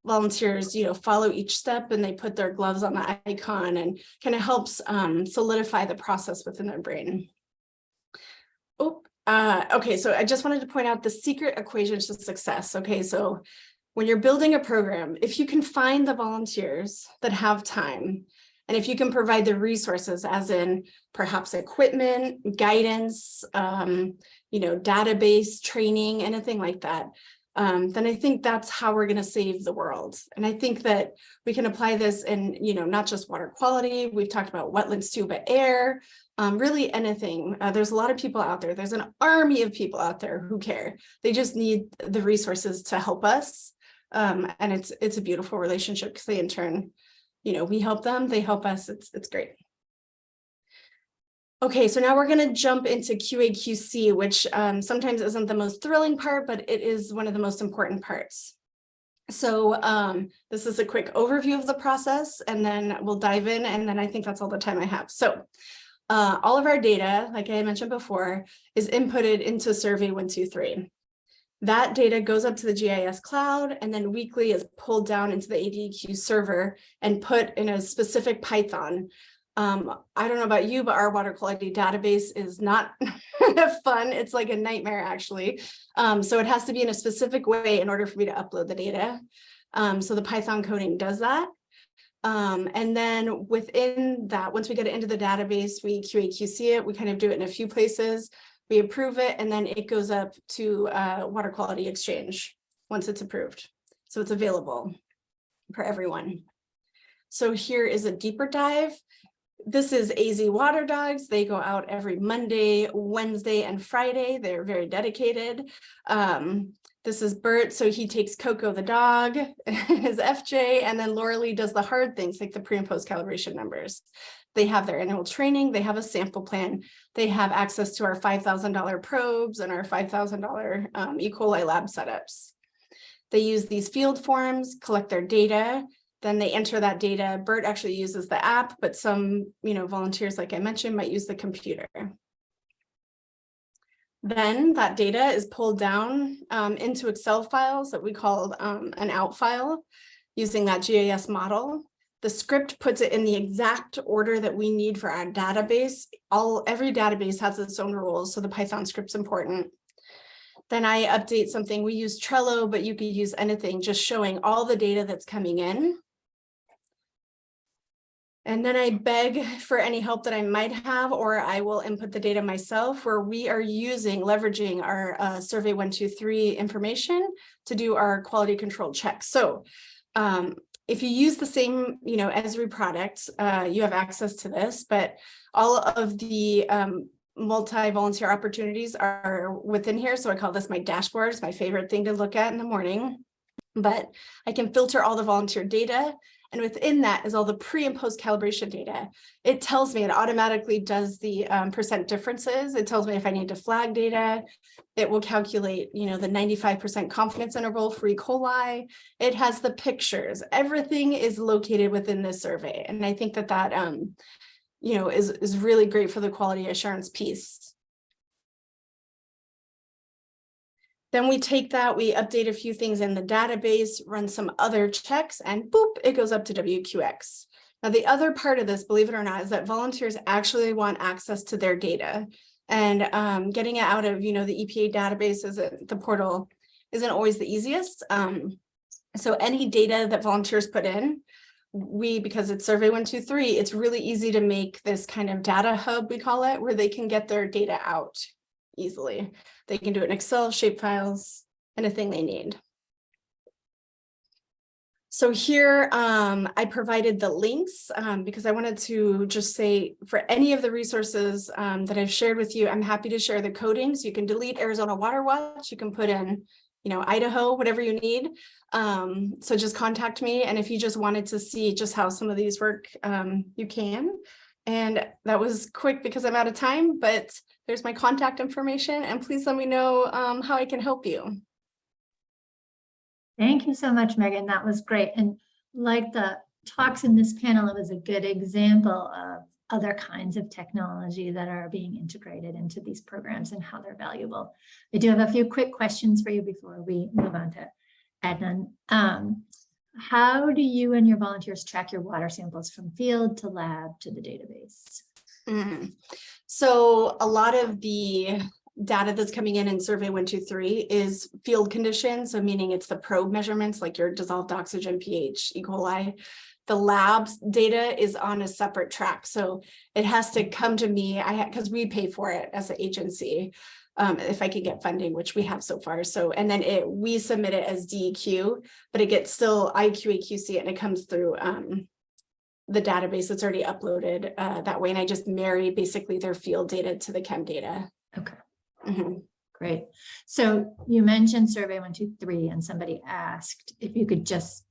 volunteers, follow each step and they put their gloves on the icon and kind of helps solidify the process within their brain. Okay, so I just wanted to point out the secret equation to success. Okay, so when you're building a program, if you can find the volunteers that have time, and if you can provide the resources, as in perhaps equipment, guidance, database, training, anything like that, then I think that's how we're going to save the world. And I think that we can apply this in, not just water quality. We've talked about wetlands too, but air, really anything. There's a lot of people out there. There's an army of people out there who care. They just need the resources to help us. And it's a beautiful relationship because they in turn, we help them, they help us. It's great. Okay, so now we're going to jump into QA/QC, which sometimes isn't the most thrilling part, but it is one of the most important parts. So this is a quick overview of the process, and then we'll dive in, and then I think that's all the time I have. So all of our data, like I mentioned before, is inputted into Survey 123. That data goes up to the GIS cloud and then weekly is pulled down into the ADQ server and put in a specific Python. I don't know about you, but our water quality database is not fun. It's like a nightmare, actually. So it has to be in a specific way in order for me to upload the data. So the Python coding does that. And then within that, once we get it into the database, we QA/QC it. We kind of do it in a few places. We approve it, and then it goes up to Water Quality Exchange once it's approved. So it's available for everyone. So here is a deeper dive. This is AZ Water Dogs. They go out every Monday, Wednesday, and Friday. They're very dedicated. This is Bert. So he takes Coco the dog, his FJ, and then Laura Lee does the hard things like the pre and post calibration numbers. They have their annual training. They have a sample plan. They have access to our $5,000 probes and our $5,000 E. coli lab setups. They use these field forms, collect their data, then they enter that data. Bert actually uses the app, but some, volunteers, like I mentioned, might use the computer. Then that data is pulled down into Excel files that we call an out file using that GIS model. The script puts it in the exact order that we need for our database. Every database has its own rules, so the Python script's important. Then I update something. We use Trello, but you could use anything, just showing all the data that's coming in. And then I beg for any help that I might have, or I will input the data myself, where we are leveraging our Survey 123 information to do our quality control checks. So if you use the same, Esri product, you have access to this, but all of the multi-volunteer opportunities are within here. So I call this my dashboard. It's my favorite thing to look at in the morning. But I can filter all the volunteer data, And within that is all the pre and post calibration data. It tells me, it automatically does the percent differences. It tells me if I need to flag data. It will calculate, the 95% confidence interval for E. coli. It has the pictures. Everything is located within this survey. And I think that is really great for the quality assurance piece. Then we take that, we update a few things in the database, run some other checks, and boop, it goes up to WQX. Now, the other part of this, believe it or not, is that volunteers actually want access to their data. And getting it out of, the EPA database, the portal, isn't always the easiest. So any data that volunteers put in, because it's Survey 123, it's really easy to make this kind of data hub, we call it, where they can get their data out easily. They can do it in Excel, shapefiles, anything they need. So here I provided the links because I wanted to just say for any of the resources that I've shared with you, I'm happy to share the coding. So you can delete Arizona Water Watch, you can put in, Idaho, whatever you need. So just contact me. And if you just wanted to see just how some of these work, you can. And that was quick because I'm out of time, but there's my contact information, and please let me know how I can help you. Thank you so much, Megan. That was great. And like the talks in this panel, it was a good example of other kinds of technology that are being integrated into these programs and how they're valuable. I do have a few quick questions for you before we move on to Adnan. How do you and your volunteers track your water samples from field to lab to the database? So a lot of the data that's coming in Survey 123 is field conditions. So meaning it's the probe measurements, like your dissolved oxygen, pH, E. coli. The lab's data is on a separate track. So it has to come to me, because we pay for it as an agency. If I could get funding, which we have so far. So, and then we submit it as DEQ, but it gets still IQAQC and it comes through the database that's already uploaded that way. And I just marry basically their field data to the chem data. Okay. Great. So you mentioned Survey 123 and somebody asked if you could just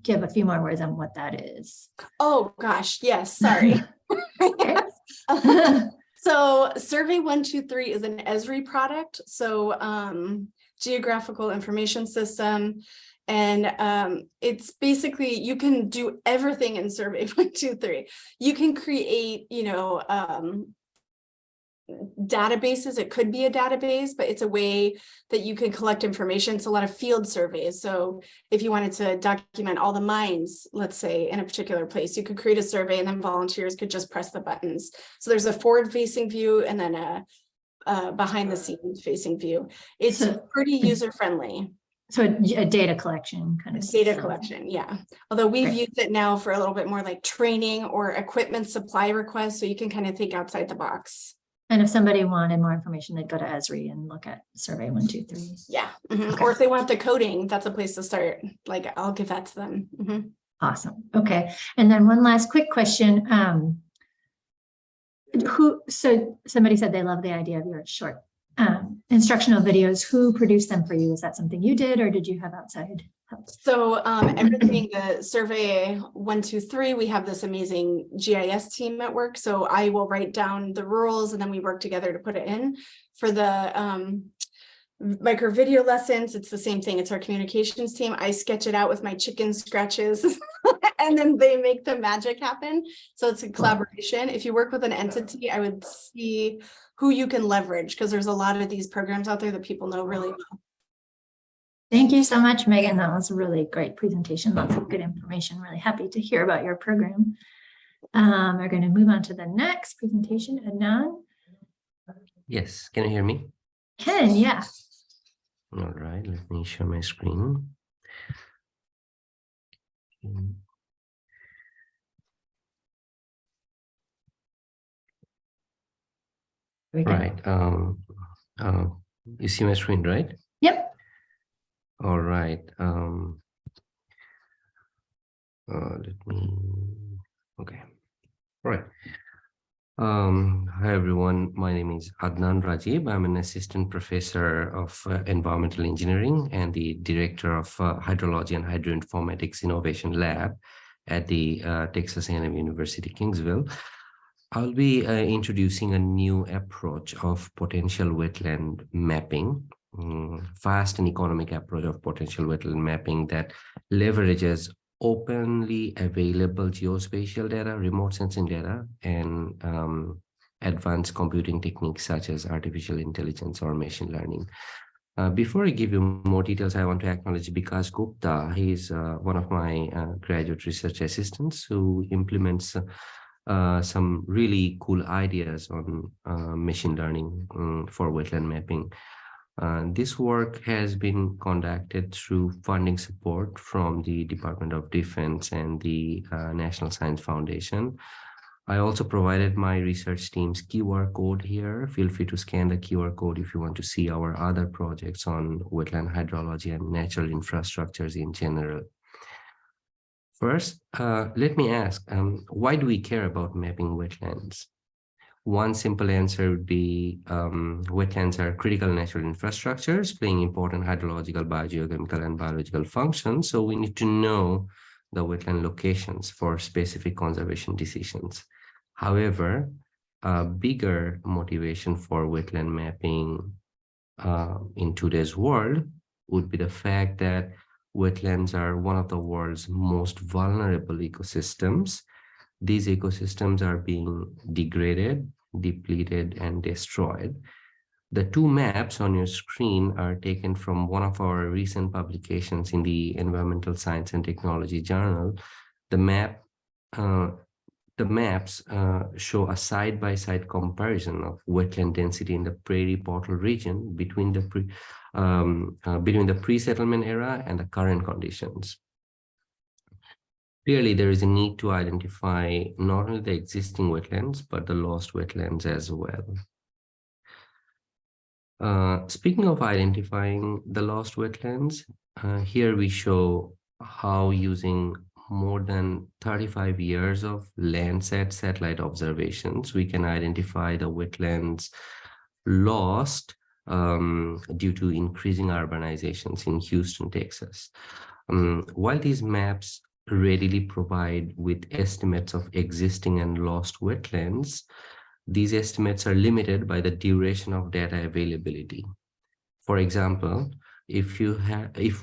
give a few more words on what that is. Oh gosh, yes, sorry. So Survey 123 is an Esri product. So geographical information system. And it's basically, you can do everything in Survey 123. You can create, databases. It could be a database, but it's a way that you can collect information. It's a lot of field surveys. So if you wanted to document all the mines, let's say in a particular place, you could create a survey and then volunteers could just press the buttons. So there's a forward facing view and then a behind the scenes facing view. It's pretty user friendly. So a data collection kind of data collection, yeah. Although we've used it now for a little bit more like training or equipment supply requests, so you can kind of think outside the box. And if somebody wanted more information, they'd go to Esri and look at Survey 123. Yeah. Okay. Or if they want the coding, that's a place to start. Like I'll give that to them. Awesome. Okay. And then one last quick question. So somebody said they love the idea of your short instructional videos. Who produced them for you? Is that something you did or did you have outside help? So everything, the Survey 123, we have this amazing GIS team at work. So I will write down the rules and then we work together to put it in. For the micro video lessons, it's the same thing. It's our communications team. I sketch it out with my chicken scratches and then they make the magic happen. So it's a collaboration. If you work with an entity, I would see who you can leverage because there's a lot of these programs out there that people know really well. Thank you so much, Megan. That was a really great presentation. Lots of good information. Really happy to hear about your program. We're going to move on to the next presentation. Adnan? Yes, can you hear me? Ken, yeah. All right, let me share my screen. Right. You see my screen, right? Yep. All right. Let me. Okay. All right. Hi everyone. My name is Adnan Rajib. I'm an assistant professor of environmental engineering and the director of hydrology and hydroinformatics innovation lab at the Texas A&M University, Kingsville. I'll be introducing a new approach of potential wetland mapping, fast and economic approach of potential wetland mapping that leverages openly available geospatial data, remote sensing data, and advanced computing techniques such as artificial intelligence or machine learning. Before I give you more details, I want to acknowledge Vikas Gupta. He's one of my graduate research assistants who implements some really cool ideas on machine learning for wetland mapping. This work has been conducted through funding support from the Department of Defense and the National Science Foundation. I also provided my research team's QR code here. Feel free to scan the QR code if you want to see our other projects on wetland hydrology and natural infrastructures in general. First, let me ask, why do we care about mapping wetlands? One simple answer would be wetlands are critical natural infrastructures playing important hydrological, biogeochemical, and biological functions. So we need to know the wetland locations for specific conservation decisions. However, a bigger motivation for wetland mapping in today's world would be the fact that wetlands are one of the world's most vulnerable ecosystems. These ecosystems are being degraded, depleted, and destroyed. The two maps on your screen are taken from one of our recent publications in the Environmental Science and Technology Journal. The maps show a side-by-side comparison of wetland density in the prairie portal region between the pre-settlement era and the current conditions. Clearly, there is a need to identify not only the existing wetlands, but the lost wetlands as well. Speaking of identifying the lost wetlands, here we show how using more than 35 years of Landsat satellite observations, we can identify the wetlands lost due to increasing urbanizations in Houston, Texas. While these maps readily provide with estimates of existing and lost wetlands, these estimates are limited by the duration of data availability. For example, if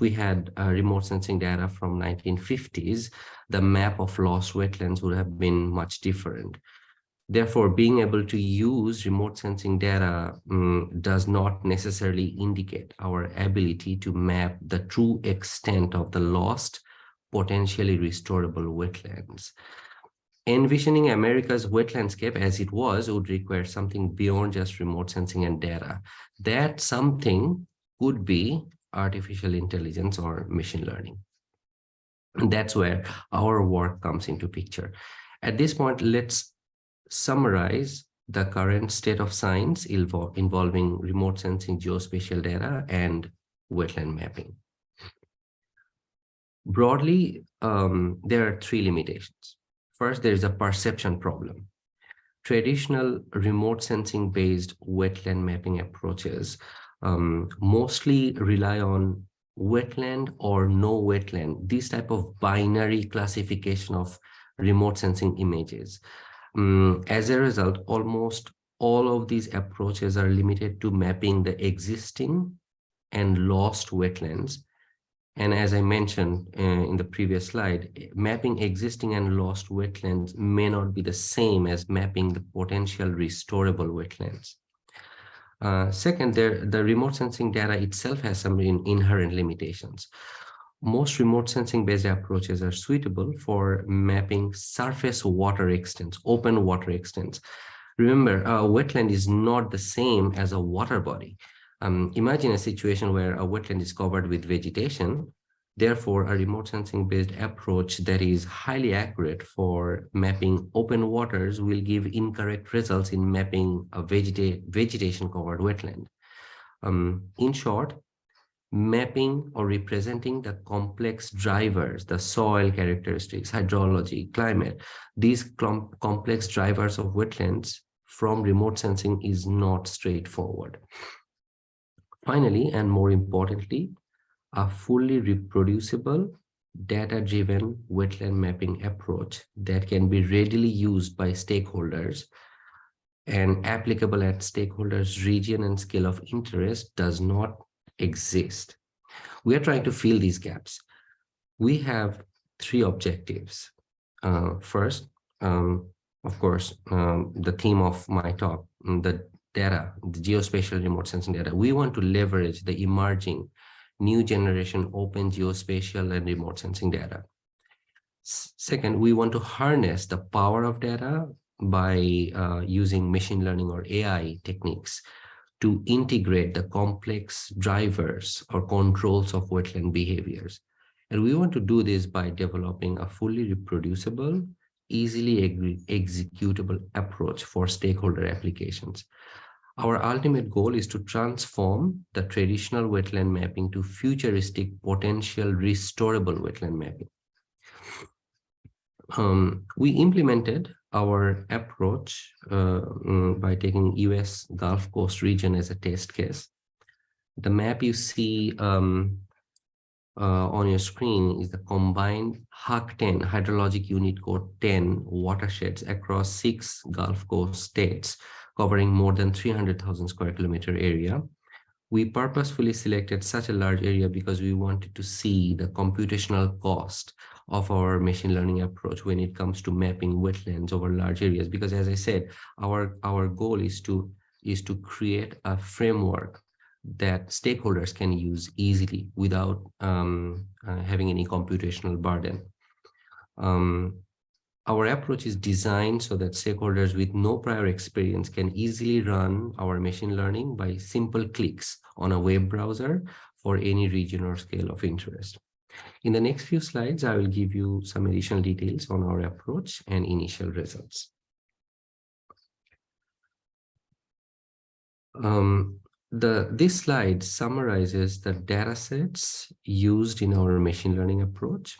we had remote sensing data from 1950s, the map of lost wetlands would have been much different. Therefore, being able to use remote sensing data does not necessarily indicate our ability to map the true extent of the lost, potentially restorable wetlands. Envisioning America's wetlandscape as it was would require something beyond just remote sensing and data. That something could be artificial intelligence or machine learning. And that's where our work comes into picture. At this point, let's summarize the current state of science involving remote sensing, geospatial data, and wetland mapping. Broadly, there are three limitations. First, there is a perception problem. Traditional remote sensing based wetland mapping approaches mostly rely on wetland or no wetland, this type of binary classification of remote sensing images. As a result, almost all of these approaches are limited to mapping the existing and lost wetlands. And as I mentioned in the previous slide, mapping existing and lost wetlands may not be the same as mapping the potential restorable wetlands. Second, the remote sensing data itself has some inherent limitations. Most remote sensing based approaches are suitable for mapping surface water extents, open water extents. Remember, a wetland is not the same as a water body. Imagine a situation where a wetland is covered with vegetation. Therefore, a remote sensing based approach that is highly accurate for mapping open waters will give incorrect results in mapping a vegetation covered wetland. In short, mapping or representing the complex drivers, the soil characteristics, hydrology, climate, these complex drivers of wetlands from remote sensing is not straightforward. Finally, and more importantly, a fully reproducible data-driven wetland mapping approach that can be readily used by stakeholders and applicable at stakeholders' region and scale of interest does not exist. We are trying to fill these gaps. We have three objectives. First, of course, the theme of my talk, the data, the geospatial remote sensing data. We want to leverage the emerging new generation open geospatial and remote sensing data. Second, we want to harness the power of data by using machine learning or AI techniques to integrate the complex drivers or controls of wetland behaviors. And we want to do this by developing a fully reproducible, easily executable approach for stakeholder applications. Our ultimate goal is to transform the traditional wetland mapping to futuristic potential restorable wetland mapping. We implemented our approach by taking US Gulf Coast region as a test case. The map you see on your screen is the combined HUC-10, Hydrologic Unit Code 10 watersheds across 6 Gulf Coast states, covering more than 300,000 square kilometer area. We purposefully selected such a large area because we wanted to see the computational cost of our machine learning approach when it comes to mapping wetlands over large areas. Because as I said, our goal is to create a framework that stakeholders can use easily without having any computational burden. Our approach is designed so that stakeholders with no prior experience can easily run our machine learning by simple clicks on a web browser for any region or scale of interest. In the next few slides, I will give you some additional details on our approach and initial results. This slide summarizes the data sets used in our machine learning approach.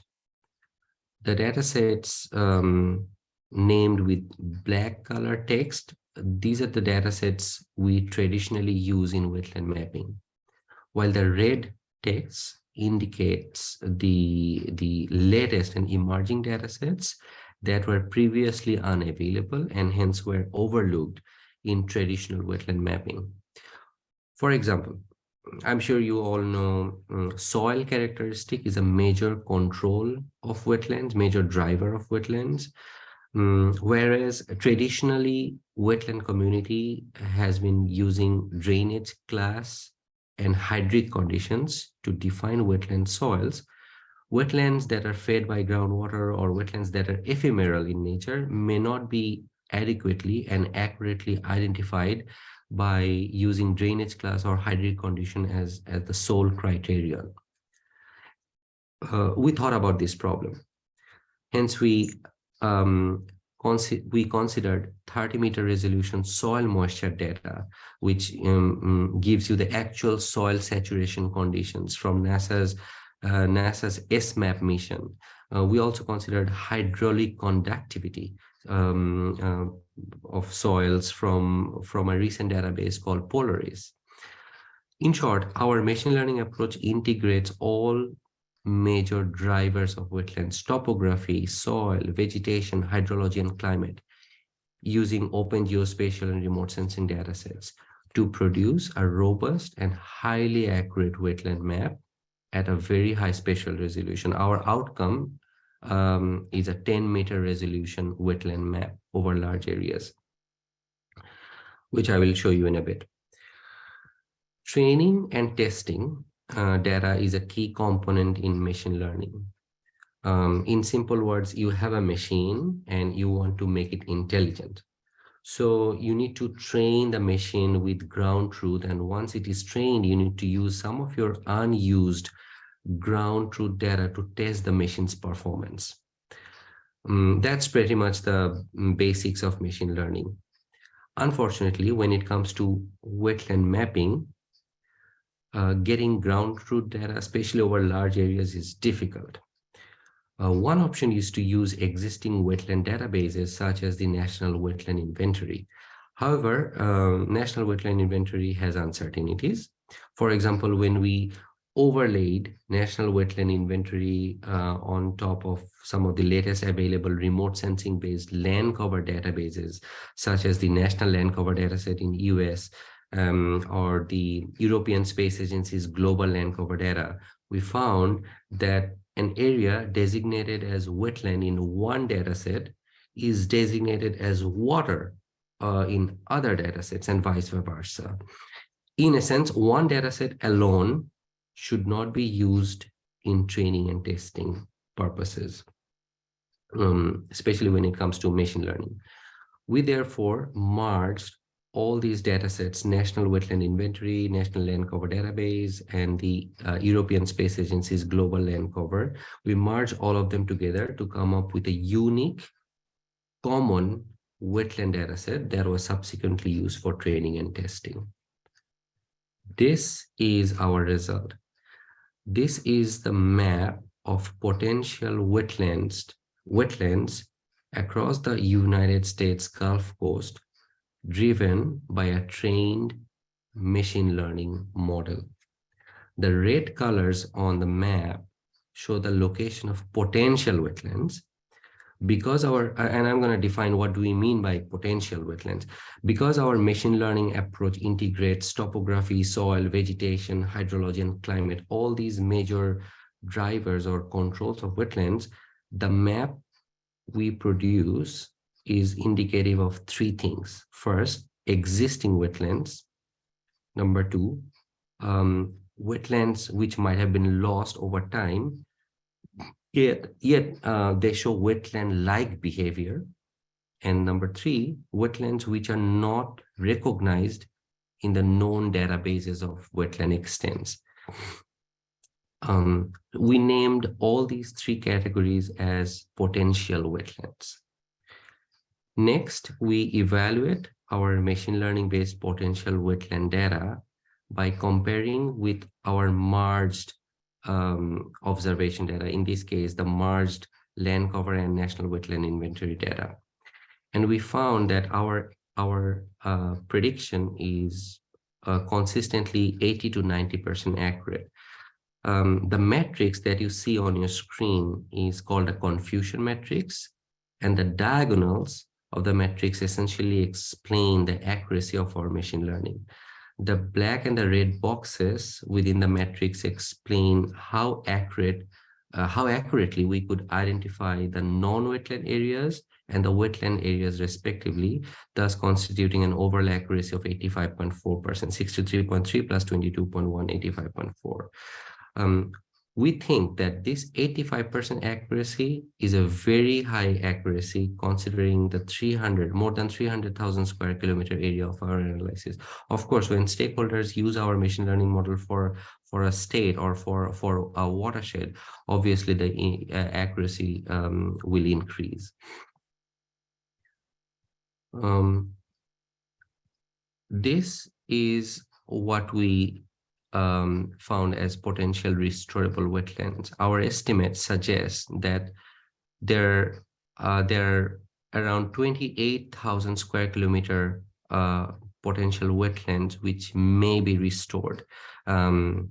The data sets named with black color text, these are the data sets we traditionally use in wetland mapping, while the red text indicates the latest and emerging data sets that were previously unavailable and hence were overlooked in traditional wetland mapping. For example, I'm sure you all know soil characteristic is a major control of wetlands, major driver of wetlands, whereas traditionally wetland community has been using drainage class and hydric conditions to define wetland soils. Wetlands that are fed by groundwater or wetlands that are ephemeral in nature may not be adequately and accurately identified by using drainage class or hydric condition as the sole criterion. We thought about this problem. Hence, we considered 30-meter resolution soil moisture data, which gives you the actual soil saturation conditions from NASA's SMAP mission. We also considered hydraulic conductivity of soils from a recent database called Polaris. In short, our machine learning approach integrates all major drivers of wetlands: topography, soil, vegetation, hydrology, and climate, using open geospatial and remote sensing datasets to produce a robust and highly accurate wetland map at a very high spatial resolution. Our outcome is a 10-meter resolution wetland map over large areas, which I will show you in a bit. Training and testing data is a key component in machine learning. In simple words, you have a machine and you want to make it intelligent. So you need to train the machine with ground truth, and once it is trained, you need to use some of your unused ground truth data to test the machine's performance. That's pretty much the basics of machine learning. Unfortunately, when it comes to wetland mapping, getting ground truth data, especially over large areas, is difficult. One option is to use existing wetland databases such as the National Wetland Inventory. However, National Wetland Inventory has uncertainties. For example, when we overlaid national wetland inventory on top of some of the latest available remote sensing based land cover databases, such as the National Land Cover Dataset in US or the European Space Agency's Global Land Cover Data, we found that an area designated as wetland in one dataset is designated as water in other datasets and vice versa. In a sense, one dataset alone should not be used in training and testing purposes, especially when it comes to machine learning. We therefore merged all these datasets, National Wetland Inventory, National Land Cover Database, and the European Space Agency's Global Land Cover. We merged all of them together to come up with a unique, common wetland dataset that was subsequently used for training and testing. This is our result. This is the map of potential wetlands across the United States Gulf Coast, driven by a trained machine learning model. The red colors on the map show the location of potential wetlands. Because and I'm going to define what do we mean by potential wetlands. Because our machine learning approach integrates topography, soil, vegetation, hydrology, and climate, all these major drivers or controls of wetlands, the map we produce is indicative of three things. First, existing wetlands. Number two, wetlands which might have been lost over time, yet they show wetland-like behavior. And number three, wetlands which are not recognized in the known databases of wetland extents. We named all these three categories as potential wetlands. Next, we evaluate our machine learning-based potential wetland data by comparing with our merged observation data, in this case, the merged land cover and national wetland inventory data. And we found that our prediction is consistently 80 to 90% accurate. The matrix that you see on your screen is called a confusion matrix, and the diagonals of the matrix essentially explain the accuracy of our machine learning. The black and the red boxes within the matrix explain how accurately we could identify the non-wetland areas and the wetland areas respectively, thus constituting an overall accuracy of 85.4%, 63.3 plus 22.1, 85.4. We think that this 85% accuracy is a very high accuracy considering the more than 300,000 square kilometer area of our analysis. Of course, when stakeholders use our machine learning model for a state or for a watershed, obviously the accuracy will increase. This is what we found as potential restorable wetlands. Our estimates suggest that there are around 28,000 square kilometer potential wetlands which may be restored. We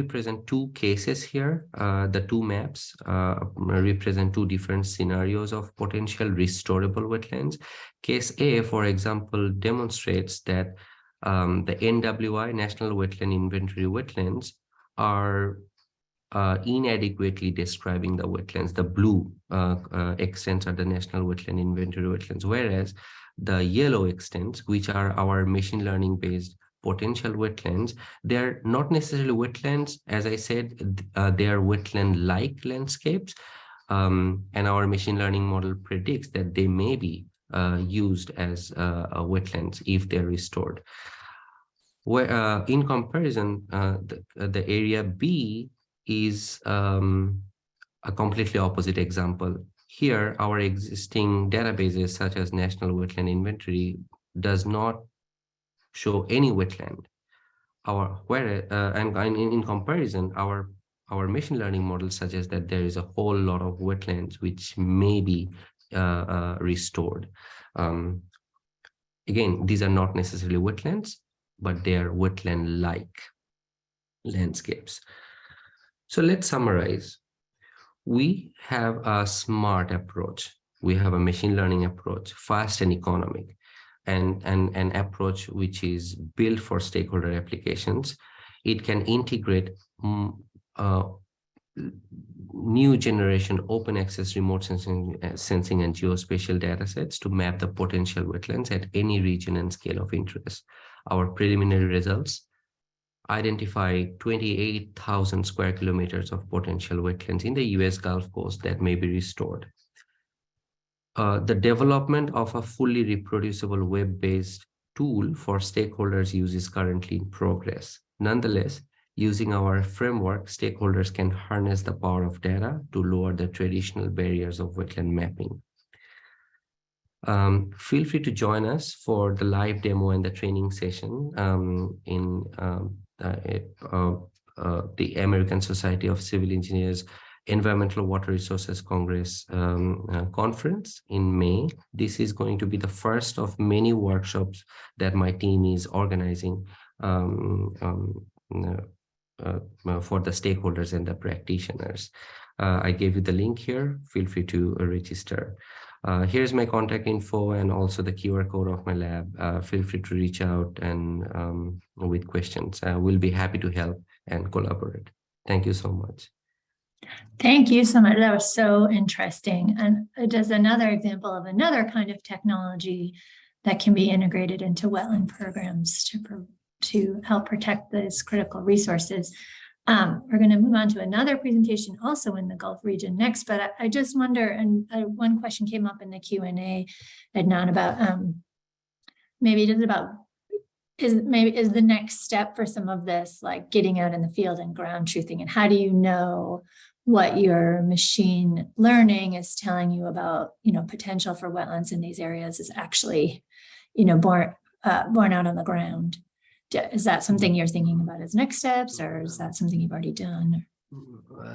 present two cases here. The two maps represent two different scenarios of potential restorable wetlands. Case A, for example, demonstrates that the NWI, National Wetland Inventory wetlands, are inadequately describing the wetlands. The blue extents are the National Wetland Inventory wetlands, whereas the yellow extents, which are our machine learning based potential wetlands, they're not necessarily wetlands. As I said, they are wetland-like landscapes, and our machine learning model predicts that they may be used as wetlands if they're restored. Where in comparison, the area B is a completely opposite example. Here, our existing databases such as National Wetland Inventory does not show any wetland. In comparison, our machine learning model suggests that there is a whole lot of wetlands which may be restored. Again, these are not necessarily wetlands, but they are wetland-like landscapes. So let's summarize. We have a smart approach. We have a machine learning approach, fast and economic, and an approach which is built for stakeholder applications. It can integrate new generation open access remote sensing and geospatial data sets to map the potential wetlands at any region and scale of interest. Our preliminary results identify 28,000 square kilometers of potential wetlands in the US Gulf Coast that may be restored. The development of a fully reproducible web-based tool for stakeholders use is currently in progress. Nonetheless, using our framework, stakeholders can harness the power of data to lower the traditional barriers of wetland mapping. Feel free to join us for the live demo and the training session in the American Society of Civil Engineers Environmental Water Resources Congress conference in May. This is going to be the first of many workshops that my team is organizing for the stakeholders and the practitioners. I gave you the link here. Feel free to register. Here's my contact info and also the QR code of my lab. Feel free to reach out and with questions. We'll be happy to help and collaborate. Thank you so much. Thank you so much. That was so interesting. And just another example of another kind of technology that can be integrated into wetland programs to help protect those critical resources. We're going to move on to another presentation also in the Gulf region next, but I just wonder, and one question came up in the Q&A, Adnan, about is the next step for some of this, like getting out in the field and ground truthing, and how do you know what your machine learning is telling you about, potential for wetlands in these areas is actually, born out on the ground? Is that something you're thinking about as next steps, or is that something you've already done?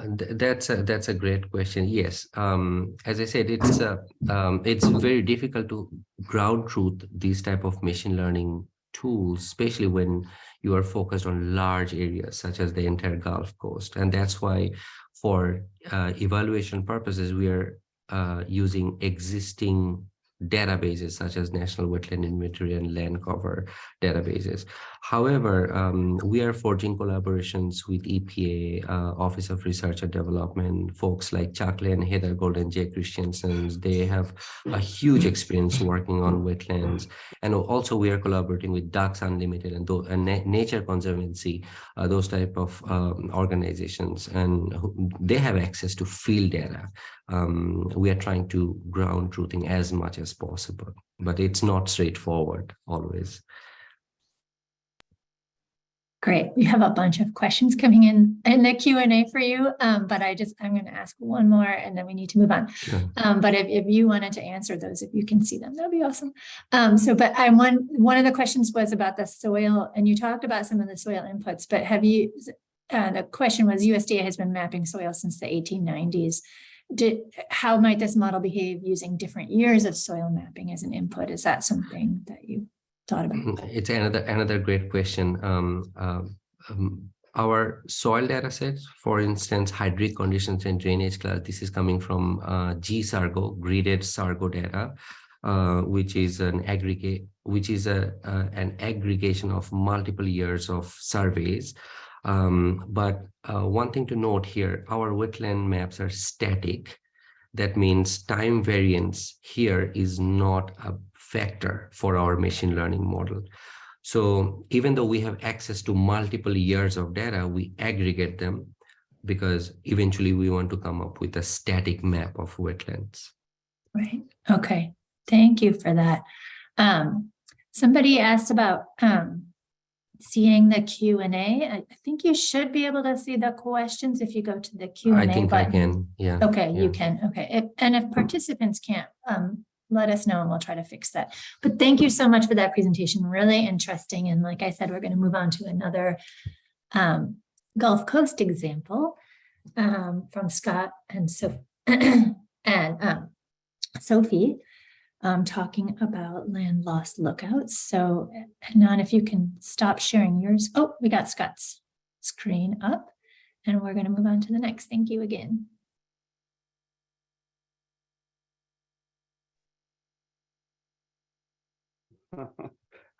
That's a great question. Yes, as I said, it's very difficult to ground truth these type of machine learning tools, especially when you are focused on large areas such as the entire Gulf Coast, and that's why for evaluation purposes we are using existing databases such as National Wetland Inventory and Land Cover databases. However, we are forging collaborations with EPA, Office of Research and Development, folks like Chuck Lane, Heather Golden, Jay Christensen. They have a huge experience working on wetlands. And also we are collaborating with Ducks Unlimited and Nature Conservancy, those type of organizations, and they have access to field data. We are trying to ground truthing as much as possible, but it's not straightforward always. Great. We have a bunch of questions coming in the Q&A for you, but I'm going to ask one more and then we need to move on. Sure. But if you wanted to answer those, if you can see them, that'd be awesome. One of the questions was about the soil, and you talked about some of the soil inputs, but the question was, USDA has been mapping soil since the 1890s. How might this model behave using different years of soil mapping as an input? Is that something that you thought about? It's another great question. Our soil data sets, for instance, hydric conditions and drainage class, this is coming from GSARGO, gridded SARGO data, which is an aggregation of multiple years of surveys. But one thing to note here, our wetland maps are static. That means time variance here is not a factor for our machine learning model. So even though we have access to multiple years of data, we aggregate them because eventually we want to come up with a static map of wetlands. Right. Okay. Thank you for that. Somebody asked about seeing the Q&A. I think you should be able to see the questions if you go to the Q&A button. I think I can, yeah. Okay, yeah. You can. Okay. And if participants can't, let us know and we'll try to fix that. But thank you so much for that presentation. Really interesting. And like I said, we're going to move on to another Gulf Coast example from Scott and Sophie. talking about land loss lookouts. So Adnan, if you can stop sharing yours. Oh, we got Scott's screen up and we're going to move on to the next. Thank you again.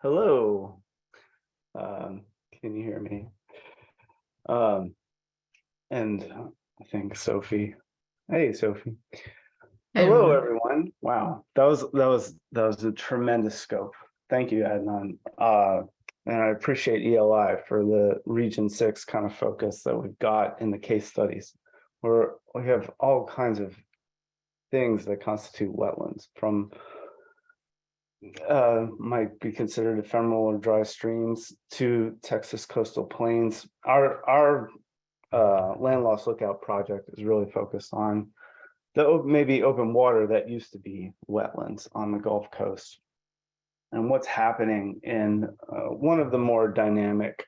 Hello. Can you hear me? And I think Sophie. Hey, Sophie. Hello, everyone. Wow, that was a tremendous scope. Thank you, Adnan. And I appreciate ELI for the Region 6 kind of focus that we've got in the case studies, where we have all kinds of things that constitute wetlands, from might be considered ephemeral or dry streams to Texas coastal plains. Our land loss lookout project is really focused on the maybe open water that used to be wetlands on the Gulf Coast, and what's happening in one of the more dynamic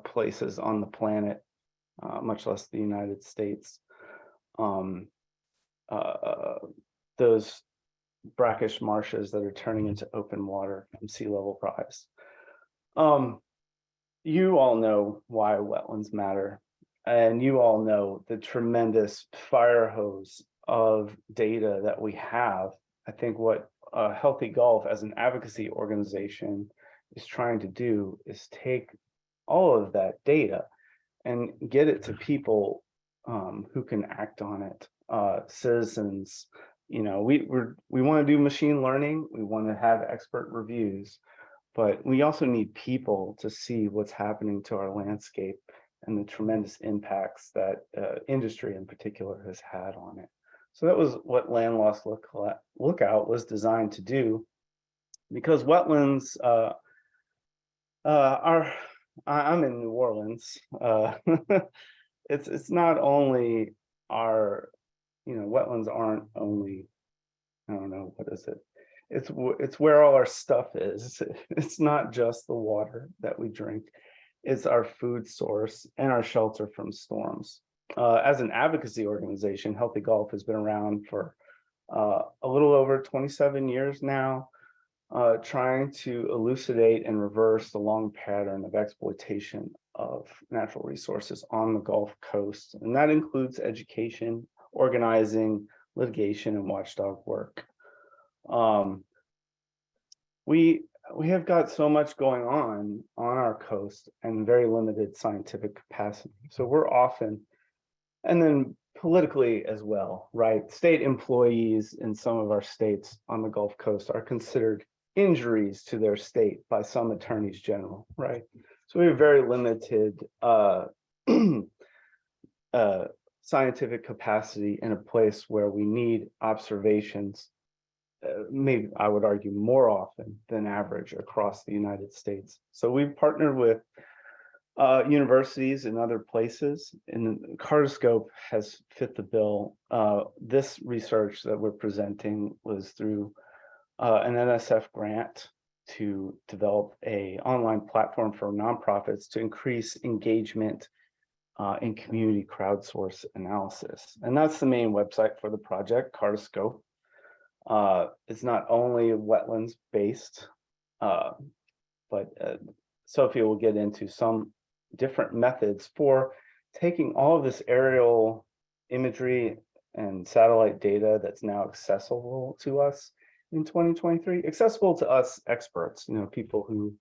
places on the planet, much less the United States. Those brackish marshes that are turning into open water from sea level rise. You all know why wetlands matter, and you all know the tremendous fire hose of data that we have. I think what Healthy Gulf as an advocacy organization is trying to do is take all of that data and get it to people who can act on it, citizens. You know, we want to do machine learning, we want to have expert reviews, but we also need people to see what's happening to our landscape and the tremendous impacts that industry in particular has had on it. So that was what Land Loss Lookout was designed to do, because wetlands I'm in New Orleans. It's not only our, wetlands aren't only, I don't know, what is it? It's where all our stuff is. It's not just the water that we drink. It's our food source and our shelter from storms. As an advocacy organization, Healthy Gulf has been around for a little over 27 years now, trying to elucidate and reverse the long pattern of exploitation of natural resources on the Gulf Coast. And that includes education, organizing, litigation, and watchdog work. We have got so much going on our coast and very limited scientific capacity. So we're often, and then politically as well, right? State employees in some of our states on the Gulf Coast are considered injuries to their state by some attorneys general, right? So we have very limited scientific capacity in a place where we need observations, maybe I would argue more often than average across the United States. So we've partnered with universities in other places, and Cartoscope has fit the bill. This research that we're presenting was through an NSF grant to develop an online platform for nonprofits to increase engagement in community crowdsource analysis. And that's the main website for the project, Cartoscope. It's not only wetlands based, but Sophia will get into some different methods for taking all of this aerial imagery and satellite data that's now accessible to us in 2023, accessible to us experts, people who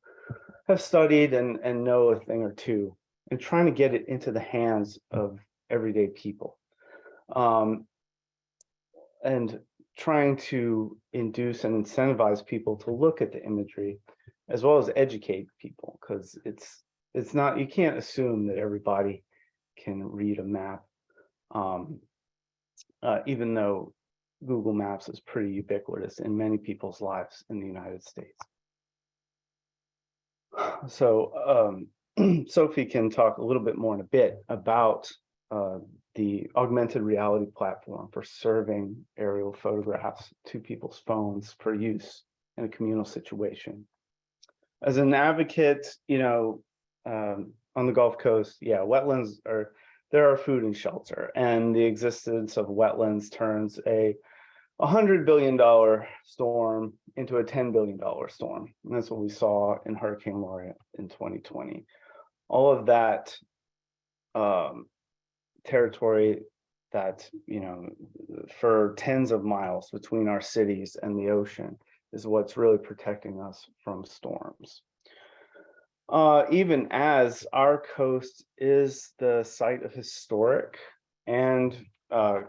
have studied and know a thing or two, and trying to get it into the hands of everyday people. And trying to induce and incentivize people to look at the imagery, as well as educate people, because it's not, you can't assume that everybody can read a map, even though Google Maps is pretty ubiquitous in many people's lives in the United States. So Sophie can talk a little bit more in a bit about the augmented reality platform for serving aerial photographs to people's phones for use in a communal situation. As an advocate, on the Gulf Coast, yeah, wetlands are, there are food and shelter, and the existence of wetlands turns a $100 billion storm into a $10 billion storm. And that's what we saw in Hurricane Laura in 2020. All of that territory that, for tens of miles between our cities and the ocean is what's really protecting us from storms. Even as our coast is the site of historic and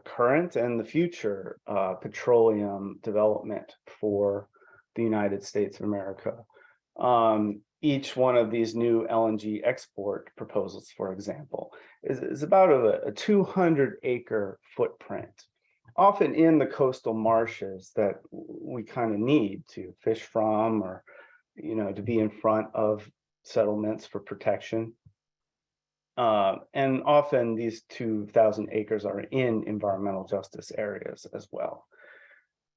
current and the future petroleum development for the United States of America. Each one of these new LNG export proposals, for example, is about a 200-acre footprint, often in the coastal marshes that we kind of need to fish from, or to be in front of settlements for protection. And often these 2,000 acres are in environmental justice areas as well.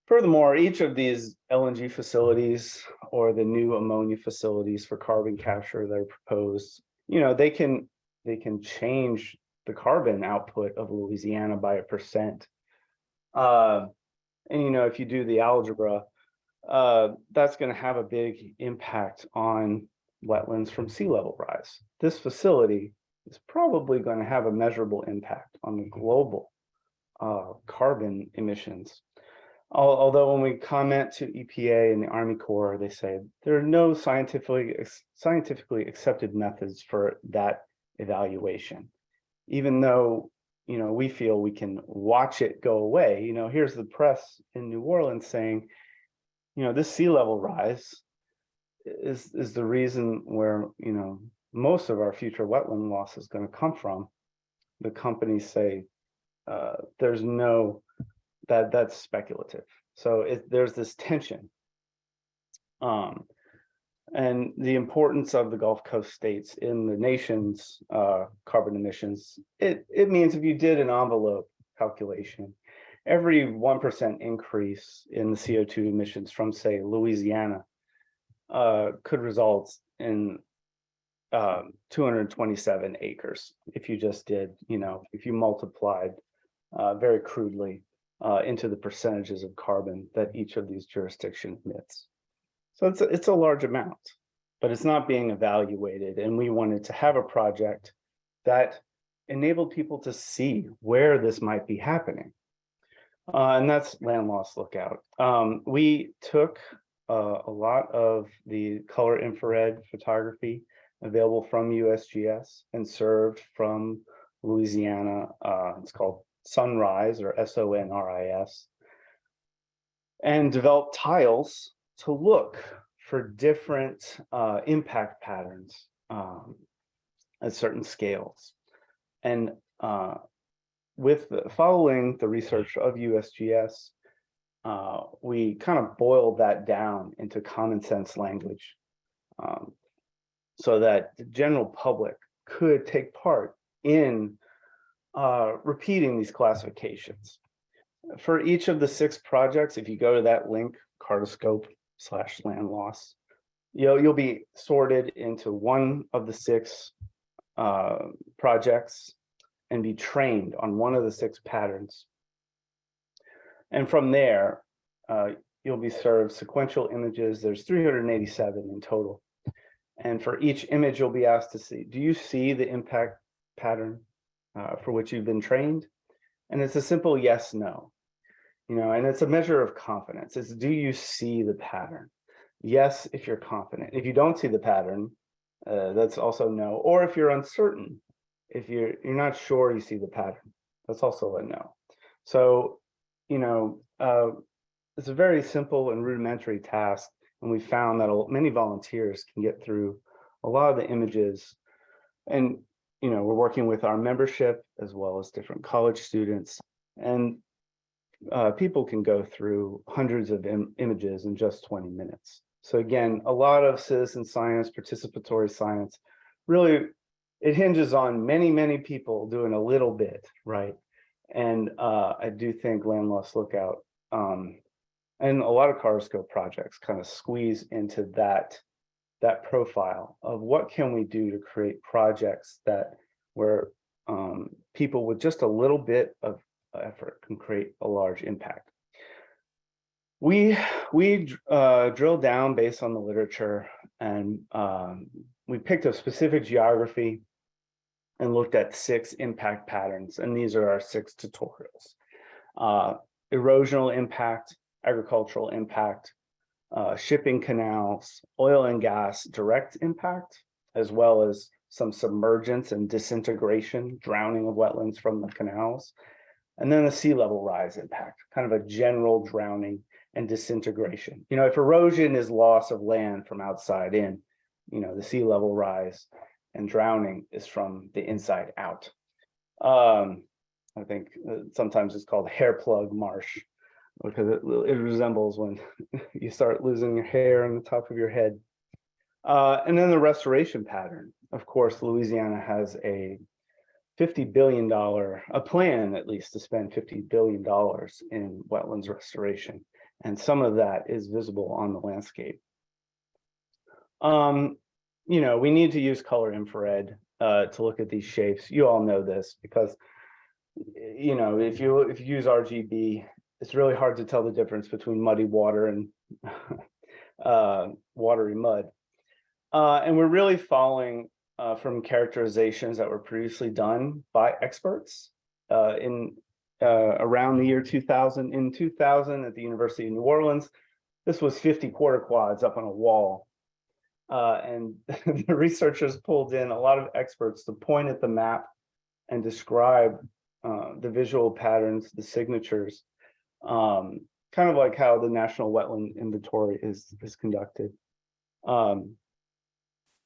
Furthermore, each of these LNG facilities or the new ammonia facilities for carbon capture that are proposed, they can change the carbon output of Louisiana by 1%. And if you do the algebra, that's going to have a big impact on wetlands from sea level rise. This facility is probably going to have a measurable impact on the global carbon emissions. Although when we comment to EPA and the Army Corps, they say there are no scientifically accepted methods for that evaluation. Even though, we feel we can watch it go away. Here's the press in New Orleans saying, this sea level rise is the reason where, most of our future wetland loss is going to come from. The companies say there's no, that's speculative. So there's this tension. And the importance of the Gulf Coast states in the nation's carbon emissions, it means if you did an envelope calculation, every 1% increase in the CO2 emissions from, say, Louisiana could result in 227 acres if you just did, if you multiplied very crudely into the percentages of carbon that each of these jurisdictions emits. So it's a large amount, but it's not being evaluated. And we wanted to have a project that enabled people to see where this might be happening. And that's Land Loss Lookout. We took a lot of the color infrared photography available from USGS and served from Louisiana. It's called Sunrise, or SONRIS, and developed tiles to look for different impact patterns at certain scales. And following the research of USGS, we kind of boiled that down into common sense language so that the general public could take part in repeating these classifications. For each of the 6 projects, if you go to that link, Cartoscope/land loss, you'll be sorted into one of the 6 projects and be trained on one of the 6 patterns. And from there, you'll be served sequential images. There's 387 in total. And for each image, you'll be asked to see, do you see the impact pattern for which you've been trained? And it's a simple yes, no. And it's a measure of confidence. It's, do you see the pattern? Yes, if you're confident. If you don't see the pattern, that's also no. Or if you're uncertain, if you're not sure you see the pattern, that's also a no. So, it's a very simple and rudimentary task. And we found that many volunteers can get through a lot of the images. And, we're working with our membership as well as different college students. And people can go through hundreds of images in just 20 minutes. So again, a lot of citizen science, participatory science, really, it hinges on many, many people doing a little bit, right? And I do think Land Loss Lookout and a lot of Cartoscope projects kind of squeeze into that profile of what can we do to create projects where people with just a little bit of effort can create a large impact. We drilled down based on the literature, and we picked a specific geography and looked at 6 impact patterns, and these are our 6 tutorials. Erosional impact, agricultural impact, shipping canals, oil and gas direct impact, as well as some submergence and disintegration, drowning of wetlands from the canals, and then the sea level rise impact, kind of a general drowning and disintegration. You know, if erosion is loss of land from outside in, you know, the sea level rise and drowning is from the inside out. I think sometimes it's called hair plug marsh, because it resembles when you start losing your hair on the top of your head. And then the restoration pattern. Of course, Louisiana has a $50 billion, a plan at least to spend $50 billion in wetlands restoration. And some of that is visible on the landscape. You know, we need to use color infrared to look at these shapes. You all know this because, you know, if you use RGB, it's really hard to tell the difference between muddy water and watery mud. And we're really following from characterizations that were previously done by experts in around the year 2000. In 2000 at the University of New Orleans, this was 50 quarter quads up on a wall. And the researchers pulled in a lot of experts to point at the map and describe the visual patterns, the signatures, kind of like how the National Wetland Inventory is conducted.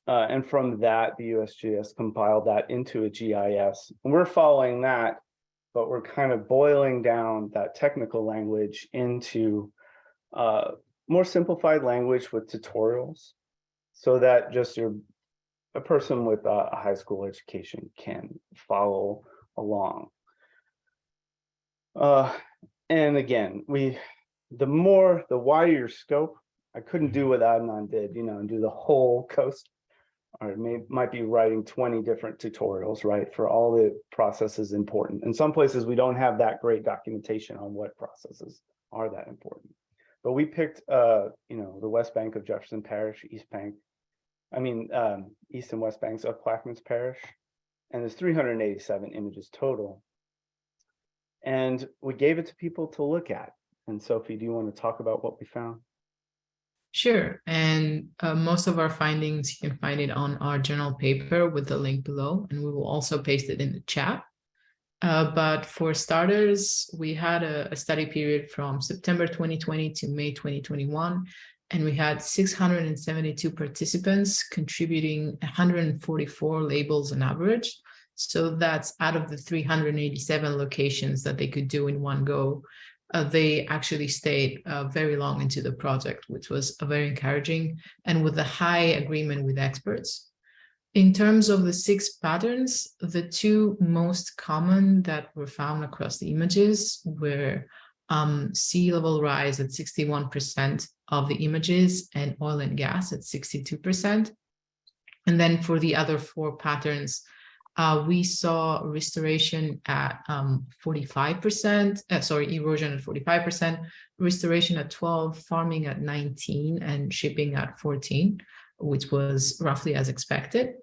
And from that, the USGS compiled that into a GIS. And we're following that, but we're kind of boiling down that technical language into more simplified language with tutorials, so that just a person with a high school education can follow along. And again, the wider your scope, I couldn't do what Adnan did, you know, and do the whole coast. Or might be writing 20 different tutorials, right, for all the processes important. In some places, we don't have that great documentation on what processes are that important. But we picked, you know, the West Bank of Jefferson Parish, East and West Banks of Plaquemines Parish, and there's 387 images total. And we gave it to people to look at. And Sophie, do you want to talk about what we found? Sure, and most of our findings, you can find it on our journal paper with the link below, and we will also paste it in the chat. But for starters, we had a study period from September 2020 to May 2021, and we had 672 participants contributing 144 labels on average. So that's out of the 387 locations that they could do in one go. They actually stayed very long into the project, which was very encouraging, and with a high agreement with experts. In terms of the 6 patterns, the 2 most common that were found across the images were sea level rise at 61% of the images and oil and gas at 62%. And then for the other 4 patterns, we saw restoration at 45%, erosion at 45%, restoration at 12%, farming at 19%, and shipping at 14%, which was roughly as expected.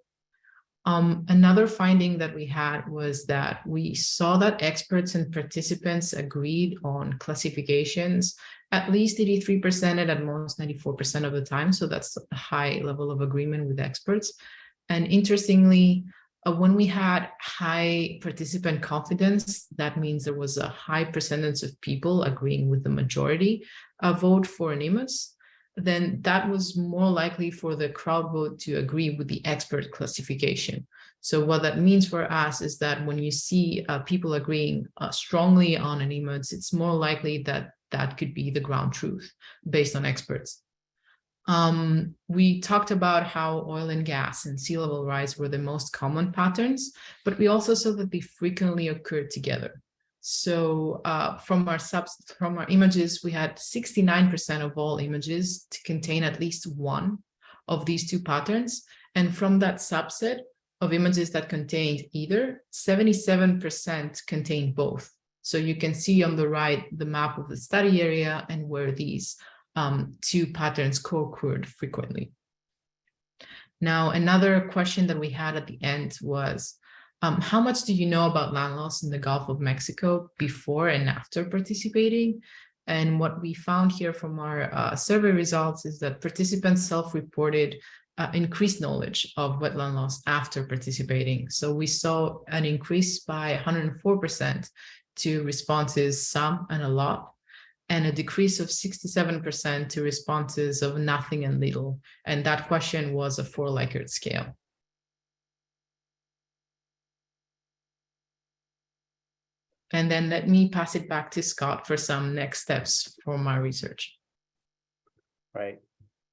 Another finding that we had was that we saw that experts and participants agreed on classifications at least 83% and at most 94% of the time. So that's a high level of agreement with experts. And interestingly, when we had high participant confidence, that means there was a high percentage of people agreeing with the majority vote for an image, then that was more likely for the crowd vote to agree with the expert classification. So what that means for us is that when you see people agreeing strongly on an image, it's more likely that that could be the ground truth based on experts. We talked about how oil and gas and sea level rise were the most common patterns, but we also saw that they frequently occurred together. So from our images, we had 69% of all images to contain at least one of these 2 patterns. And from that subset of images that contained either, 77% contained both. So you can see on the right the map of the study area and where these two patterns co-occurred frequently. Now, another question that we had at the end was, how much do you know about land loss in the Gulf of Mexico before and after participating? And what we found here from our survey results is that participants self-reported increased knowledge of wetland loss after participating. So we saw an increase by 104% to responses some and a lot, and a decrease of 67% to responses of nothing and little. And that question was a 4 Likert scale. And then let me pass it back to Scott for some next steps for my research. Right.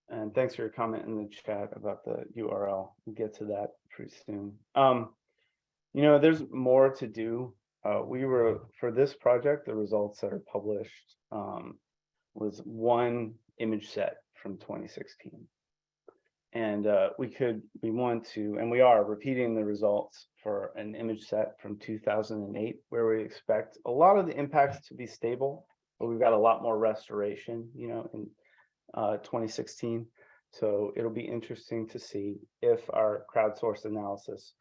And thanks for your comment in the chat about the URL. We'll get to that pretty soon. You know, there's more to do. For this project, the results that are published was one image set from 2016. And we are repeating the results for an image set from 2008, where we expect a lot of the impacts to be stable, but we've got a lot more restoration, you know, in 2016. So it'll be interesting to see if our crowdsourced analysis,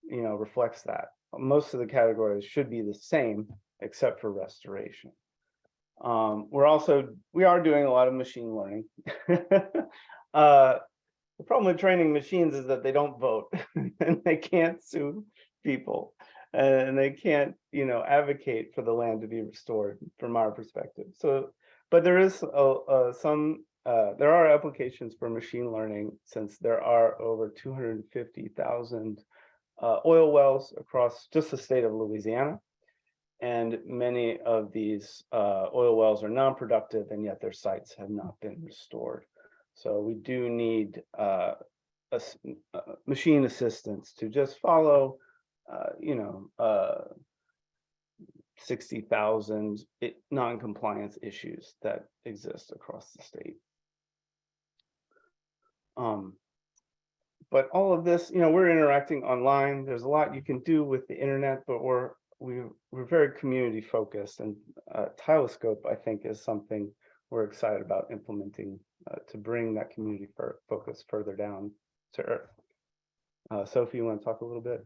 you know, reflects that. Most of the categories should be the same, except for restoration. We are doing a lot of machine learning. The problem with training machines is that they don't vote and they can't sue people and they can't, you know, advocate for the land to be restored from our perspective. So, but there is there are applications for machine learning, since there are over 250,000 oil wells across just the state of Louisiana. And many of these oil wells are non-productive, and yet their sites have not been restored. So we do need machine assistance to just follow, 60,000 non-compliance issues that exist across the state. But all of this, you know, we're interacting online. There's a lot you can do with the internet, but we're very community focused, and Telescope, I think, is something we're excited about implementing to bring that community focus further down to earth. Sophie, you want to talk a little bit?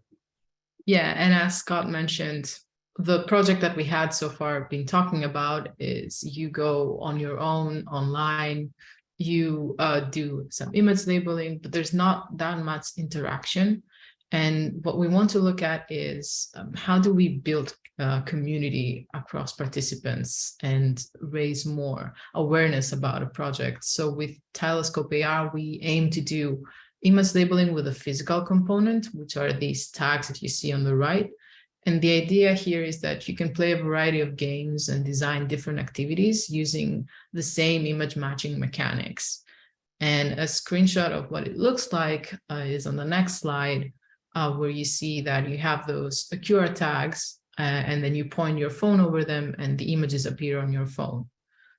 Yeah, and as Scott mentioned, the project that we had so far been talking about is you go on your own online, you do some image labeling, but there's not that much interaction. And what we want to look at is how do we build community across participants and raise more awareness about a project. So with Telescope AR, we aim to do image labeling with a physical component, which are these tags that you see on the right. And the idea here is that you can play a variety of games and design different activities using the same image matching mechanics. And a screenshot of what it looks like is on the next slide, where you see that you have those QR tags, and then you point your phone over them and the images appear on your phone.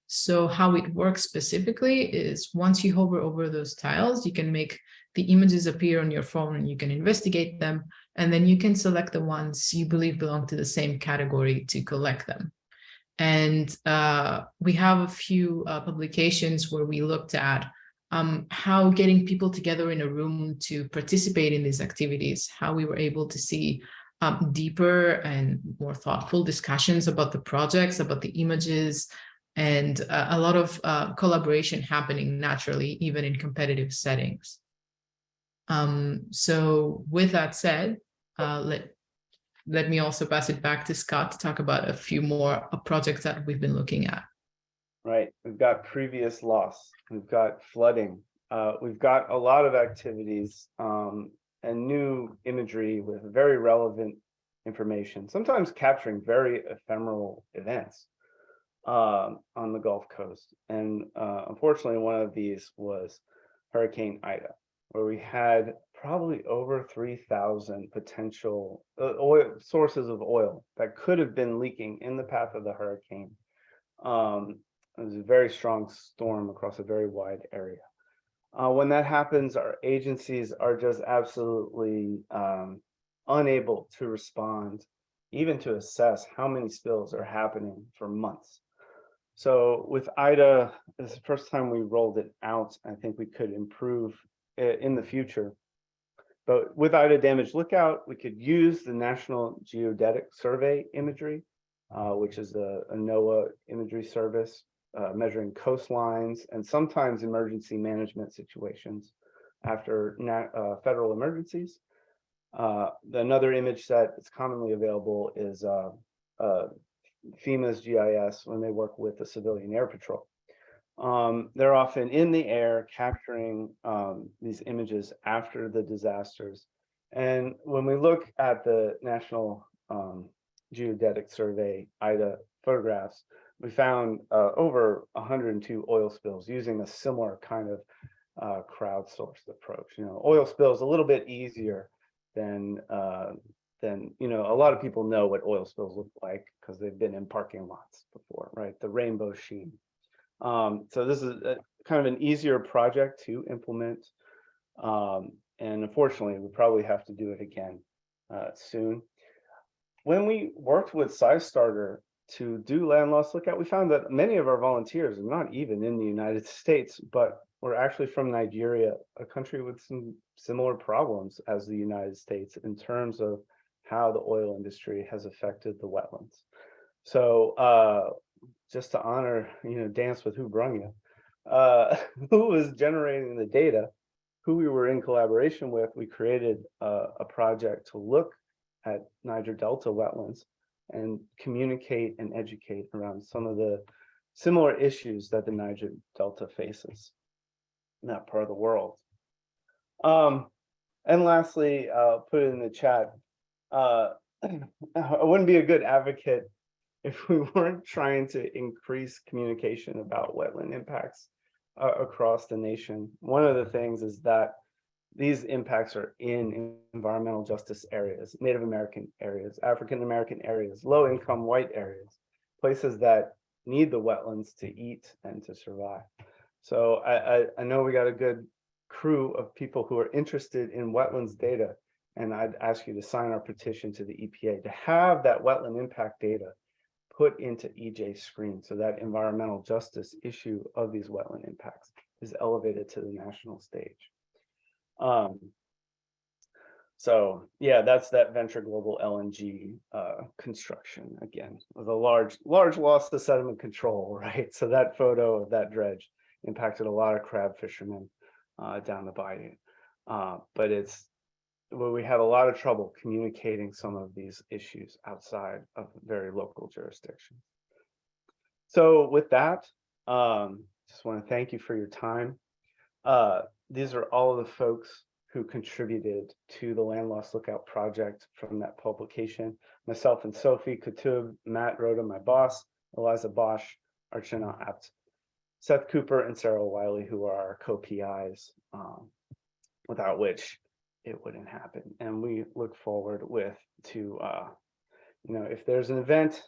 So how it works specifically is once you hover over those tiles, you can make the images appear on your phone and you can investigate them. And then you can select the ones you believe belong to the same category to collect them. And we have a few publications where we looked at how getting people together in a room to participate in these activities, how we were able to see deeper and more thoughtful discussions about the projects, about the images, and a lot of collaboration happening naturally, even in competitive settings. So with that said, let me also pass it back to Scott to talk about a few more projects that we've been looking at. Right, we've got previous loss, we've got flooding, we've got a lot of activities and new imagery with very relevant information, sometimes capturing very ephemeral events on the Gulf Coast. And unfortunately, one of these was Hurricane Ida, where we had probably over 3,000 potential sources of oil that could have been leaking in the path of the hurricane. It was a very strong storm across a very wide area. When that happens, our agencies are just absolutely unable to respond even to assess how many spills are happening for months. So with IDA, this is the first time we rolled it out. I think we could improve in the future. But with IDA Damage Lookout, we could use the National Geodetic Survey imagery, which is a NOAA imagery service, measuring coastlines and sometimes emergency management situations after federal emergencies. Another image set that's commonly available is FEMA's GIS when they work with the Civilian Air Patrol. They're often in the air capturing these images after the disasters. And when we look at the National Geodetic Survey IDA photographs, we found over 102 oil spills using a similar kind of crowdsourced approach. You know, oil spills a little bit easier than you know, a lot of people know what oil spills look like because they've been in parking lots before, right? The rainbow sheen. So this is kind of an easier project to implement. And unfortunately, we probably have to do it again soon. When we worked with SciStarter to do land loss lookout, we found that many of our volunteers are not even in the United States, but we're actually from Nigeria, a country with some similar problems as the United States in terms of how the oil industry has affected the wetlands. So just to honor, you know, dance with who brung you, who was generating the data, who we were in collaboration with, we created a project to look at Niger Delta wetlands and communicate and educate around some of the similar issues that the Niger Delta faces in that part of the world. And lastly, put it in the chat, I wouldn't be a good advocate if we weren't trying to increase communication about wetland impacts across the nation. One of the things is that these impacts are in environmental justice areas, Native American areas, African American areas, low-income white areas, places that need the wetlands to eat and to survive. So I know we got a good crew of people who are interested in wetlands data, and I'd ask you to sign our petition to the EPA to have that wetland impact data put into EJ screen so that environmental justice issue of these wetland impacts is elevated to the national stage. So yeah, that's that Venture Global LNG construction again with a large loss to sediment control, right? So that photo of that dredge impacted a lot of crab fishermen down the bayou. But we have a lot of trouble communicating some of these issues outside of very local jurisdictions. So with that, just want to thank you for your time. These are all of the folks who contributed to the Land Loss Lookout project from that publication. Myself and Sophie Kutub, Matt Rhoda, my boss, Eliza Bosch, Archana Apt, Seth Cooper, and Sarah Wiley, who are our co-PIs, without which it wouldn't happen. And we look forward to, you know, if there's an event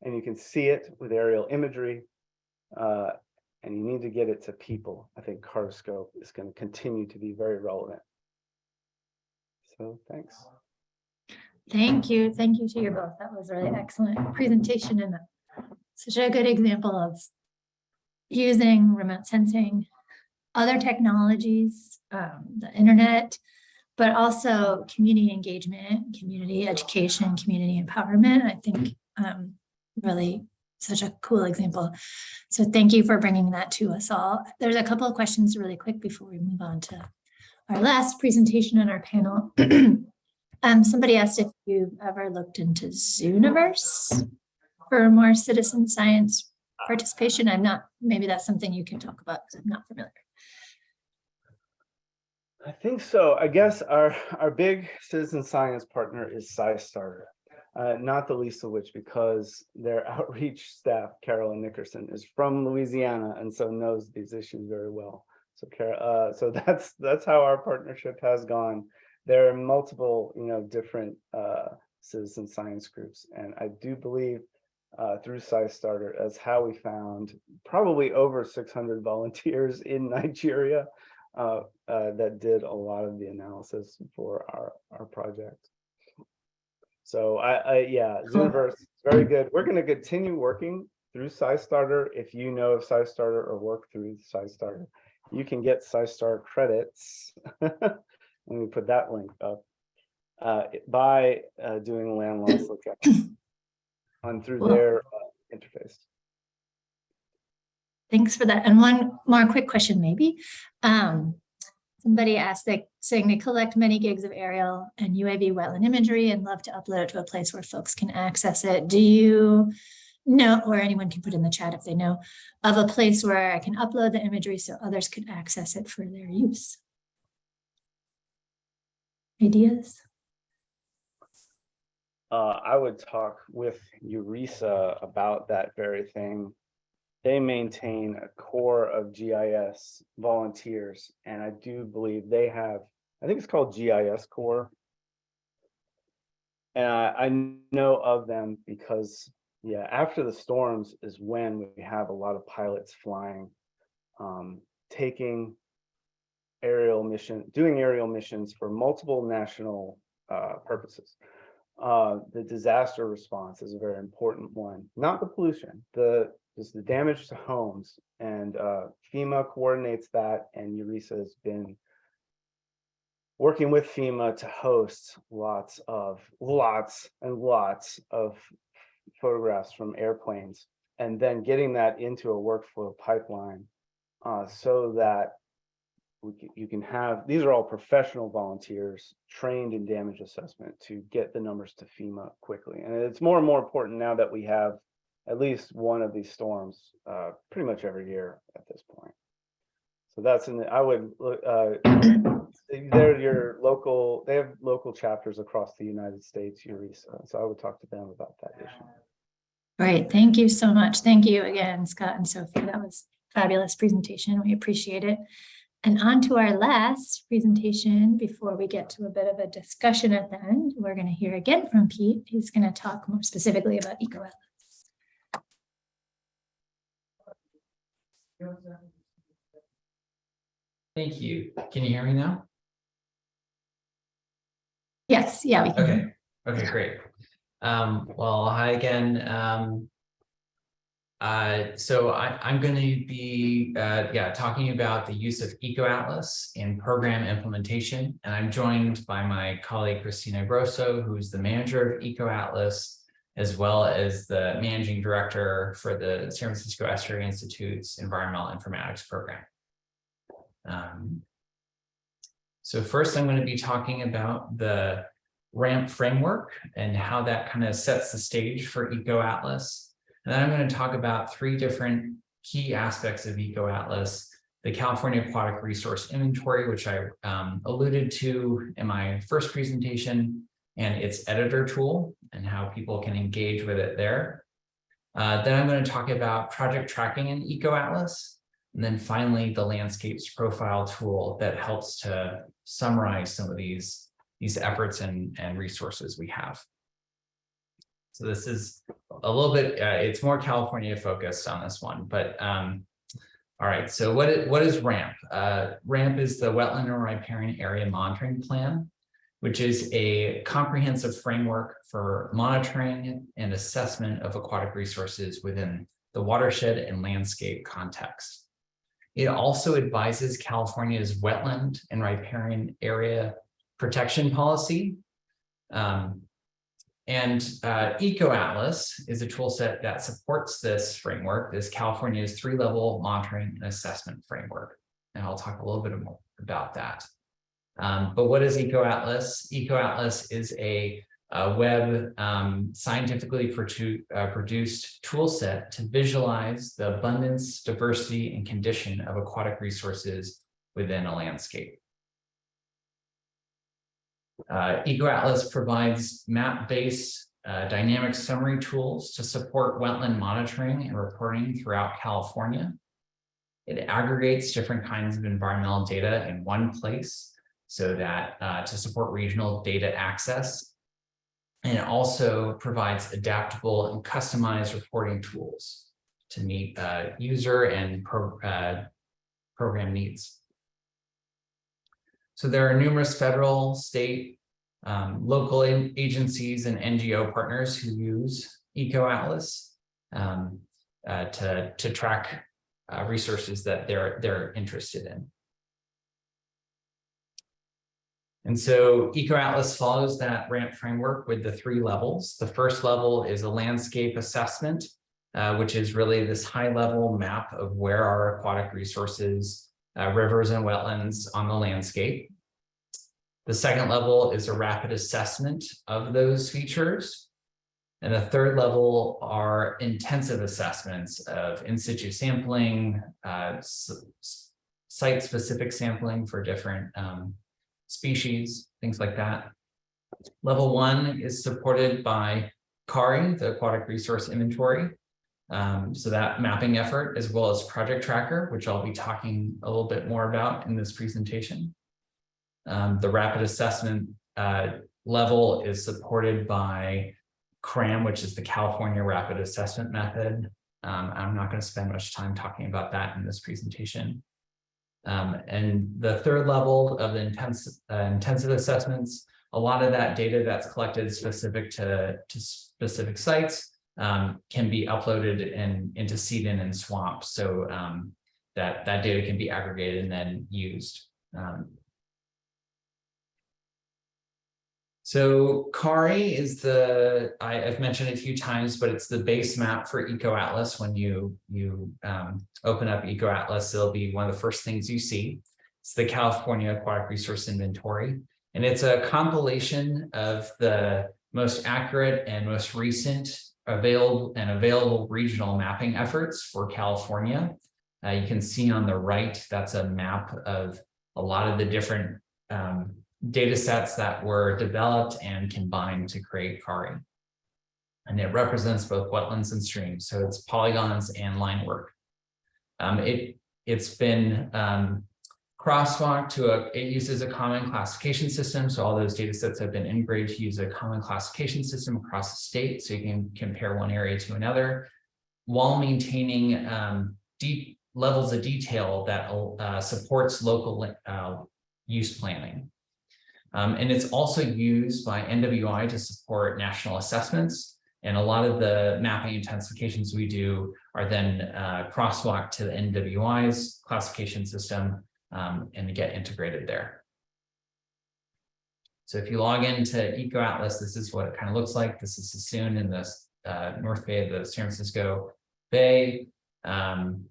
and you can see it with aerial imagery, and you need to get it to people, I think Cartoscope is going to continue to be very relevant. So thanks. Thank you. Thank you to you both. That was a really excellent presentation and such a good example of using remote sensing, other technologies, the internet, but also community engagement, community education, community empowerment. I think really such a cool example. So thank you for bringing that to us all. There's a couple of questions really quick before we move on to our last presentation on our panel. Somebody asked if you've ever looked into Zooniverse for more citizen science participation. Maybe that's something you can talk about because I'm not familiar. I think so. I guess our big citizen science partner is SciStarter. Not the least of which because their outreach staff, Carolyn Nickerson, is from Louisiana and so knows these issues very well. So, so that's how our partnership has gone. There are multiple, you know, different citizen science groups, and I do believe through SciStarter as how we found probably over 600 volunteers in Nigeria that did a lot of the analysis for our project. So yeah, Zooniverse is very good. We're going to continue working through SciStarter. If you know of SciStarter or work through SciStarter, you can get SciStarter credits. Let me put that link up by doing land loss lookup on through their interface. Thanks for that. And one more quick question, maybe. Somebody asked, saying they collect many gigs of aerial and UAV wetland imagery and love to upload it to a place where folks can access it. Do you know, or anyone can put in the chat if they know, of a place where I can upload the imagery so others could access it for their use? Ideas? I would talk with ERISA about that very thing. They maintain a core of GIS volunteers, and I do believe they have, I think it's called GIS Core. And I know of them because, yeah, after the storms is when we have a lot of pilots flying, taking aerial doing aerial missions for multiple national purposes. The disaster response is a very important one, not the pollution, just the damage to homes, and FEMA coordinates that, and ERISA has been working with FEMA to host lots and lots of photographs from airplanes, and then getting that into a workflow pipeline so that you can have, these are all professional volunteers trained in damage assessment to get the numbers to FEMA quickly. And it's more and more important now that we have at least one of these storms pretty much every year at this point. So that's I would they're your local, they have local chapters across the United States, ERISA. So I would talk to them about that issue. Great, thank you so much. Thank you again, Scott and Sophie. That was a fabulous presentation. We appreciate it. And on to our last presentation before we get to a bit of a discussion at the end. We're going to hear again from Pete. He's going to talk more specifically about EcoAtlas. Thank you. Can you hear me now? Yes, yeah, we can. Okay, great. Well, hi again. So I'm going to be talking about the use of EcoAtlas in program implementation, and I'm joined by my colleague Christina Grosso, who's the manager of EcoAtlas, as well as the managing director for the San Francisco Estuary Institute's Environmental Informatics program. So first, I'm going to be talking about the RAMP framework and how that kind of sets the stage for EcoAtlas. And then I'm going to talk about three different key aspects of EcoAtlas: the California Aquatic Resource Inventory, which I alluded to in my first presentation, and its editor tool and how people can engage with it there. Then I'm going to talk about project tracking in EcoAtlas. And then finally, the landscapes profile tool that helps to summarize some of these efforts and resources we have. So this is a little bit, it's more California focused on this one, but all right, so what is RAMP? RAMP is the Wetland and Riparian Area Monitoring Plan, which is a comprehensive framework for monitoring and assessment of aquatic resources within the watershed and landscape context. It also advises California's wetland and riparian area protection policy. EcoAtlas is a tool set that supports this framework, this California's 3-level monitoring and assessment framework. And I'll talk a little bit more about that. But what is EcoAtlas? EcoAtlas is a web scientifically produced tool set to visualize the abundance, diversity, and condition of aquatic resources within a landscape. EcoAtlas provides map-based dynamic summary tools to support wetland monitoring and reporting throughout California. It aggregates different kinds of environmental data in one place so that to support regional data access. And it also provides adaptable and customized reporting tools to meet user and program needs. So there are numerous federal, state, local agencies and NGO partners who use EcoAtlas to track resources that they're interested in. And so EcoAtlas follows that RAMP framework with the 3 levels. The first level is a landscape assessment, which is really this high-level map of where are aquatic resources, rivers and wetlands on the landscape. The second level is a rapid assessment of those features. And the third level are intensive assessments of in situ sampling, site-specific sampling for different species, things like that. Level 1 is supported by CARI, the Aquatic Resource Inventory. So that mapping effort, as well as Project Tracker, which I'll be talking a little bit more about in this presentation. The rapid assessment level is supported by CRAM, which is the California Rapid Assessment Method. I'm not going to spend much time talking about that in this presentation. And the third level of the intensive assessments, a lot of that data that's collected specific to specific sites can be uploaded into seed-in and swamp, so that data can be aggregated and then used. So CARI is I've mentioned it a few times, but it's the base map for EcoAtlas. When you open up EcoAtlas, it'll be one of the first things you see. It's the California Aquatic Resource Inventory. And it's a compilation of the most accurate and most recent available regional mapping efforts for California. You can see on the right, that's a map of a lot of the different data sets that were developed and combined to create CARI. And it represents both wetlands and streams, so it's polygons and line work. It's been crosswalked to it uses a common classification system, so all those data sets have been integrated to use a common classification system across the state, so you can compare one area to another, while maintaining deep levels of detail that supports local use planning. And it's also used by NWI to support national assessments. And a lot of the mapping intensifications we do are then crosswalked to the NWI's classification system and get integrated there. So if you log into EcoAtlas, this is what it kind of looks like. This is Sassoon in the North Bay of the San Francisco Bay, kind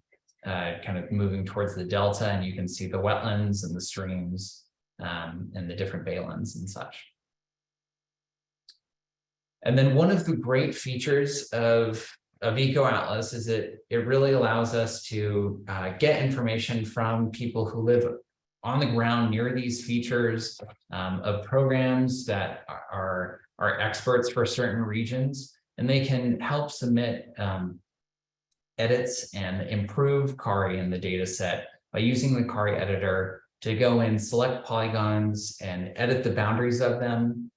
of moving towards the Delta, and you can see the wetlands and the streams and the different baylands and such. And then one of the great features of EcoAtlas is it really allows us to get information from people who live on the ground near these features, of programs that are experts for certain regions, and they can help submit edits and improve CARI in the data set by using the CARI editor to go in, select polygons and edit the boundaries of them,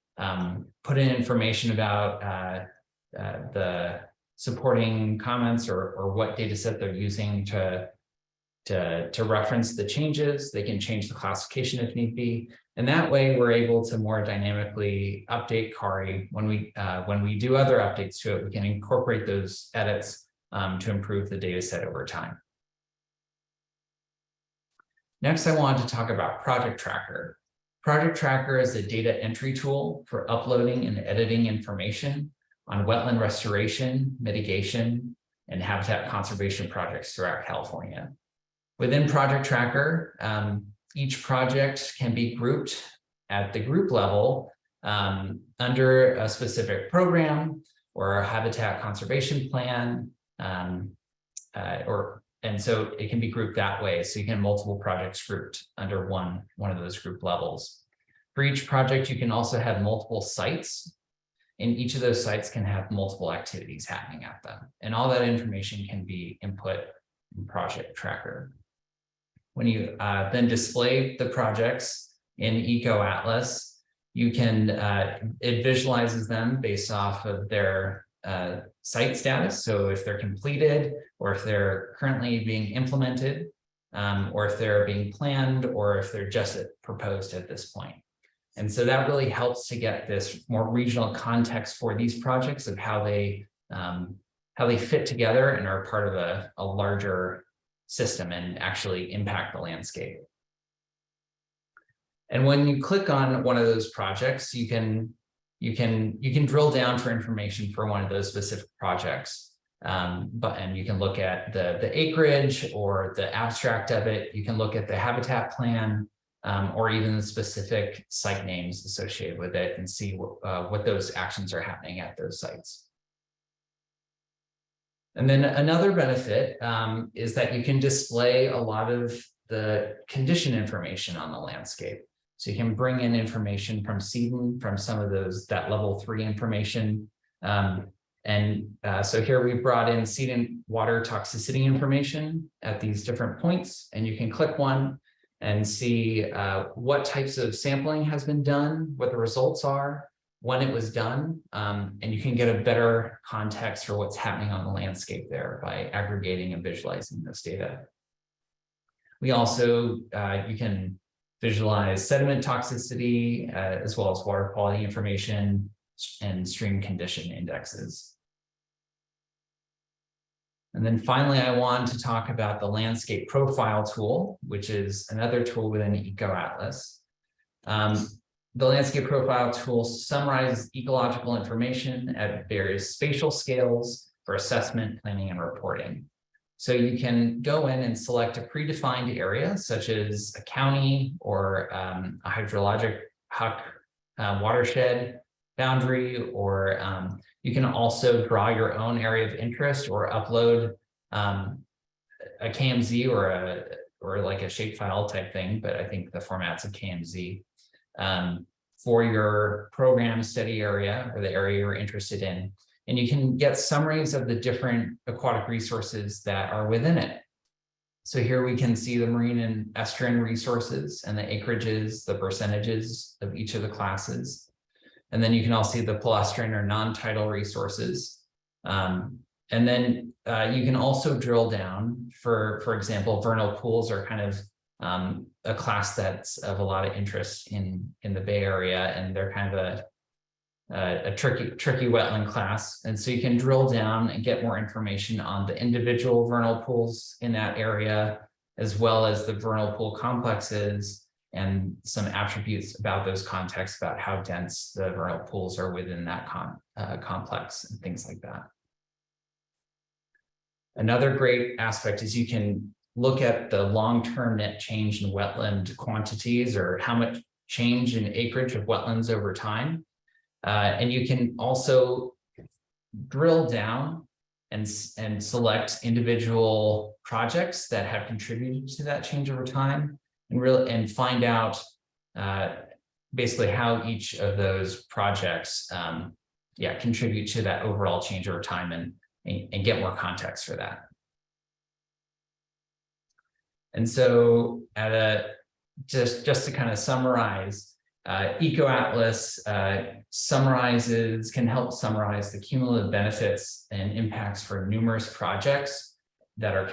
put in information about the supporting comments or what data set they're using to reference the changes. They can change the classification if need be. And that way we're able to more dynamically update CARI. When we do other updates to it, we can incorporate those edits to improve the data set over time. Next, I wanted to talk about Project Tracker. Project Tracker is a data entry tool for uploading and editing information on wetland restoration, mitigation, and habitat conservation projects throughout California. Within Project Tracker, each project can be grouped at the group level under a specific program or a habitat conservation plan, and so it can be grouped that way. So you can have multiple projects grouped under one of those group levels. For each project, you can also have multiple sites, and each of those sites can have multiple activities happening at them. And all that information can be input in Project Tracker. When you then display the projects in EcoAtlas, you can, it visualizes them based off of their site status. So if they're completed, or if they're currently being implemented, or if they're being planned, or if they're just proposed at this point. And so that really helps to get this more regional context for these projects of how they fit together and are part of a larger system and actually impact the landscape. And when you click on one of those projects, you can drill down for information for one of those specific projects. And you can look at the acreage or the abstract of it. You can look at the habitat plan, or even the specific site names associated with it and see what those actions are happening at those sites. And then another benefit is that you can display a lot of the condition information on the landscape. So you can bring in information from SEDEN, from some of that level 3 information. So here we brought in SEDEN water toxicity information at these different points, and you can click one and see what types of sampling has been done, what the results are, when it was done, and you can get a better context for what's happening on the landscape there by aggregating and visualizing this data. We also, you can visualize sediment toxicity, as well as water quality information and stream condition indexes. And then finally, I want to talk about the landscape profile tool, which is another tool within EcoAtlas. The landscape profile tool summarizes ecological information at various spatial scales for assessment, planning, and reporting. So you can go in and select a predefined area, such as a county or a hydrologic watershed boundary, or you can also draw your own area of interest or upload a KMZ or like a shapefile type thing, but I think the format's a KMZ for your program study area or the area you're interested in. And you can get summaries of the different aquatic resources that are within it. So here we can see the marine and estuarine resources and the acreages, the percentages of each of the classes. And then you can also see the palestrine or non-tidal resources. And then you can also drill down for example, vernal pools are kind of a class that's of a lot of interest in the Bay Area, and they're kind of a tricky wetland class. And so you can drill down and get more information on the individual vernal pools in that area, as well as the vernal pool complexes and some attributes about those contexts, about how dense the vernal pools are within that complex and things like that. Another great aspect is you can look at the long-term net change in wetland quantities, or how much change in acreage of wetlands over time. And you can also drill down and select individual projects that have contributed to that change over time, and find out basically how each of those projects contribute to that overall change over time, and get more context for that. And so just to kind of summarize, EcoAtlas can help summarize the cumulative benefits and impacts for numerous projects that are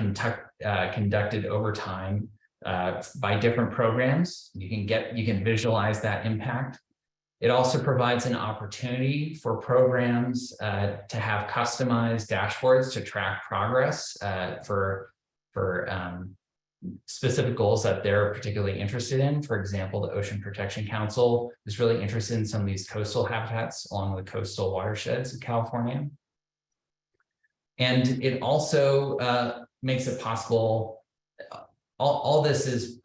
conducted over time by different programs. You can visualize that impact. It also provides an opportunity for programs to have customized dashboards to track progress for specific goals that they're particularly interested in. For example, the Ocean Protection Council is really interested in some of these coastal habitats along the coastal watersheds of California. And it also makes it possible, all this is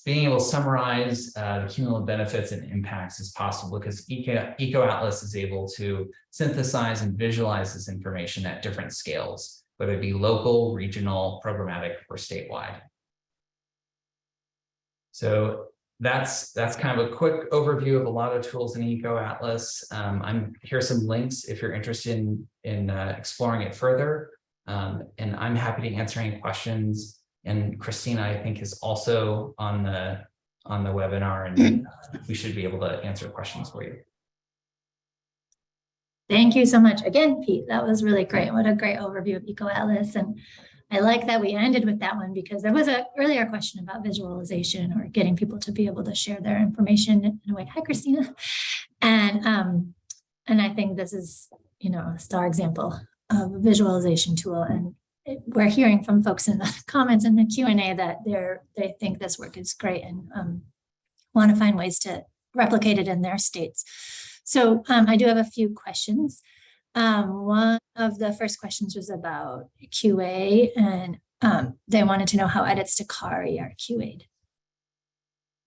being able to summarize the cumulative benefits and impacts is possible because EcoAtlas is able to synthesize and visualize this information at different scales, whether it be local, regional, programmatic, or statewide. So that's kind of a quick overview of a lot of tools in EcoAtlas. Here's some links if you're interested in exploring it further. And I'm happy to answer any questions. And Christina, I think, is also on the webinar, and we should be able to answer questions for you. Thank you so much again, Pete. That was really great. What a great overview of EcoAtlas. And I like that we ended with that one because there was a earlier question about visualization or getting people to be able to share their information in a way. Hi, Christina. And I think this is, you know, a star example of a visualization tool. And we're hearing from folks in the comments in the Q&A that they think this work is great and want to find ways to replicate it in their states. So I do have a few questions. One of the first questions was about QA, and they wanted to know how edits to CARI are QA'd.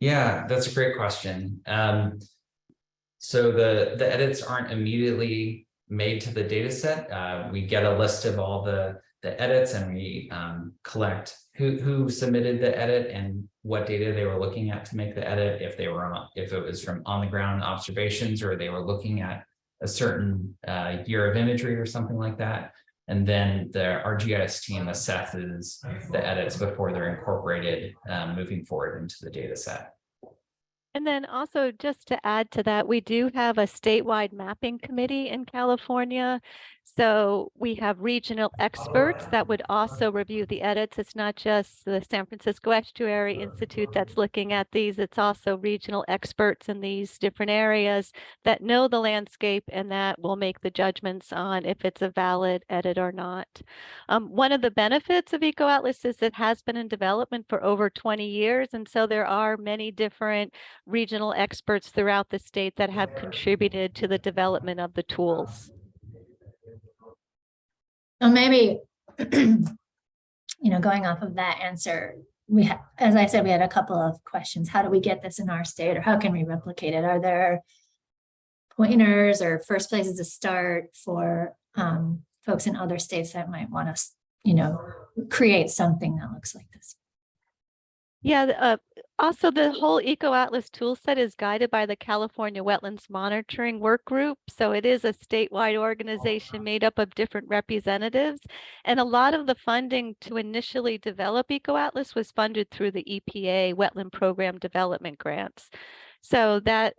Yeah, that's a great question. So the edits aren't immediately made to the data set. We get a list of all the edits, and we collect who submitted the edit and what data they were looking at to make the edit, if it was from on the ground observations, or they were looking at a certain year of imagery or something like that. And then our GIS team assesses the edits before they're incorporated moving forward into the data set. And then also, just to add to that, we do have a statewide mapping committee in California. So we have regional experts that would also review the edits. It's not just the San Francisco Estuary Institute that's looking at these. It's also regional experts in these different areas that know the landscape and that will make the judgments on if it's a valid edit or not. One of the benefits of EcoAtlas is it has been in development for over 20 years. And so there are many different regional experts throughout the state that have contributed to the development of the tools. So maybe, you know, going off of that answer, as I said, we had a couple of questions. How do we get this in our state, or how can we replicate it? Are there pointers or first places to start for folks in other states that might want to, you know, create something that looks like this? Yeah, also the whole EcoAtlas toolset is guided by the California Wetlands Monitoring Work Group. So it is a statewide organization made up of different representatives. And a lot of the funding to initially develop EcoAtlas was funded through the EPA Wetland Program Development Grants. So that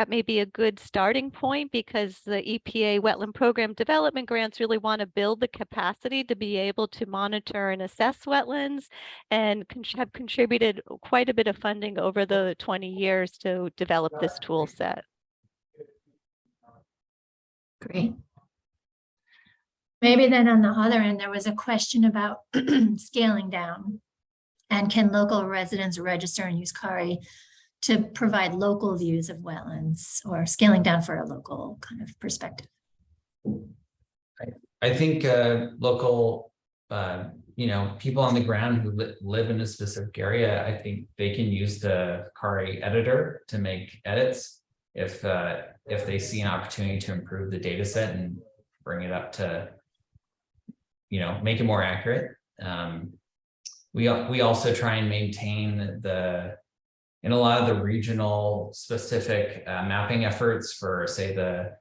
may be a good starting point, because the EPA Wetland Program Development Grants really want to build the capacity to be able to monitor and assess wetlands, and have contributed quite a bit of funding over the 20 years to develop this tool set. Great. Maybe then on the other end, there was a question about scaling down, and can local residents register and use CARI to provide local views of wetlands, or scaling down for a local kind of perspective? I think local, you know, people on the ground who live in a specific area, I think they can use the CARI editor to make edits if they see an opportunity to improve the data set and bring it up to, you know, make it more accurate. We also try and maintain in a lot of the regional specific mapping efforts for, say, the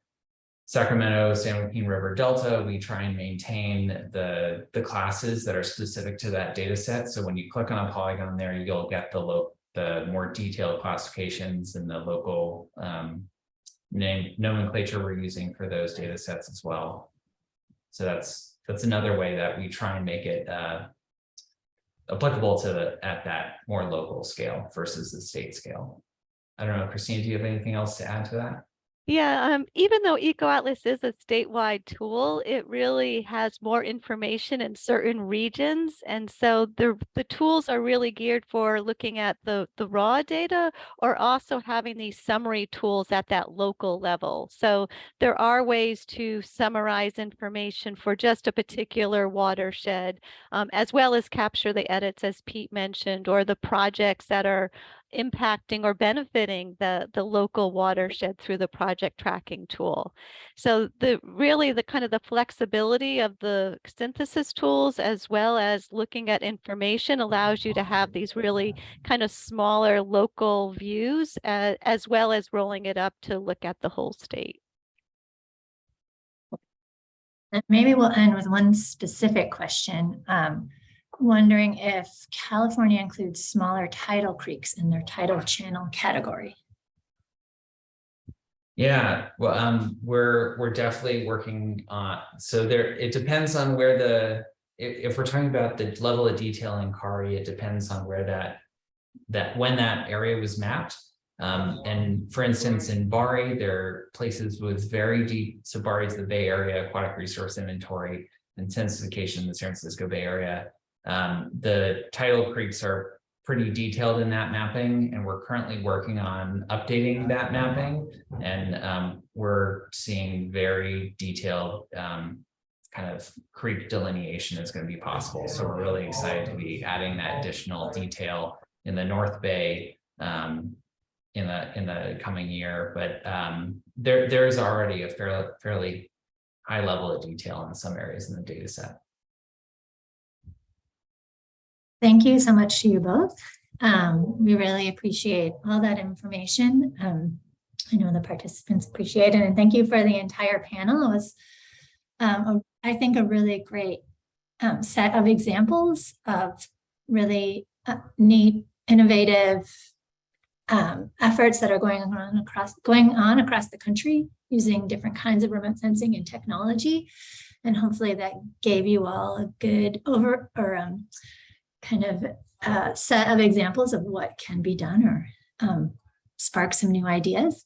Sacramento, San Joaquin River Delta, we try and maintain the classes that are specific to that data set. So when you click on a polygon there, you'll get the more detailed classifications and the local nomenclature we're using for those data sets as well. So that's another way that we try and make it applicable to at that more local scale versus the state scale. I don't know, Christina, do you have anything else to add to that? Yeah, even though EcoAtlas is a statewide tool, it really has more information in certain regions. And so the tools are really geared for looking at the raw data, or also having these summary tools at that local level. So there are ways to summarize information for just a particular watershed, as well as capture the edits, as Pete mentioned, or the projects that are impacting or benefiting the local watershed through the project tracking tool. So the kind of the flexibility of the synthesis tools, as well as looking at information, allows you to have these really kind of smaller local views, as well as rolling it up to look at the whole state. And maybe we'll end with one specific question. Wondering if California includes smaller tidal creeks in their tidal channel category. Yeah, well, we're definitely working on, so it depends on where if we're talking about the level of detail in Kari, it depends on where when that area was mapped. And for instance, in Bari, there are places with very deep, so Bari is the Bay Area Aquatic Resource Inventory intensification in the San Francisco Bay Area. The tidal creeks are pretty detailed in that mapping, and we're currently working on updating that mapping. And we're seeing very detailed kind of creek delineation is going to be possible. So we're really excited to be adding that additional detail in the North Bay in the coming year. But there is already a fairly high level of detail in some areas in the data set. Thank you so much to you both. We really appreciate all that information. I know the participants appreciate it, and thank you for the entire panel. It was, I think, a really great set of examples of really neat, innovative efforts that are going on across the country using different kinds of remote sensing and technology. And hopefully that gave you all a good kind of set of examples of what can be done, or spark some new ideas.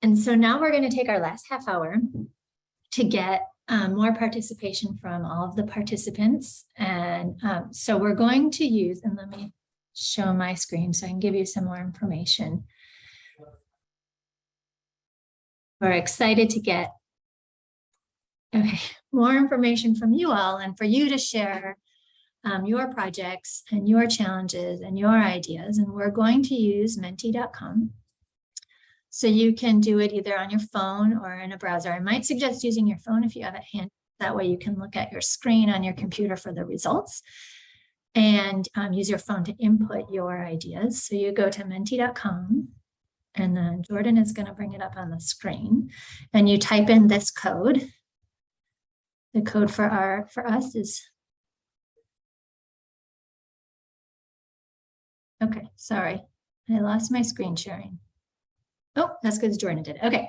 And so now we're going to take our last half hour to get more participation from all of the participants. And so we're going to use, and let me show my screen so I can give you some more information. We're excited to get more information from you all, and for you to share your projects and your challenges and your ideas. And we're going to use menti.com. So you can do it either on your phone or in a browser. I might suggest using your phone if you have it handy. That way you can look at your screen on your computer for the results, and use your phone to input your ideas. So you go to menti.com, and then Jordan is going to bring it up on the screen, and you type in this code. The code for us is, okay, sorry, I lost my screen sharing. Oh, that's because Jordan did it. Okay.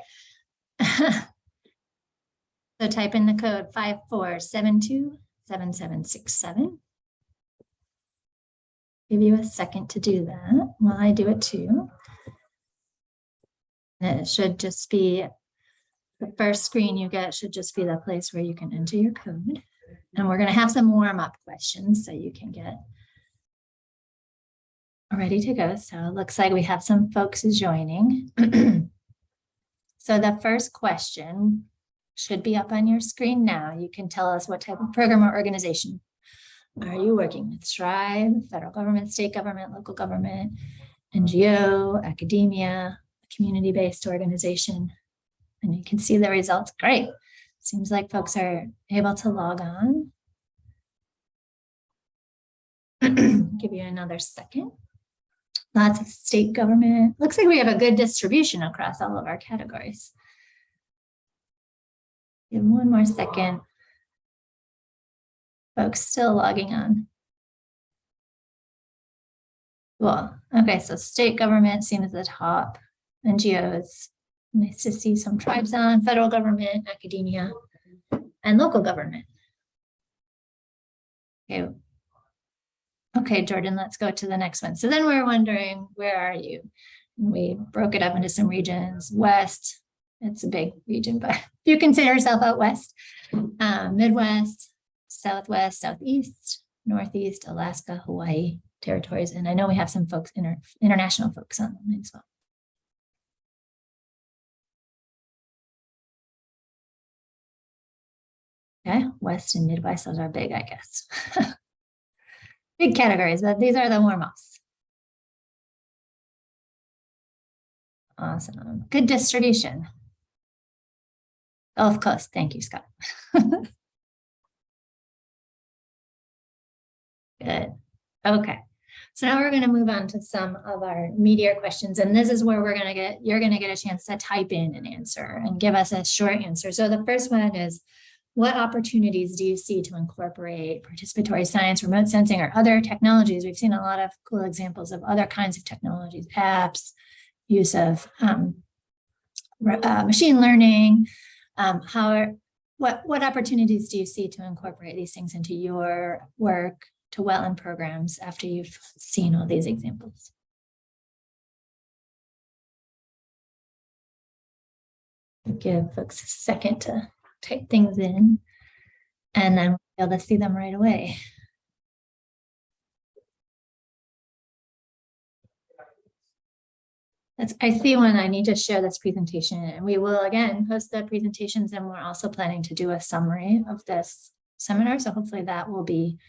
So type in the code 54727767. Give you a second to do that while I do it too. And it should just be, the first screen you get should just be the place where you can enter your code. And we're going to have some warm-up questions so you can get ready to go. So it looks like we have some folks joining. So the first question should be up on your screen now. You can tell us what type of program or organization are you working with? Tribe, federal government, state government, local government, NGO, academia, community-based organization. And you can see the results. Great. Seems like folks are able to log on. Give you another second. Lots of state government. Looks like we have a good distribution across all of our categories. Give one more second. Folks still logging on. Cool. Okay, so state government seen at the top. NGOs. Nice to see some tribes on. Federal government, academia, and local government. Okay. Okay, Jordan, let's go to the next one. So then we're wondering, where are you? And we broke it up into some regions. West, it's a big region, but if you consider yourself out west, Midwest, Southwest, Southeast, Northeast, Alaska, Hawaii, territories. And I know we have some folks, international folks on the line as well. Okay, West and Midwest, those are big, I guess. Big categories, but these are the warm-ups. Awesome. Good distribution. Gulf Coast. Thank you, Scott. Good. Okay. So now we're going to move on to some of our meatier questions. And this is where you're going to get a chance to type in an answer and give us a short answer. So the first one is, what opportunities do you see to incorporate participatory science, remote sensing, or other technologies? We've seen a lot of cool examples of other kinds of technologies, apps, use of machine learning. what opportunities do you see to incorporate these things into your work to wetland programs after you've seen all these examples? Give folks a second to type things in, and then we'll be able to see them right away. I see one. I need to share this presentation, and we will again post the presentations, and we're also planning to do a summary of this seminar. So hopefully that will be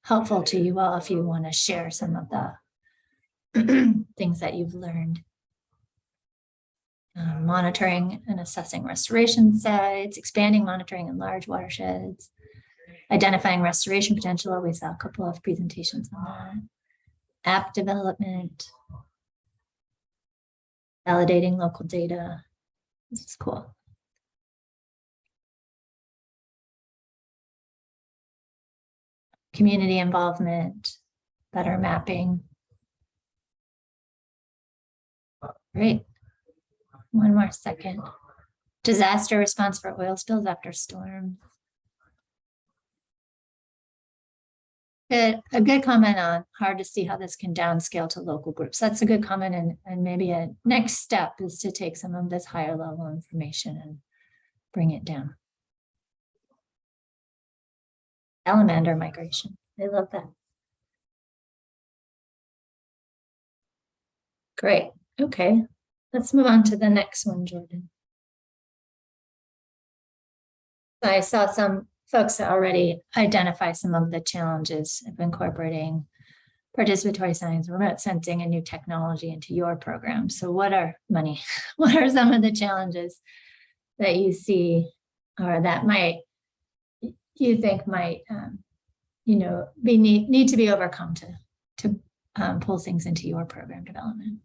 helpful to you all if you want to share some of the things that you've learned. Monitoring and assessing restoration sites, expanding monitoring in large watersheds, identifying restoration potential. We saw a couple of presentations on that. App development, validating local data. This is cool. Community involvement, better mapping. Great. One more second. Disaster response for oil spills after storms. A good comment on hard to see how this can downscale to local groups. That's a good comment, and maybe a next step is to take some of this higher level information and bring it down. Salamander migration. I love that. Great. Okay. Let's move on to the next one, Jordan. I saw some folks that already identify some of the challenges of incorporating participatory science, remote sensing, and new technology into your program. So what are some of the challenges that you see, or that you think might need to be overcome to pull things into your program development?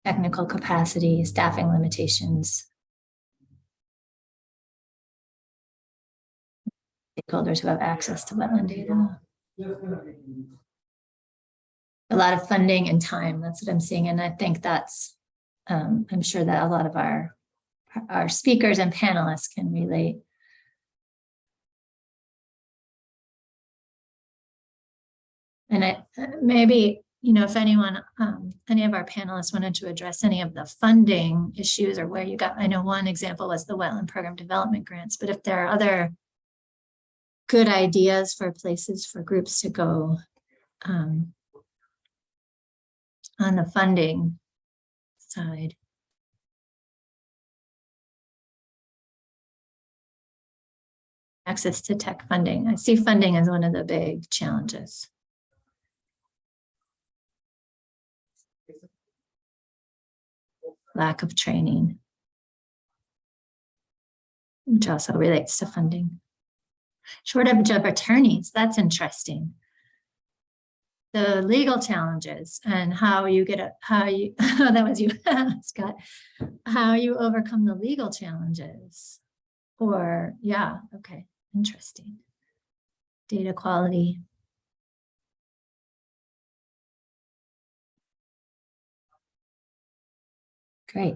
Technical capacity, staffing limitations, stakeholders who have access to wetland data. A lot of funding and time, that's what I'm seeing. And I think that's, I'm sure that a lot of our speakers and panelists can relate. And maybe, if anyone, any of our panelists wanted to address any of the funding issues or where you got, I know one example was the Wetland Program Development Grants, but if there are other good ideas for places for groups to go on the funding side. Access to tech funding. I see funding as one of the big challenges. Lack of training, which also relates to funding. Shortage of attorneys, that's interesting. The legal challenges and how you get that was you, Scott, how you overcome the legal challenges. Or, yeah, okay, interesting. Data quality. Great.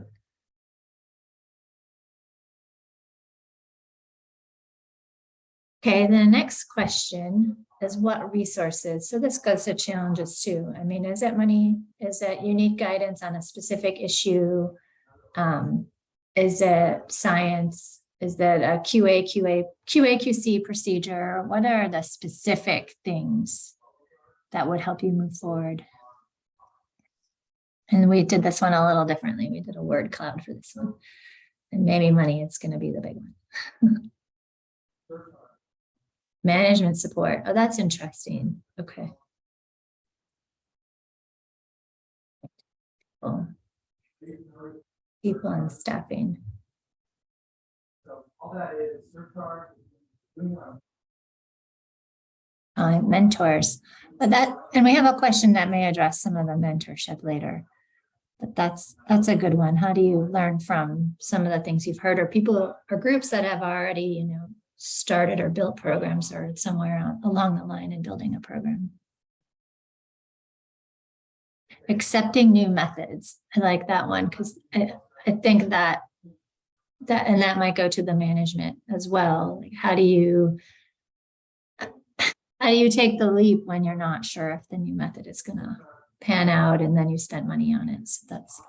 Okay, the next question is what resources? So this goes to challenges too. I mean, is it money? Is it unique guidance on a specific issue? Is it science? Is that a QA/QC procedure? What are the specific things that would help you move forward? And we did this one a little differently. We did a word cloud for this one. And maybe money is going to be the big one. Management support. Oh, that's interesting. Okay. People and staffing. Mentors. And we have a question that may address some of the mentorship later. But that's a good one. How do you learn from some of the things you've heard, or people or groups that have already, started or built programs or somewhere along the line in building a program? accepting new methods. I like that one because I think that might go to the management as well. Like how do you take the leap when you're not sure if the new method is going to pan out and then you spend money on it? So that's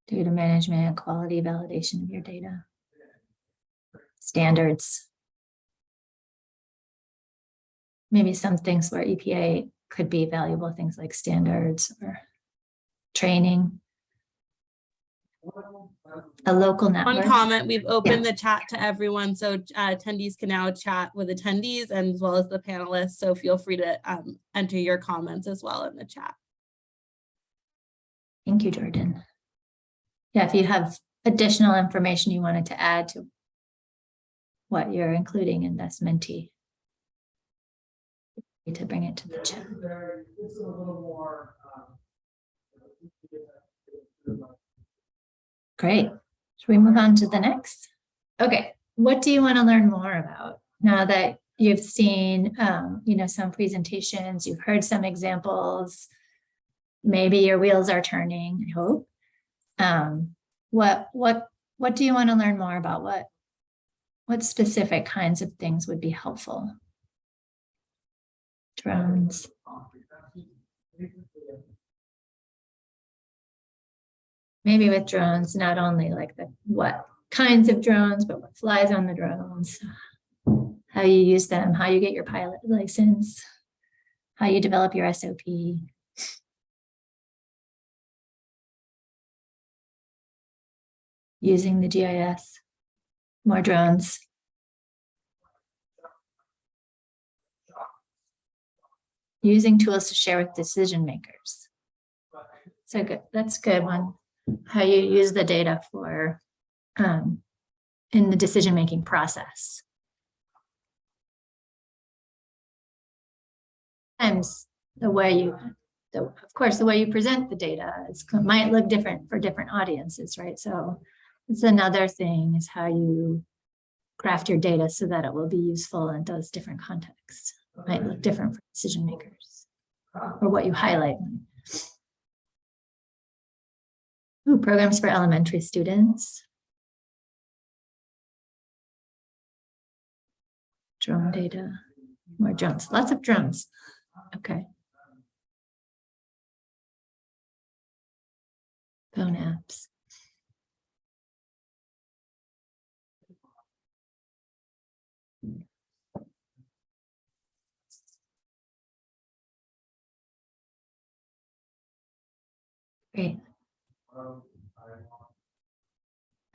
data management, quality validation of your data, standards. Maybe some things where EPA could be valuable, things like standards or training. A local network. One comment, we've opened the chat to everyone, so attendees can now chat with attendees and as well as the panelists, so feel free to enter your comments as well in the chat. Thank you, Jordan. Yeah, if you have additional information you wanted to add to what you're including in this Menti, to bring it to the chat. Great. Should we move on to the next? Okay. What do you want to learn more about now that you've seen, some presentations, you've heard some examples, maybe your wheels are turning, I hope. What do you want to learn more about? What specific kinds of things would be helpful? Drones. Maybe with drones, not only like what kinds of drones, but what flies on the drones, how you use them, how you get your pilot license, how you develop your SOP. Using the GIS, more drones. Using tools to share with decision makers. So good, that's a good one. How you use the data for in the decision-making process. Sometimes the way you present the data might look different for different audiences, right? So it's another thing is how you craft your data so that it will be useful in those different contexts. It might look different for decision makers or what you highlight. Ooh, programs for elementary students. Drone data, more drones, lots of drones. Okay. Phone apps. Great.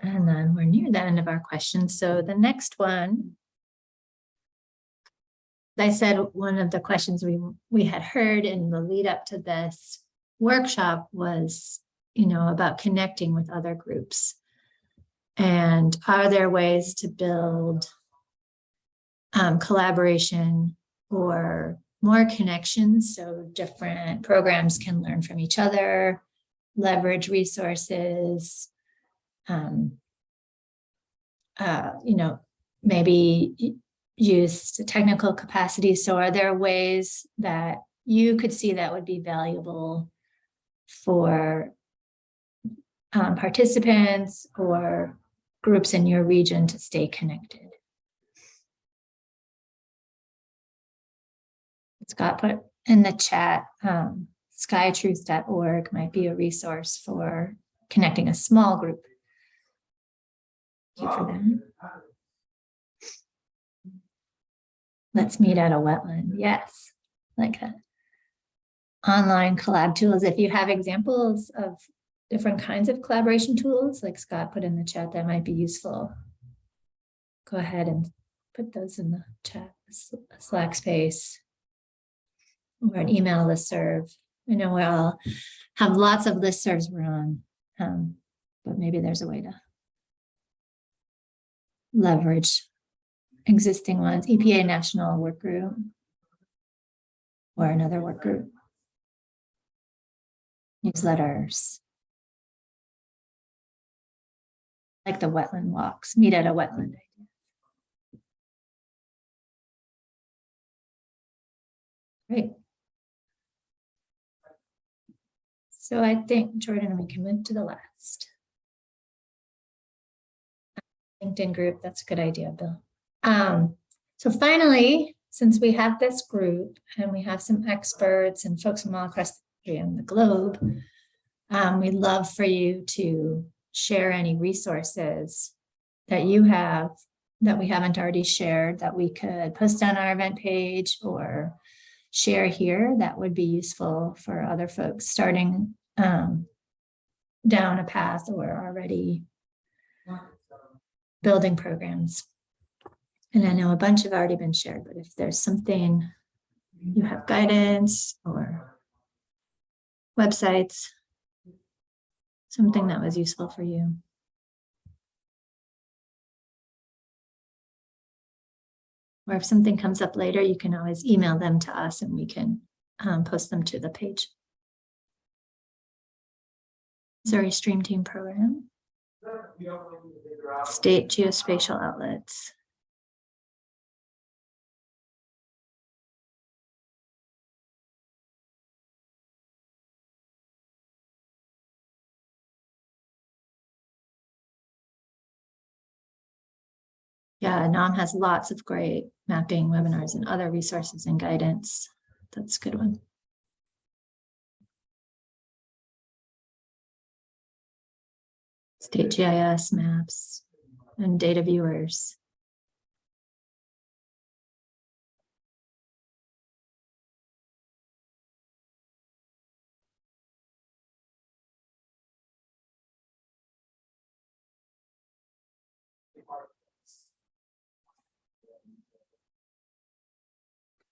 And then we're near the end of our questions. So the next one, I said one of the questions we had heard in the lead up to this workshop was, about connecting with other groups. And are there ways to build collaboration or more connections so different programs can learn from each other, leverage resources, maybe use technical capacity. So are there ways that you could see that would be valuable for participants or groups in your region to stay connected? Scott put in the chat, skytruth.org might be a resource for connecting a small group. Thank you for that. Let's meet at a wetland. Yes, like that. Online collab tools. If you have examples of different kinds of collaboration tools, like Scott put in the chat, that might be useful. Go ahead and put those in the chat, a Slack space, or an email listserv. I know we all have lots of listservs we're on, but maybe there's a way to leverage existing ones. EPA National Work Group or another work group. Newsletters. Like the wetland walks, meet at a wetland. Great. So I think, Jordan, we can move to the last. LinkedIn group, that's a good idea, Bill. So finally, since we have this group and we have some experts and folks from all across the country and the globe, we'd love for you to share any resources that you have that we haven't already shared that we could post on our event page or share here that would be useful for other folks starting down a path or already building programs. And I know a bunch have already been shared, but if there's something you have guidance or websites, something that was useful for you. Or if something comes up later, you can always email them to us and we can post them to the page. Missouri Stream Team Program. State geospatial outlets. Yeah, NOM has lots of great mapping webinars and other resources and guidance. That's a good one. State GIS maps and data viewers.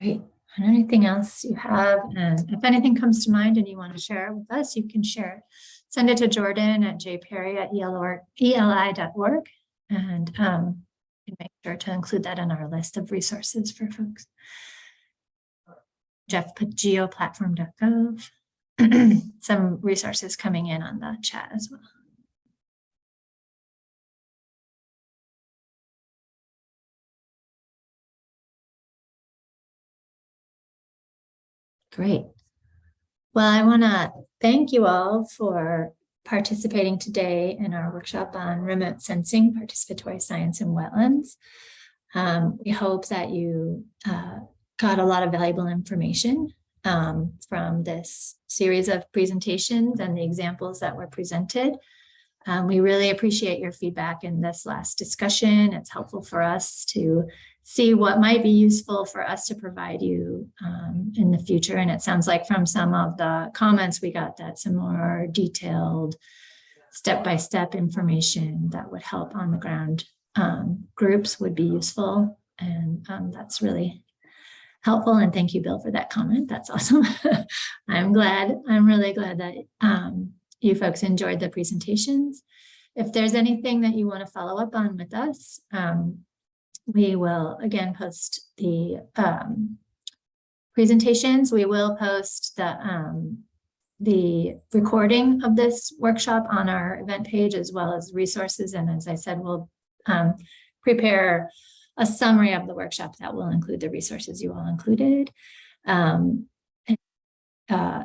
Great. And anything else you have, and if anything comes to mind and you want to share it with us, you can share it. Send it to Jordan at jperry@eli.org, and make sure to include that in our list of resources for folks. Jeff put geoplatform.gov. Some resources coming in on the chat as well. Great. Well, I want to thank you all for participating today in our workshop on remote sensing, participatory science, and wetlands. We hope that you got a lot of valuable information from this series of presentations and the examples that were presented. We really appreciate your feedback in this last discussion. It's helpful for us to see what might be useful for us to provide you in the future. And it sounds like from some of the comments we got that some more detailed step-by-step information that would help on the ground groups would be useful. And that's really helpful. And thank you, Bill, for that comment. That's awesome. I'm really glad that you folks enjoyed the presentations. If there's anything that you want to follow up on with us, we will again post the presentations. We will post the recording of this workshop on our event page as well as resources. And as I said, we'll prepare a summary of the workshop that will include the resources you all included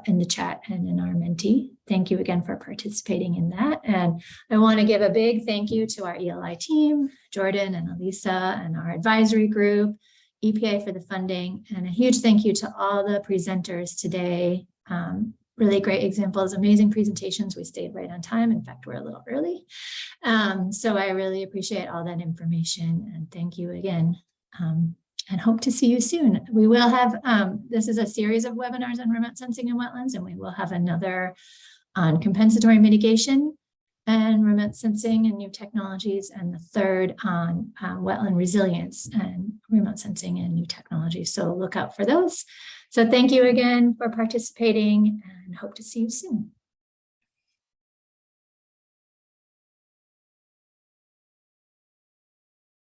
in the chat and in our Menti. Thank you again for participating in that. And I want to give a big thank you to our ELI team, Jordan and Elisa, and our advisory group, EPA for the funding, and a huge thank you to all the presenters today. Really great examples, amazing presentations. We stayed right on time. In fact, we're a little early. So I really appreciate all that information and thank you again. And hope to see you soon. We will have, this is a series of webinars on remote sensing and wetlands, and we will have another on compensatory mitigation and remote sensing and new technologies, and the third on wetland resilience and remote sensing and new technologies. So look out for those. So thank you again for participating and hope to see you soon.